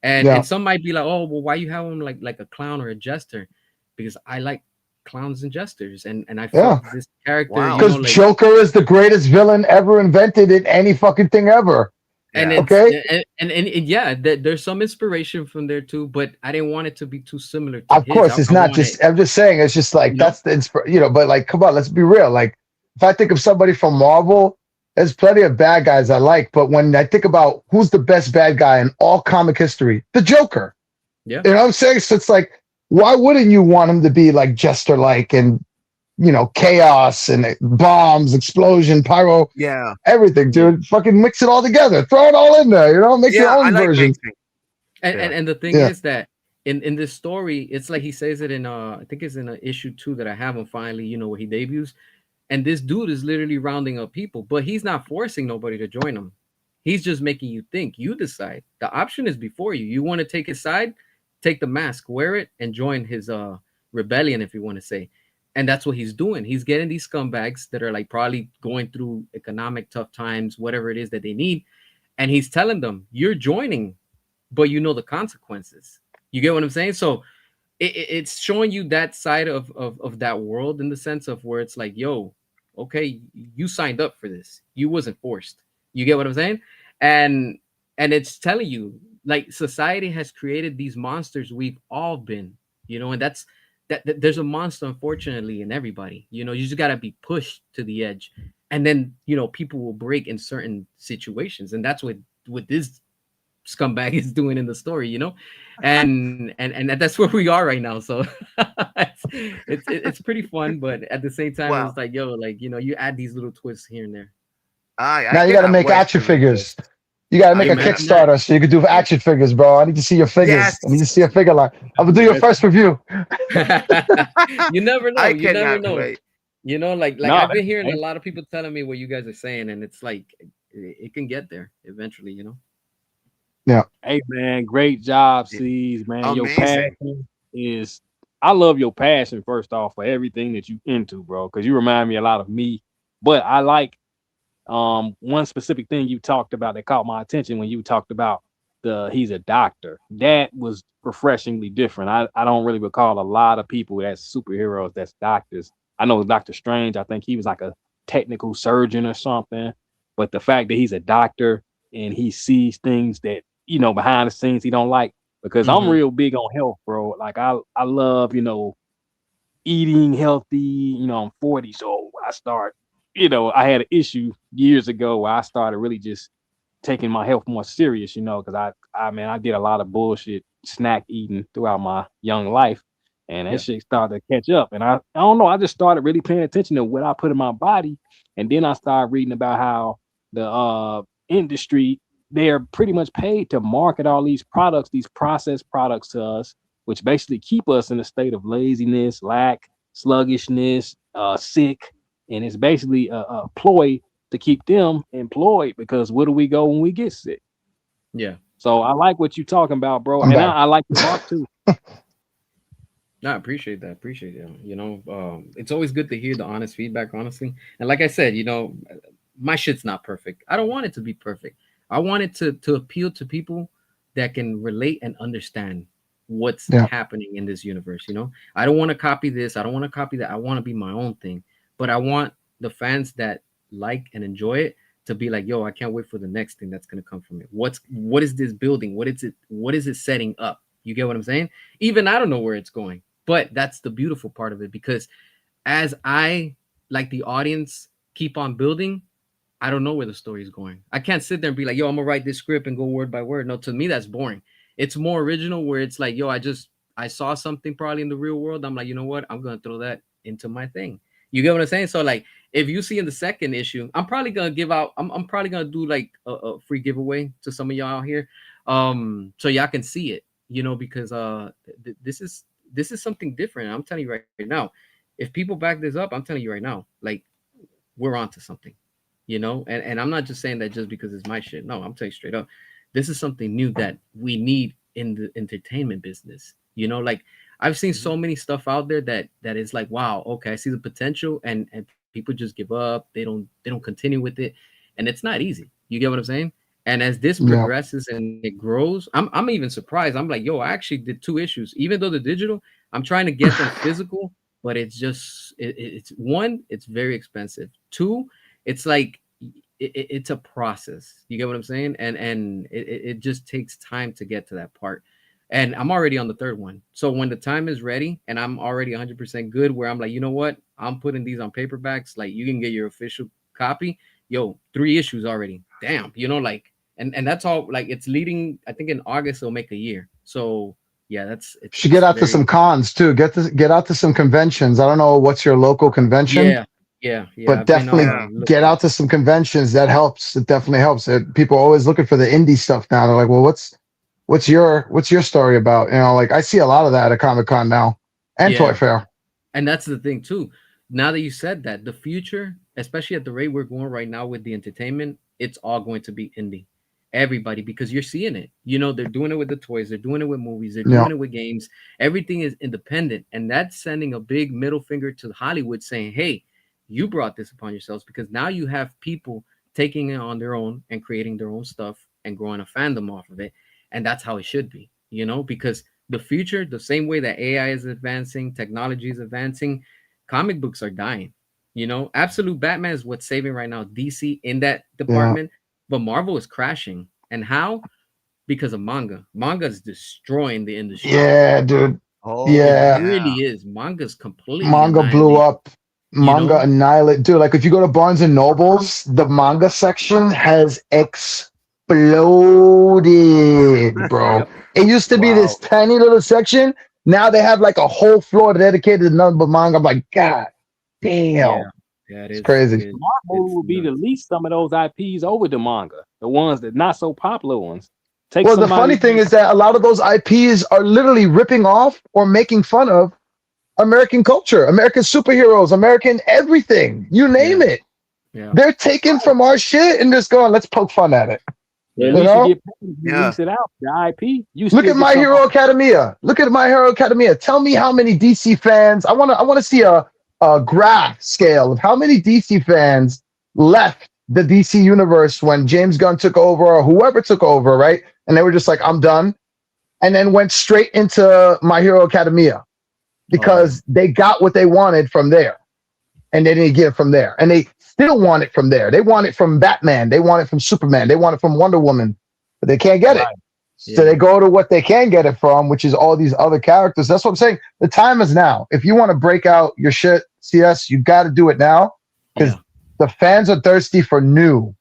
and some might be like, oh, well, why you have him like a clown or a jester? Because I like clowns and jesters, and I felt this character, Wow. Because like, Joker is the greatest villain ever invented in any fucking thing ever. and Yeah. it's, Okay. and yeah, there's some inspiration from there too, but I didn't want it to be too similar to Of his. course, it's I not wanted- just. I'm just saying, it's just like that's the but like, come on, let's be real. Like, if I think of somebody from Marvel, there's plenty of bad guys I like, but when I think about who's the best bad guy in all comic history, the Joker. Yeah. You know what I'm saying? So it's like, why wouldn't you want him to be like Jester like and chaos and bombs, explosion, pyro, Yeah. everything, dude? Fucking mix it all together. Throw it all in there, make your Yeah. I own like version. mixing. and the thing Yeah. is that in this story, it's like he says it in I think it's in issue 2 that I have him finally, where he debuts, and this dude is literally rounding up people, but he's not forcing nobody to join him. He's just making you think. You decide. The option is before you. You want to take his side, take the mask, wear it, and join his rebellion, if you want to say. And that's what he's doing. He's getting these scumbags that are like probably going through economic tough times, whatever it is that they need, and he's telling them, you're joining, but you know the consequences. You get what I'm saying? So it's showing you that side of that world, in the sense of where it's like, yo, okay, you signed up for this. You wasn't forced. You get what I'm saying? And it's telling you, like, society has created these monsters we've all been, and that's that there's a monster, unfortunately, in everybody. You just got to be pushed to the edge, and then people will break in certain situations, and that's what this scumbag is doing in the story, you know, and that's where we are right now. So it's pretty fun, but at the same time, Well, it's like, yo, like, you know, you add these little twists here and there. I Now you got to cannot make wait action to read figures. this. You got to I make Yo, a man, cannot. I'm not. Kickstarter so you can do action figures, bro. I need to see your figures. I need to Yes, see your figure line. I'm gonna do your Yes. first review. You never know. I You never cannot know. wait. You know, like No, I've been hearing a hey, lot of people telling me what you guys are saying, and it's like it can get there eventually, you know. Yeah. hey, man, great job, Yeah, C's, man. Your amazing. passion is, I love your passion, first off, for everything that you into, bro, because you remind me a lot of me. But I like one specific thing you talked about that caught my attention when you talked about he's a doctor. That was refreshingly different. I don't really recall a lot of people that's superheroes that's doctors. I know Doctor Strange, I think he was like a technical surgeon or something. But the fact that he's a doctor and he sees things that, behind the scenes he don't like, because I'm Hmm. real big on health, bro. Like I love, eating healthy. I'm 40, so I had an issue years ago where I started really just taking my health more serious, because I did a lot of bullshit snack eating throughout my young life, and that Yeah. shit started to catch up. And I don't know, I just started really paying attention to what I put in my body, and then I started reading about how the industry, they're pretty much paid to market all these products, these processed products to us, which basically keep us in a state of laziness, lack, sluggishness, sick, and it's basically a ploy to keep them employed, because where do we go when we get sick? Yeah. So I like what you're talking about, bro, I'm and back. I like your art too. No, I appreciate that. Appreciate it. You know, it's always good to hear the honest feedback, honestly. And like I said, you know, my shit's not perfect. I don't want it to be perfect. I want it to appeal to people that can relate and understand what's Yeah. happening in this universe. You know, I don't want to copy this. I don't want to copy that. I want to be my own thing. But I want the fans that like and enjoy it to be like, yo, I can't wait for the next thing that's gonna come from it. What is this building? What is it setting up? You get what I'm saying? Even I don't know where it's going, but that's the beautiful part of it, because as I, like the audience, keep on building, I don't know where the story is going. I can't sit there and be like, yo, I'm gonna write this script and go word by word. No, to me that's boring. It's more original, where it's like, yo, I saw something probably in the real world. I'm like, you know what? I'm gonna throw that into my thing. You get what I'm saying? So like, if you see in the second issue, I'm probably gonna give out. I'm probably gonna do like a free giveaway to some of y'all out here, so y'all can see it. You know, because this is something different. I'm telling you right now. If people back this up, I'm telling you right now, like, we're onto something, you know. And I'm not just saying that just because it's my shit. No, I'm telling you straight up, this is something new that we need in the entertainment business, you know. Like, I've seen Mhm. so many stuff out there that is like, wow, okay, I see the potential, and people just give up. They don't continue with it, and it's not easy. You get what I'm saying? And as this Yeah. progresses and it grows, I'm even surprised. I'm like, yo, I actually did 2 issues, even though the digital, I'm trying to get them physical, but it's just it's one, it's very expensive. Two, it's like it's a process. You get what I'm saying? And it just takes time to get to that part. And I'm already on the third one. So when the time is ready and I'm already 100% good, where I'm like, you know what? I'm putting these on paperbacks. Like, you can get your official copy. Yo, 3 issues already. Damn. You know, like, and that's all. Like, it's leading. I think in August it'll make a year. So yeah, Should get it's out to some very. cons too. Get out to some conventions. I don't know what's your local convention, Yeah, yeah. but I've been definitely Yeah. get looking. out to some conventions. That helps. It definitely helps. People are always looking for the indie stuff now. They're like, well, what's your story about? You know, like I see a lot of that at Comic Con now and Toy Yeah, Fair. and that's the thing too. Now that you said that, the future, especially at the rate we're going right now with the entertainment, it's all going to be indie. Everybody, because you're seeing it. You know, they're doing it with the toys, they're doing it with movies, they're Yeah, doing it with games. Everything is independent, and that's sending a big middle finger to Hollywood, saying, "Hey, you brought this upon yourselves because now you have people taking it on their own and creating their own stuff and growing a fandom off of it." And that's how it should be, you know, because the future, the same way that AI is advancing, technology is advancing, comic books are dying. You know, Absolute Batman is what's saving right now DC in that yeah, department, but Marvel is crashing. And how? Because of manga. Manga is destroying the industry. yeah, dude. It Oh Yeah, yeah. really is. Manga's completely manga blew annihilated. up. You Manga know? annihilate, dude. Like if you go to Barnes and Nobles, the manga section has exploded, bro. Yep. It used to be this Wow. tiny little section. Now they have like a whole floor dedicated to nothing but manga. I'm like, God Yeah. damn. Yeah, It's crazy. Smart move it's would be to nuts. lease some of those IPs over to manga, the ones that not so popular ones. Take Well, the somebody. funny thing is that a lot of those IPs are literally ripping off or making fun of American culture, American superheroes, American everything. You name Yeah. it. Yeah. They're taking from our shit and just going, let's poke fun at it. At Yeah. You least you know? get paid if you Yeah. lease it out. The IP, you Look still at get My some. Hero Academia. Look at My Hero Academia. Tell me how many DC fans. I want to see a graph scale of how many DC fans left the DC universe when James Gunn took over or whoever took over, right? And they were just like, I'm done. And then went straight into My Hero Academia because they got what they wanted from there. And they didn't get it from there. And they still want it from there. They want it from Batman. They want it from Superman. They want it from Wonder Woman. But they can't get it. Right. So Yeah. they go to what they can get it from, which is all these other characters. That's what I'm saying. The time is now. If you want to break out your shit, CS, you got to do it now because Yeah. the fans are thirsty for new.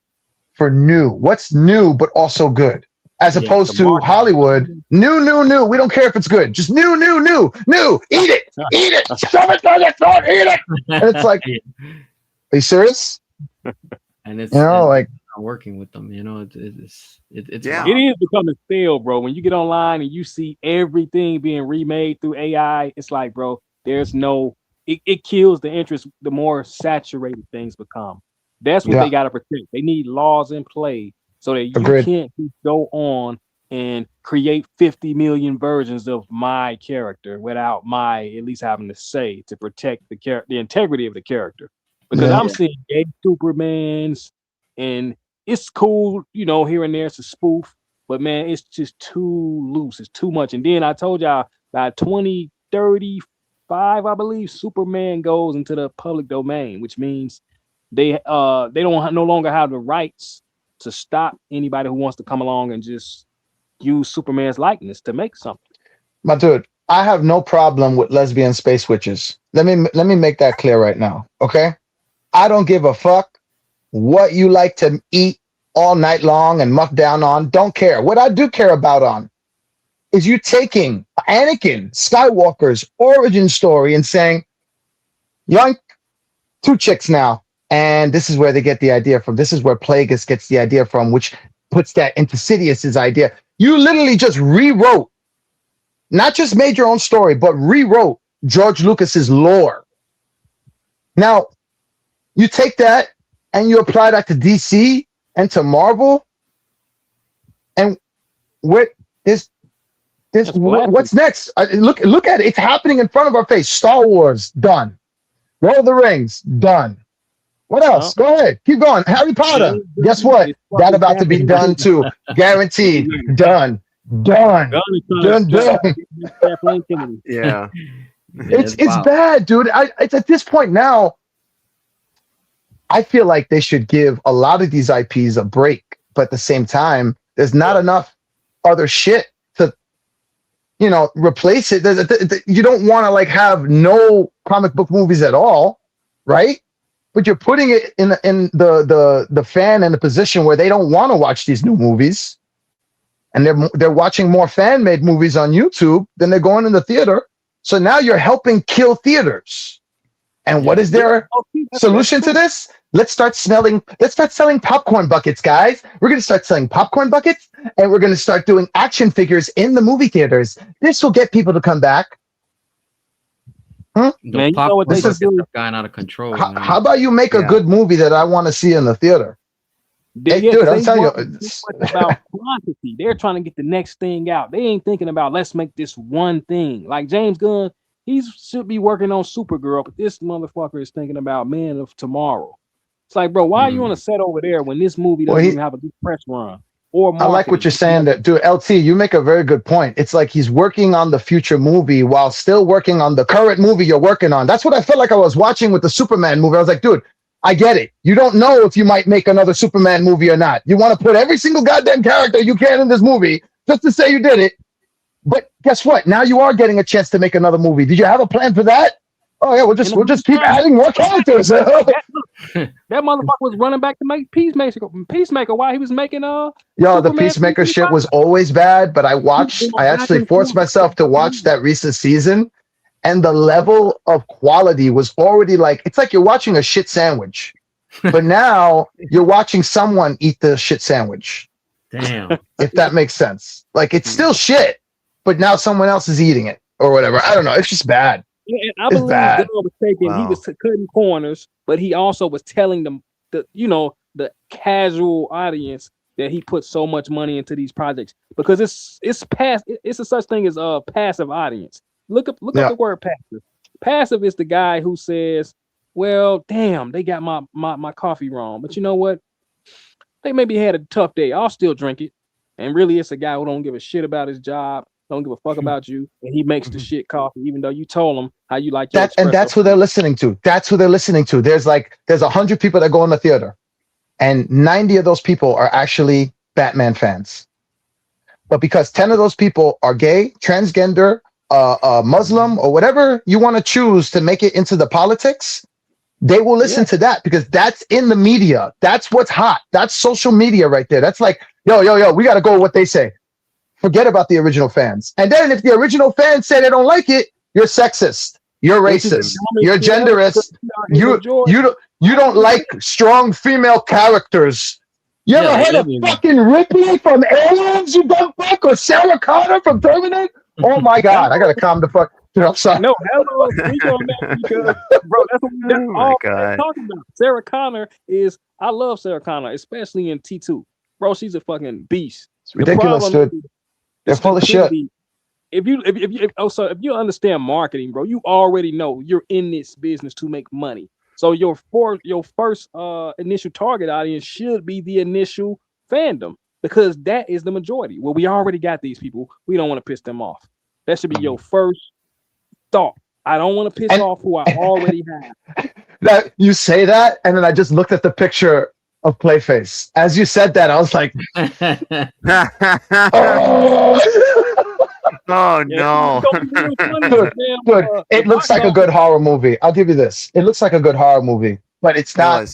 For new. What's new, but also good? As Yeah, opposed the to market. Hollywood, new. We don't care if it's good. Just new. Eat it. Shove it down your throat. Eat it. And it's like, are you serious? And it's You know, like, not working with them. You know, it's Yeah. rough. It is becoming stale, bro. When you get online and you see everything being remade through AI, it's like, bro, there's no. It kills the interest the more saturated things become. That's what Yeah. they got to protect. They need laws in play so that you Agreed. can't just go on and create 50 million versions of my character without my at least having to say to protect the integrity of the character. Because Yeah. I'm seeing gay Supermans and it's cool, you know, here and there it's a spoof, but man, it's just too loose. It's too much. And then I told y'all by 2035, I believe, Superman goes into the public domain, which means they don't no longer have the rights to stop anybody who wants to come along and just use Superman's likeness to make something. My dude, I have no problem with lesbian space witches. Let me make that clear right now. Okay? I don't give a fuck what you like to eat all night long and muck down on. Don't care. What I do care about on is you taking Anakin Skywalker's origin story and saying, yoink, two chicks now. And this is where they get the idea from. This is where Plagueis gets the idea from, which puts that into Sidious's idea. You literally just rewrote, not just made your own story, but rewrote George Lucas's lore. Now, you take that and you apply that to DC and to Marvel, and what's next? Look at it. It's happening in front of our face. Star Wars, done. Lord of the Rings, done. What else? Go ahead. Keep going. Harry Potter. Guess what? That about to be done too. Guaranteed. Done. Yeah. It's bad, dude. It's at this point now. I feel like they should give a lot of these IPs a break, but at the same time, there's not enough other shit to, replace it. You don't want to like have no comic book movies at all, right? But you're putting it in the fan in a position where they don't want to watch these new movies, and they're watching more fan made movies on YouTube than they're going in the theater. So now you're helping kill theaters. And what is their solution to this? Let's start selling popcorn buckets, guys. We're going to start selling popcorn buckets, and we're going to start doing action figures in the movie theaters. This will get people to come back. Those Man, you know popcorn what they buckets should do? have gone out of control. How about you make a good movie that I want to see in the theater? Dude, I'm telling you, it's about quantity. They're trying to get the next thing out. They ain't thinking about let's make this one thing. Like James Gunn, he should be working on Supergirl, but this motherfucker is thinking about Man of Tomorrow. It's like, bro, why are you on a set over there when this movie doesn't even have a good press run? Or I like what you're saying. That, dude, LT, you make a very good point. It's like he's working on the future movie while still working on the current movie you're working on. That's what I felt like I was watching with the Superman movie. I was like, dude, I get it. You don't know if you might make another Superman movie or not. You want to put every single goddamn character you can in this movie just to say you did it. But guess what? Now you are getting a chance to make another movie. Did you have a plan for that? Oh yeah, we'll just keep adding more characters. That motherfucker was running back to make Peacemaker while he was making Yo, the Superman Peacemaker shit 65. was always bad, but I Back actually and forced forth. myself to watch that recent season, and the level of quality was already like, it's like you're watching a shit sandwich, but now you're watching someone eat the shit sandwich. Damn. If that makes sense. Like, it's still shit, but now someone else is eating it or whatever. I don't know. It's just bad. And I It's believe bad. God was taking, he was cutting corners, but he also was telling them the casual audience that he put so much money into these projects because it's a such thing as a passive audience. Look up the word passive. Passive is the guy who says, well, damn, they got my coffee wrong. But you know what? They maybe had a tough day. I'll still drink it. And really, it's a guy who don't give a shit about his job, don't give a fuck about you, and he makes the shit coffee, even though you told him how you like your that. And that's who they're listening to. That's who they're listening to. There's 100 people that go in the theater, and 90 of those people are actually Batman fans. But because 10 of those people are gay, transgender, Muslim, or whatever you want to choose to make it into the politics, they will listen to that because that's in the media. That's what's hot. That's social media right there. That's like, yo, we got to go with what they say. Forget about the original fans. And then if the original fans say they don't like it, you're sexist. You're racist. You're genderist. You don't like strong female characters. You ever heard of fucking Ripley from Aliens, you dumb fuck, or Sarah Connor from Terminator? Oh my God, I gotta calm the fuck. I'm sorry. No, hello, speak on that because, bro, that's all we're talking about. Sarah Connor I love Sarah Connor, especially in T2. Bro, she's a fucking beast. It's ridiculous, dude. They're full of shit. If you understand marketing, bro, you already know you're in this business to make money. So your first initial target audience should be the initial fandom because that is the majority. Well, we already got these people. We don't want to piss them off. That should be your first thought. I don't want to piss off who I already have. That you say that, and then I just looked at the picture of Clayface. As you said that, I was like, oh no. Dude, it looks like a good horror movie. I'll give you this. It looks like a good horror movie, but it's not.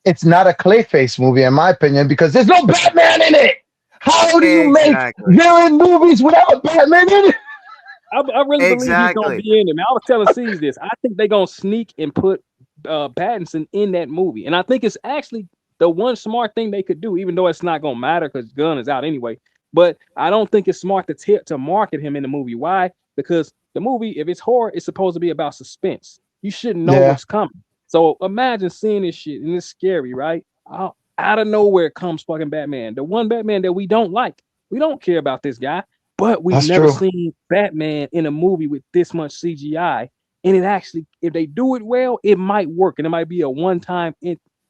It's not a Clayface movie, in my opinion, because there's no Batman in it. How do you make villain movies without Batman in it? I really believe he's gonna be in it. Man, I was telling C's this. I think they're gonna sneak and put Pattinson in that movie, and I think it's actually the one smart thing they could do, even though it's not gonna matter because Gunn is out anyway. But I don't think it's smart to market him in the movie. Why? Because the movie, if it's horror, it's supposed to be about suspense. You shouldn't know what's coming. So imagine seeing this shit, and it's scary, right? Out of nowhere comes fucking Batman, the one Batman that we don't like. We don't care about this guy. But we've never seen Batman in a movie with this much CGI. And it actually, if they do it well, it might work. And it might be a one-time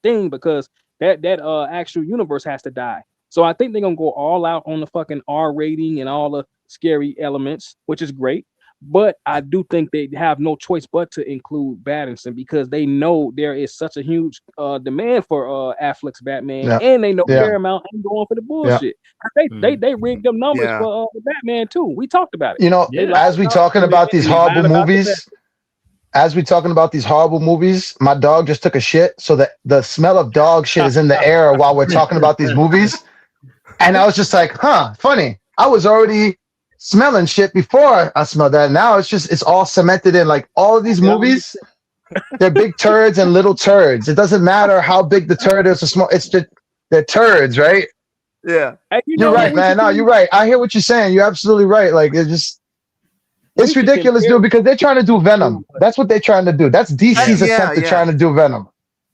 thing because that actual universe has to die. So I think they're going to go all out on the fucking R rating and all the scary elements, which is great. But I do think they have no choice but to include Pattinson because they know there is such a huge demand for Affleck's Batman, and they know Paramount ain't going for the bullshit. They rigged them numbers for Batman too. We talked about it. You know, as we talking about these horrible movies, my dog just took a shit, so that the smell of dog shit is in the air while we're talking about these movies, and I was just like, funny. I was already smelling shit before I smelled that. Now it's all cemented in. Like all of these movies, they're big turds and little turds. It doesn't matter how big the turd is or small. It's just they're turds, right? Yeah. You're right, man. No, you're right. I hear what you're saying. You're absolutely right. Like it's ridiculous, dude, because they're trying to do Venom. That's what they're trying to do. That's DC's attempt at trying to do Venom.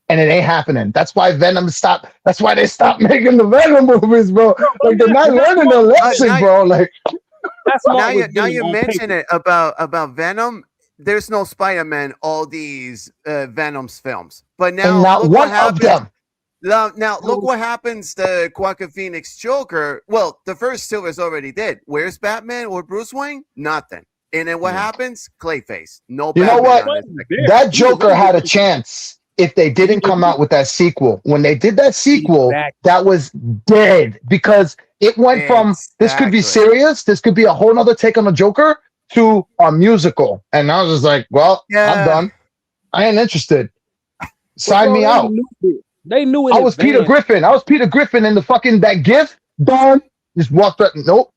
And it ain't happening. That's why Venom stopped. That's why they stopped making the Venom movies, bro. Like they're not learning their lesson, bro. Like now you mention it about Venom. There's no Spider-Man. All these Venom's films, but now look what happens. Now look what happens to Joaquin Phoenix Joker. Well, the first two is already dead. Where's Batman or Bruce Wayne? Nothing. And then what happens? Clayface. No. You know what? That Joker had a chance if they didn't come out with that sequel. When they did that sequel, that was dead because it went from this could be serious, this could be a whole nother take on the Joker to a musical. And I was just like, well, I'm done. I ain't interested. But Sign bro, me out. They knew in I was Peter advance. Griffin. I was Peter Griffin in the fucking that gift. Done. Just walked up. Nope.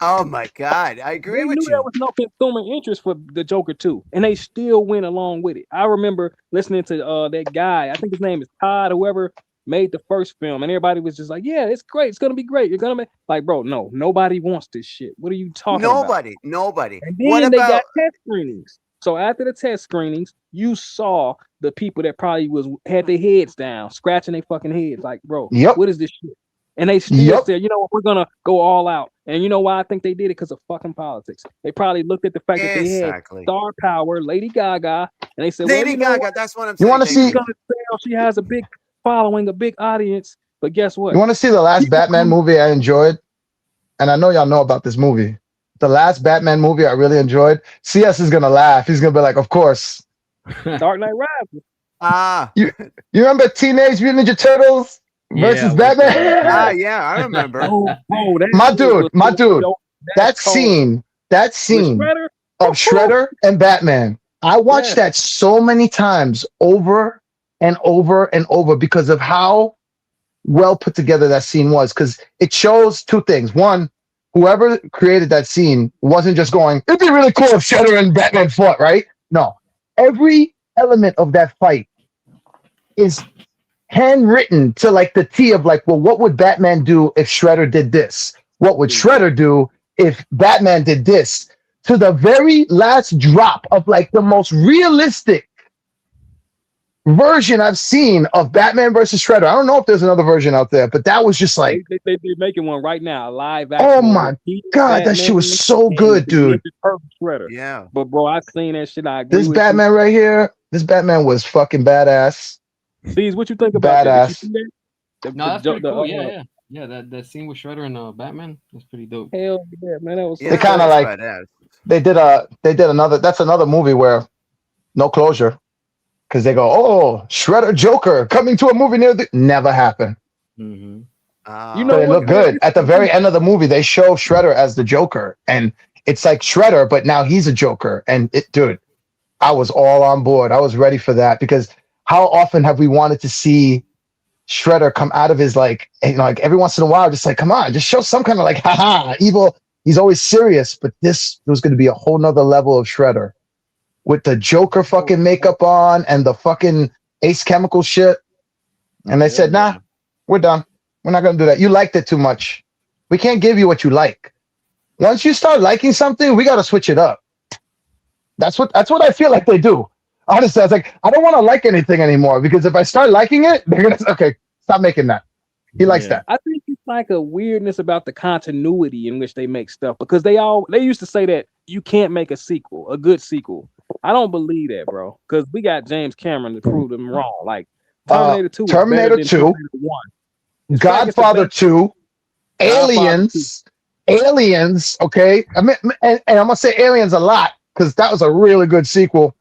Oh my God, I agree They with knew there you. was no consumer interest for the Joker 2, and they still went along with it. I remember listening to that guy, I think his name is Todd, whoever made the first film, and everybody was just like, yeah, it's great. It's gonna be great. You're gonna make like, bro, no, nobody wants this shit. What are you talking about? Nobody. And What then they got about? test screenings. So after the test screenings, you saw the people that probably had their heads down, scratching their fucking heads, like, bro, Yep. what is this shit? And they still Yep. said, you know what, we're gonna go all out. And you know why I think they did it? Because of fucking politics. They probably looked at the fact that they had Exactly. star power, Lady Gaga, and they said, well, Lady you know Gaga. what? That's what I'm You saying. want to Thank see? She's gonna sell. She has a big following, a big audience. But guess what? You want to see the last Batman movie I enjoyed? And I know y'all know about this movie. The last Batman movie I really enjoyed. CS is gonna laugh. He's gonna be like, "Of course." Dark Knight Rises. You remember Teenage Mutant Ninja Turtles versus with, Batman? yeah, I remember. Oh, bro, that my shit dude, was my so dude. dope. That That's cold. scene With Shredder? of Shredder and Batman. I watched that so many times over and over and over because of how well put together that scene was. Because it shows two things. One, whoever created that scene wasn't just going, it'd be really cool if Shredder and Batman fought, right? No. Every element of that fight is handwritten to like the T of like, well, what would Batman do if Shredder did this? What would Shredder do if Batman did this? To the very last drop of like the most realistic version I've seen of Batman versus Shredder. I don't know if there's another version out there, but that was just like, they're making one right now, live action. oh my god, that shit was so good, dude. Shredder. Yeah. But bro, I've seen that shit. I agree This with Batman right here, this Batman was fucking badass. Steez, what you think about that? Did you see that? No, that's pretty cool. Yeah. That scene with Shredder and Batman was pretty dope. Hell yeah, man, that was. They kind of like they did another. That's another movie where no closure because they go, oh, Shredder Joker coming to a movie near the never happened. Mm-hmm. You know but it looked good. At the very end of the movie, they show Shredder as the Joker, and it's like Shredder, but now he's a Joker. And dude, I was all on board. I was ready for that because how often have we wanted to see Shredder come out of his like every once in a while, just like, come on, just show some kind of like, haha, evil. He's always serious, but this was going to be a whole nother level of Shredder with the Joker fucking makeup on and the fucking Ace Chemical shit. And they said, nah, we're done. We're not going to do that. You liked it too much. We can't give you what you like. Once you start liking something, we got to switch it up. That's what I feel like they do. Honestly, I was like, I don't want to like anything anymore because if I start liking it, they're going to say, okay, stop making that. He likes that. I think it's like a weirdness about the continuity in which they make stuff because they used to say that you can't make a good sequel. I don't believe that, bro, because we got James Cameron to prove them wrong. Like Terminator 2, Terminator 2, Terminator 1, Godfather 2, Aliens, okay? I mean, and I'm going to say Aliens a lot because that was a really good sequel.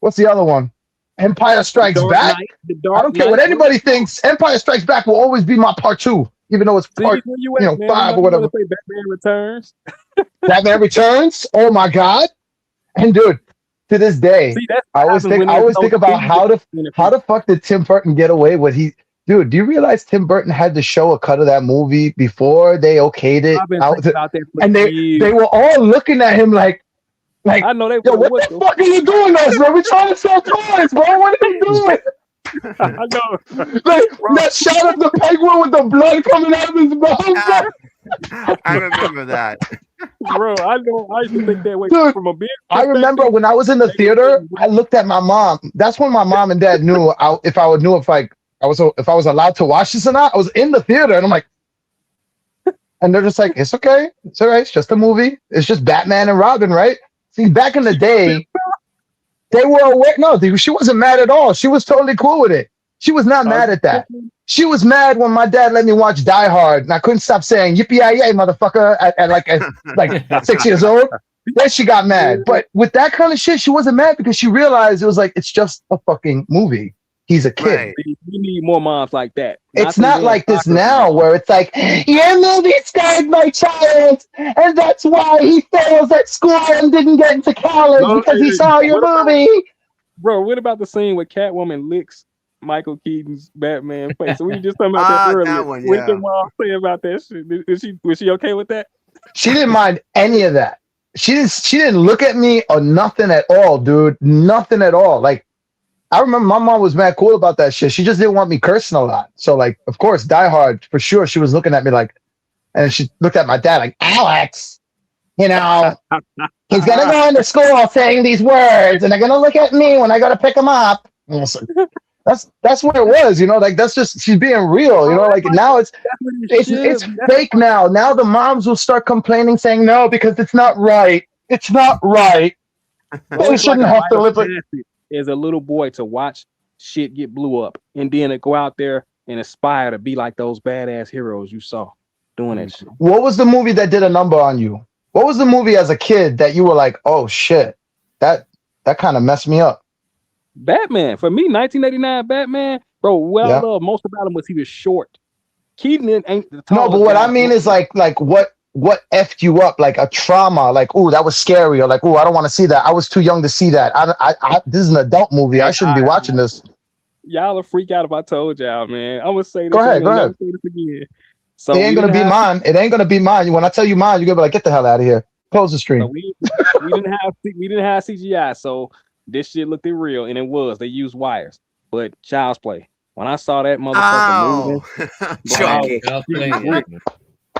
What's the other one? Empire Strikes Back. I don't care what anybody thinks. Empire Strikes Back will always be my part 2, even though it's part 5 or whatever. Batman Returns. Batman Returns. Oh my god! And dude, to this day, I always think about how the fuck did Tim Burton get away with Dude, do you realize Tim Burton had to show a cut of that movie before they okayed it? And they were all looking at him like I know they. Yo, what the fuck are you doing, us, bro? We trying to sell toys, bro. What are you doing? I know. Like, that shot of the penguin with the blood coming out of his mouth. I remember that. Bro, I know. I used to think that way. Dude, from a big I remember when I was in the theater, I looked at my mom. That's when my mom and dad knew if I was allowed to watch this or not. I was in the theater, and I'm like, and they're just like, it's okay, it's all right, it's just a movie. It's just Batman and Robin, right? See, back in the day, they were aware. No, she wasn't mad at all. She was totally cool with it. She was not mad at that. She was mad when my dad let me watch Die Hard, and I couldn't stop saying "yippee-yi-yay, motherfucker" at like 6 years old. Then she got mad. But with that kind of shit, she wasn't mad because she realized it was like it's just a fucking movie. He's a kid. Right. We need more moms like that. It's them not doing like this soccer now moms. where it's like, your movie scarred my child, and that's why he fails at school and didn't get into college No, because he saw your what about- movie. Bro, what about the scene where Catwoman licks Michael Keaton's Batman face? So we were just talking about that earlier. That one, What yeah. did your mom say about that shit? Was she okay with that? She didn't mind any of that. She didn't look at me or nothing at all, dude. Nothing at all. Like, I remember my mom was mad cool about that shit. She just didn't want me cursing a lot. So, like, of course, Die Hard, for sure, she was looking at me like, and she looked at my dad like, Alex, you know, he's going to go into school saying these words, and they're going to look at me when I go to pick him up. And I was like, that's what it was, you know, like, that's just, she's being real, you know, like, now it's fake now. Now the moms will start complaining, saying, no, because it's not right. It's not right. They shouldn't have to live like as a little boy to watch shit get blew up and then to go out there and aspire to be like those badass heroes you saw doing that shit. What was the movie that did a number on you? What was the movie as a kid that you were like, oh shit, that kind of messed me up? Batman. For me, 1989 Batman, bro, what I love most about him was he was short. Keaton ain't the tallest. No, but what I mean is like what effed you up, like a trauma, like, ooh, that was scary, or like, ooh, I don't want to see that. I was too young to see that. I this is an adult movie. I shouldn't be watching this. Y'all will freak out if I told y'all, man. I'm gonna say this. Go ahead. Say this again. So it ain't gonna be mine. It ain't gonna be mine. When I tell you mine, you're gonna be like, get the hell out of here. Close the stream. So we didn't have CGI, so this shit looked real, and it was. They used wires, but child's play. When I saw that motherfucker moving,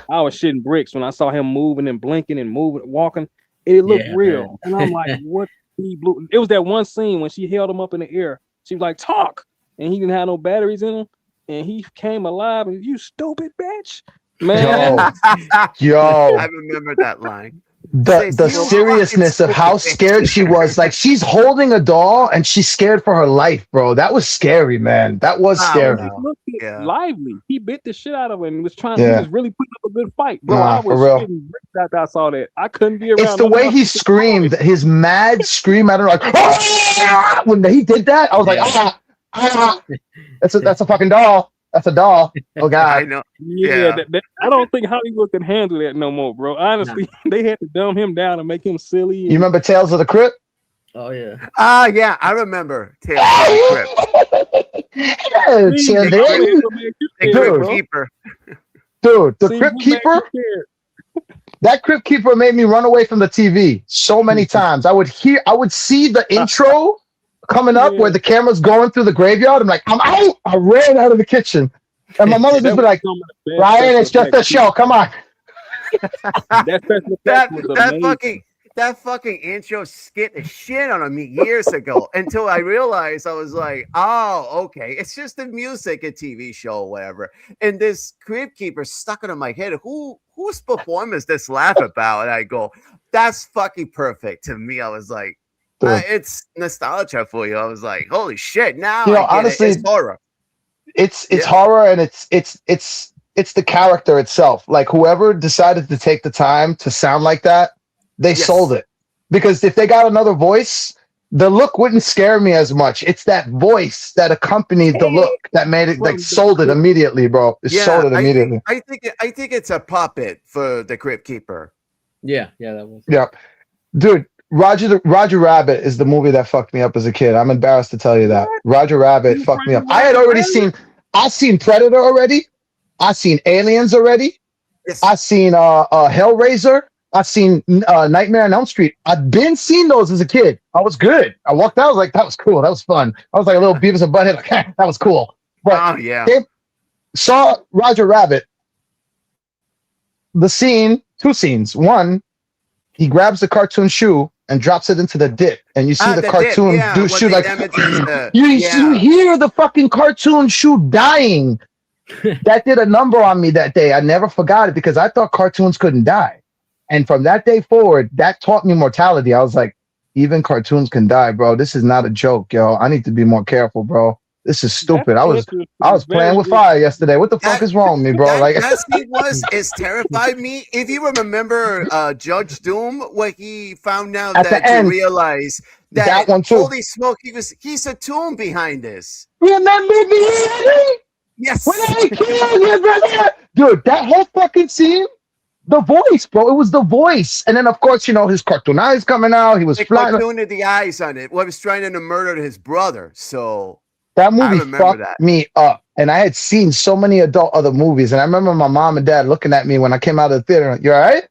I was shitting bricks when I saw him moving and blinking and moving, walking. It looked real, man. And I'm like, what? He blew. It was that one scene when she held him up in the air. She was like, talk, and he didn't have no batteries in him, and he came alive. And you stupid bitch, man. Yo. I remember that line. The seriousness of how scared she was. Like, she's holding a doll and she's scared for her life, bro. That was scary, man. That was scary. He looked lively. He bit the shit out of her and was trying. He was really putting up a good fight, bro. I was shitting bricks after I saw that. I couldn't be around. It's the way he screamed, his mad scream. I don't know, like, ah! When he did that, I was like, that's a fucking doll. That's a doll. Oh God, I know. Yeah, I don't think Hollywood can handle that no more, bro. Honestly, they had to dumb him down and make him silly. You remember Tales of the Crypt? Oh yeah. Yeah, I remember Tales of the Crypt. Crypt Keeper. Dude, the Crypt Keeper. That Crypt Keeper made me run away from the TV so many times. I would see the intro coming up where the camera's going through the graveyard. I'm like, I'm out. I ran out of the kitchen. And my mother just be like, Ryan, it's just a show. Come on. That fucking intro scared the shit out of me years ago until I realized I was like, oh, okay. It's just the music, a TV show, whatever. And this Crypt Keeper stuck into my head. Whose performance this laugh about? And I go, that's fucking perfect to me. I was like, it's nostalgia for you. I was like, holy shit! Now, honestly, it's horror. It's horror, and it's the character itself. Like, whoever decided to take the time to sound like that, they sold it. Because if they got another voice, the look wouldn't scare me as much. It's that voice that accompanied the look that made it, like, sold it immediately, bro. It sold it immediately. I think it's a puppet for the Crypt Keeper. Yeah, that was. Yeah, dude. Roger Rabbit is the movie that fucked me up as a kid. I'm embarrassed to tell you that. Roger Rabbit fucked me up. I've seen Predator already. I've seen Aliens already. Yes. I've seen Hellraiser. I've seen Nightmare on Elm Street. I've been seeing those as a kid. I was good. I walked out. I was like, that was cool. That was fun. I was like a little Beavis and Butthead. Like, that was cool. But saw Roger Rabbit. The scene, two scenes. One, he grabs the cartoon shoe and drops it into the dip, and you see the cartoon shoe like you hear the fucking cartoon shoe dying. That did a number on me that day. I never forgot it because I thought cartoons couldn't die, and from that day forward, that taught me mortality. I was like, even cartoons can die, bro. This is not a joke, yo. I need to be more careful, bro. This is That's stupid. interesting. I was Very playing with interesting. fire yesterday. What the fuck That is wrong with me, bro? Like, that scene is terrified me. If you remember Judge Doom, where he found out at the that you end, realize that that one too. holy smoke, he's a tomb behind this. Remember me when Yes. I killed your brother, dude. That whole fucking scene. The voice, bro. It was the voice. And then, of course, you know, his cartoon eyes coming out. He was They flying. cartooned the eyes on it. Well, he was trying to murder his brother. So That I movie remember fucked that. me up. And I had seen so many adult other movies. And I remember my mom and dad looking at me when I came out of the theater. Like, you all right?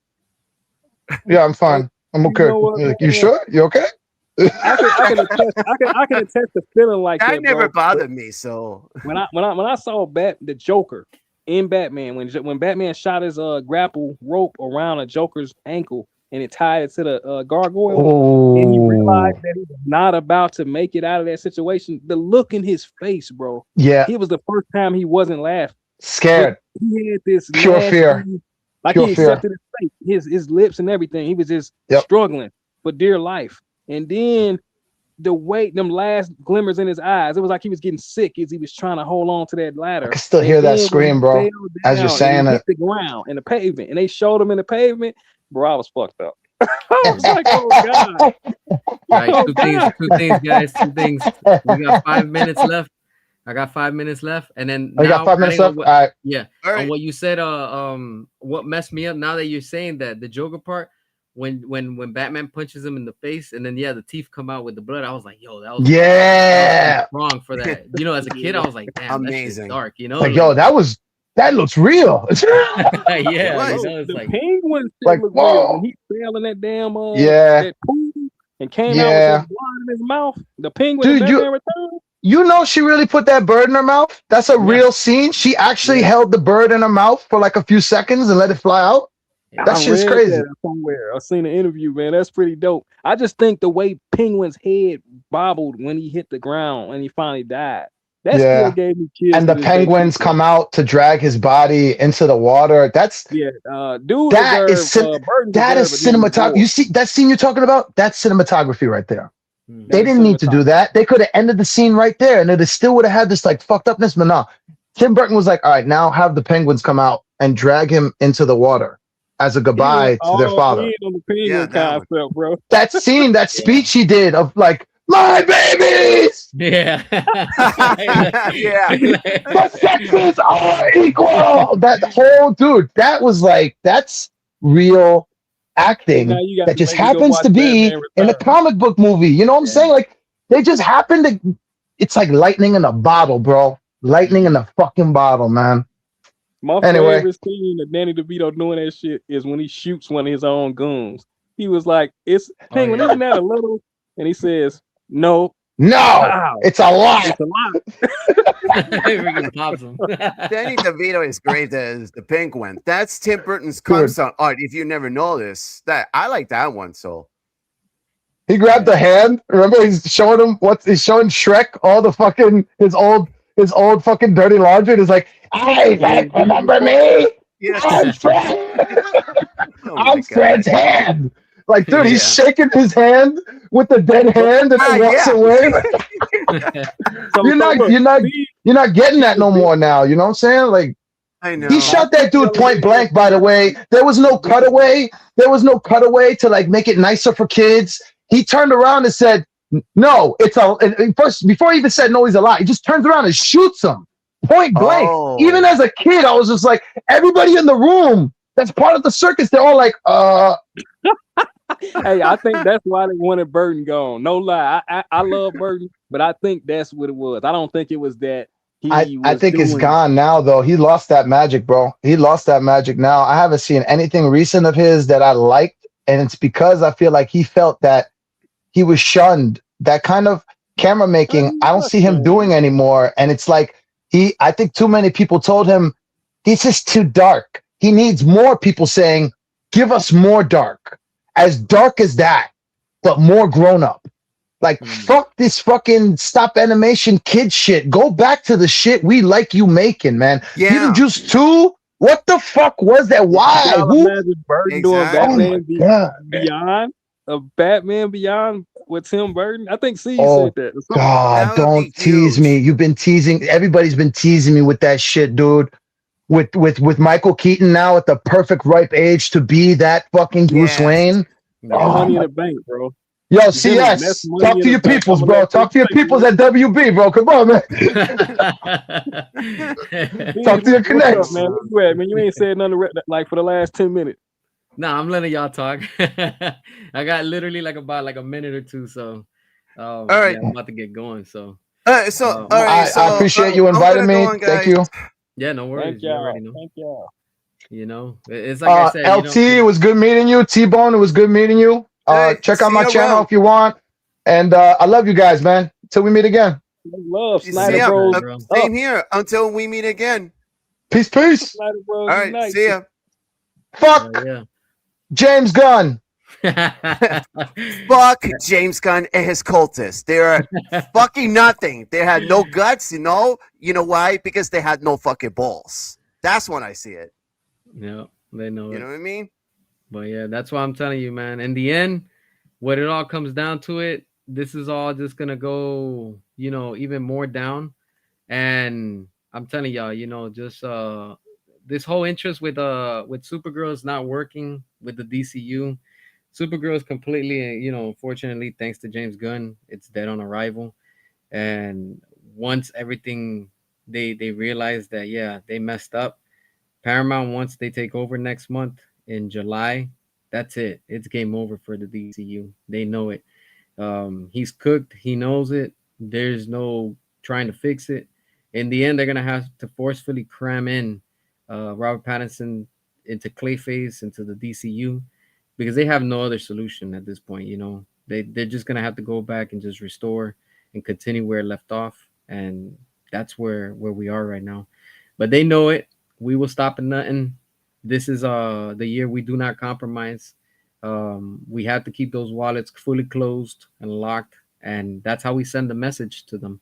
Yeah, I'm fine. I'm You okay. know what, Like, you man? sure? You okay? I can attest to feeling like That that, never bro. bothered me. So When I saw the Joker in Batman, when Batman shot his grapple rope around a Joker's ankle and it tied it to the gargoyle, and he realized Oh, that he was not about to make it out of that situation, the look in his face, bro. yeah. It was the first time he wasn't laughing. But Scared. he had this Pure nasty, fear. like Pure he fear. accepted his fate, his lips and everything. He was just Yep. struggling for dear life. And then the weight, them last glimmers in his eyes, it was like he was getting sick as he was trying to hold on to that ladder. I can still And hear that then when he scream, bro, fell as you're down and saying he it. hit the ground and the pavement, and they showed him in the pavement, bro, I was fucked up. I was like, oh God. Right, Oh two things, God. two things, guys, two things. We got 5 minutes left. I got 5 minutes left, and then We got now 5 minutes adding on left. what, All right. yeah, all on right. what you said. What messed me up now that you're saying that the Joker part, when Batman punches him in the face, and then the teeth come out with the blood. I was like, yo, that was Yeah. wrong for that. You know, as a kid, I was like, damn, that shit's Amazing. dark. You know, Like, yo, that looks real. yeah, was. you Bro, know, it's the like, penguin shit Like, looked real. whoa. When he fell in that damn Yeah. that pool and came out with Yeah. that blood in his mouth, the penguin in Dude, Batman Returns. you know she really put that bird in her mouth? That's a Yeah. real scene. She actually Yeah. held the bird in her mouth for like a few seconds and let it fly out. yeah. That I shit's read crazy. that somewhere. I seen an interview, man. That's pretty dope. I just think the way Penguin's head bobbled when he hit the ground and he finally died, that still Yeah. gave me chills. And to the this day, too, penguins bro. come out to drag his body into the water. Yeah, dude That is deserved. Burton that is deserved a damn cinematography. award. You see that scene you're talking about? That's cinematography right there. Hmm. They That is didn't need to do cinematography. that. They could have ended the scene right there, and it still would have had this like fucked upness. But no, Tim Burton was like, "All right, now have the penguins come out and drag him into the water as a He went goodbye to their all father." in on the penguin Yeah, that one. concept, bro. That scene, that speech he did of like, "My babies, Yeah. Yeah. the sexes are equal." That whole dude, that was like, that's real acting Now you got that to just make me go happens watch to be Batman in a Returns. comic book movie. You know what I'm Yeah. saying? Like, they just happen to. It's like lightning in a bottle, bro. Lightning in a fucking bottle, man. My Anyway. favorite scene of Danny DeVito doing that shit is when he shoots one of his own goons. He was like, "It's Penguin, yeah. isn't that a little?" And he says, "No, No, wow, it's a lot. it's a lot." Freaking pops him. Danny DeVito is great as the penguin. That's Tim Burton's concept art. If you never know this, that I like that one. So He grabbed the hand. Remember, he's showing him he's showing Shrek all the fucking his old fucking dirty laundry. And he's like, "Hey, Shrek, remember me? yes. I'm Fred. Oh my I'm God. Fred's hand." Like, dude, he's Yeah. shaking his hand with the dead hand and then walks yeah. away. So You're not getting that no more now. You know what I'm saying? Like, I know. he shot that dude point blank, by the way. There was no cutaway. To like make it nicer for kids. He turned around and said, "No, it's a." And first, before he even said no, he's a lie. He just turns around and shoots him point blank. Oh. Even as a kid, I was just like, everybody in the room that's part of the circus, they're all like, Hey, I think that's why they wanted Burton gone. No lie, I love Burton, but I think that's what it was. I don't think it was that he. I think it's doing- gone now, though. He lost that magic, bro. He lost that magic now. I haven't seen anything recent of his that I liked, and it's because I feel like he felt that he was shunned. That kind of camera making, I don't see him doing anymore. And it's like I think too many people told him, "This is too dark." He needs more people saying, "Give us more dark. As dark as that, but more grown up." Like, fuck this fucking stop animation kid shit. Go back to the shit we like you making, man. Yeah. Beetlejuice 2? What the fuck was that? Why? Y'all Who? imagine Burton doing Exactly. Oh my Batman God. Beyond? Batman Beyond with Tim Burton. I think C Oh said that. Or something. God, That would don't be tease huge. me. You've been teasing. Everybody's been teasing me with that shit, dude. With Michael Keaton now at the perfect ripe age to be that fucking Bruce Yes. Wayne. That's Yeah. Oh Money in my, the Bank, bro. yo, Gentlemen, that's CS, Money talk in to the your Bank. I'm peoples, gonna let bro. C Talk to your take it peoples away. at WB, bro. Come on, man. Talk Big, to your what's up, connects. man? Where you at, man? You ain't said nothing like for the last 10 minutes. Nah, I'm letting y'all talk. I got literally like about like a minute or two, so All yeah, right. I'm about to get going. So All right. I So appreciate you I'm inviting gonna go me. on, Thank guys. you. yeah, no Thank worries. You already y'all. know. Thank y'all. It's like I said, LT, it was good meeting you. T-Bone, it was good meeting you. Hey, Check out see my you channel around. if you want. And I love you guys, man. Till we meet again. Love You love see Snyder you ya. too, Bros bro. up. Same here. Until we meet again. Peace, peace. Snyder Bros All right. unite. See ya. Fuck Yeah. James Gunn. Fuck James Gunn and his cultists. They're fucking nothing. They had no guts, you know. You know why? Because they had no fucking balls. That's when I see it. Yeah, they know You it. know what I mean? But yeah, that's why I'm telling you, man. In the end, what it all comes down to it, this is all just gonna go, even more down. And I'm telling y'all, just this whole interest with Supergirl is not working with the DCU. Supergirl is completely, unfortunately, thanks to James Gunn, it's dead on arrival. And once everything they realize that yeah, they messed up, Paramount, once they take over next month in July, that's it. It's game over for the DCU. They know it. He's cooked. He knows it. There's no trying to fix it. In the end, they're gonna have to forcefully cram in Robert Pattinson into Clayface into the DCU because they have no other solution at this point. They're just gonna have to go back and just restore and continue where it left off, and that's where we are right now. But they know it. We will stop at nothing. This is the year we do not compromise. We have to keep those wallets fully closed and locked, and that's how we send the message to them.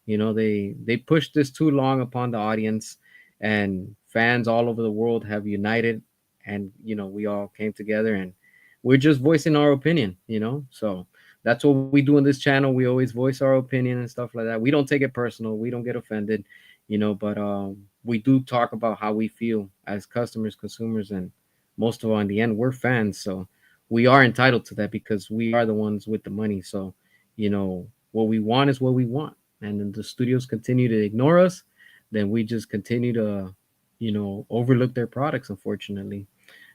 They pushed this too long upon the audience, and fans all over the world have united, and we all came together, and we're just voicing our opinion. So that's what we do in this channel. We always voice our opinion and stuff like that. We don't take it personal. We don't get offended, but we do talk about how we feel as customers, consumers, and most of all, in the end, we're fans. So we are entitled to that because we are the ones with the money. So, what we want is what we want. And then the studios continue to ignore us, then we just continue to, overlook their products, unfortunately.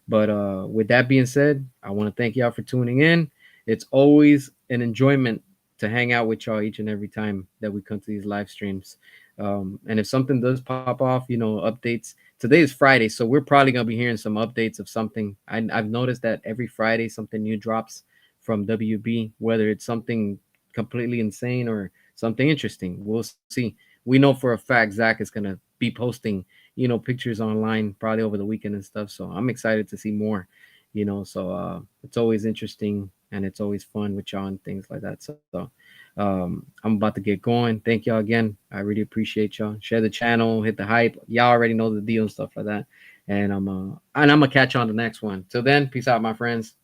But with that being said, I want to thank y'all for tuning in. It's always an enjoyment to hang out with y'all each and every time that we come to these live streams. And if something does pop off, updates. Today is Friday, so we're probably gonna be hearing some updates of something. I've noticed that every Friday something new drops from WB, whether it's something completely insane or something interesting. We'll see. We know for a fact Zach is gonna be posting, pictures online probably over the weekend and stuff. So I'm excited to see more, So it's always interesting and it's always fun with y'all and things like that. So I'm about to get going. Thank y'all again. I really appreciate y'all. Share the channel, hit the hype. Y'all already know the deal and stuff like that. And I'm gonna catch you on the next one. Till then, peace out, my friends.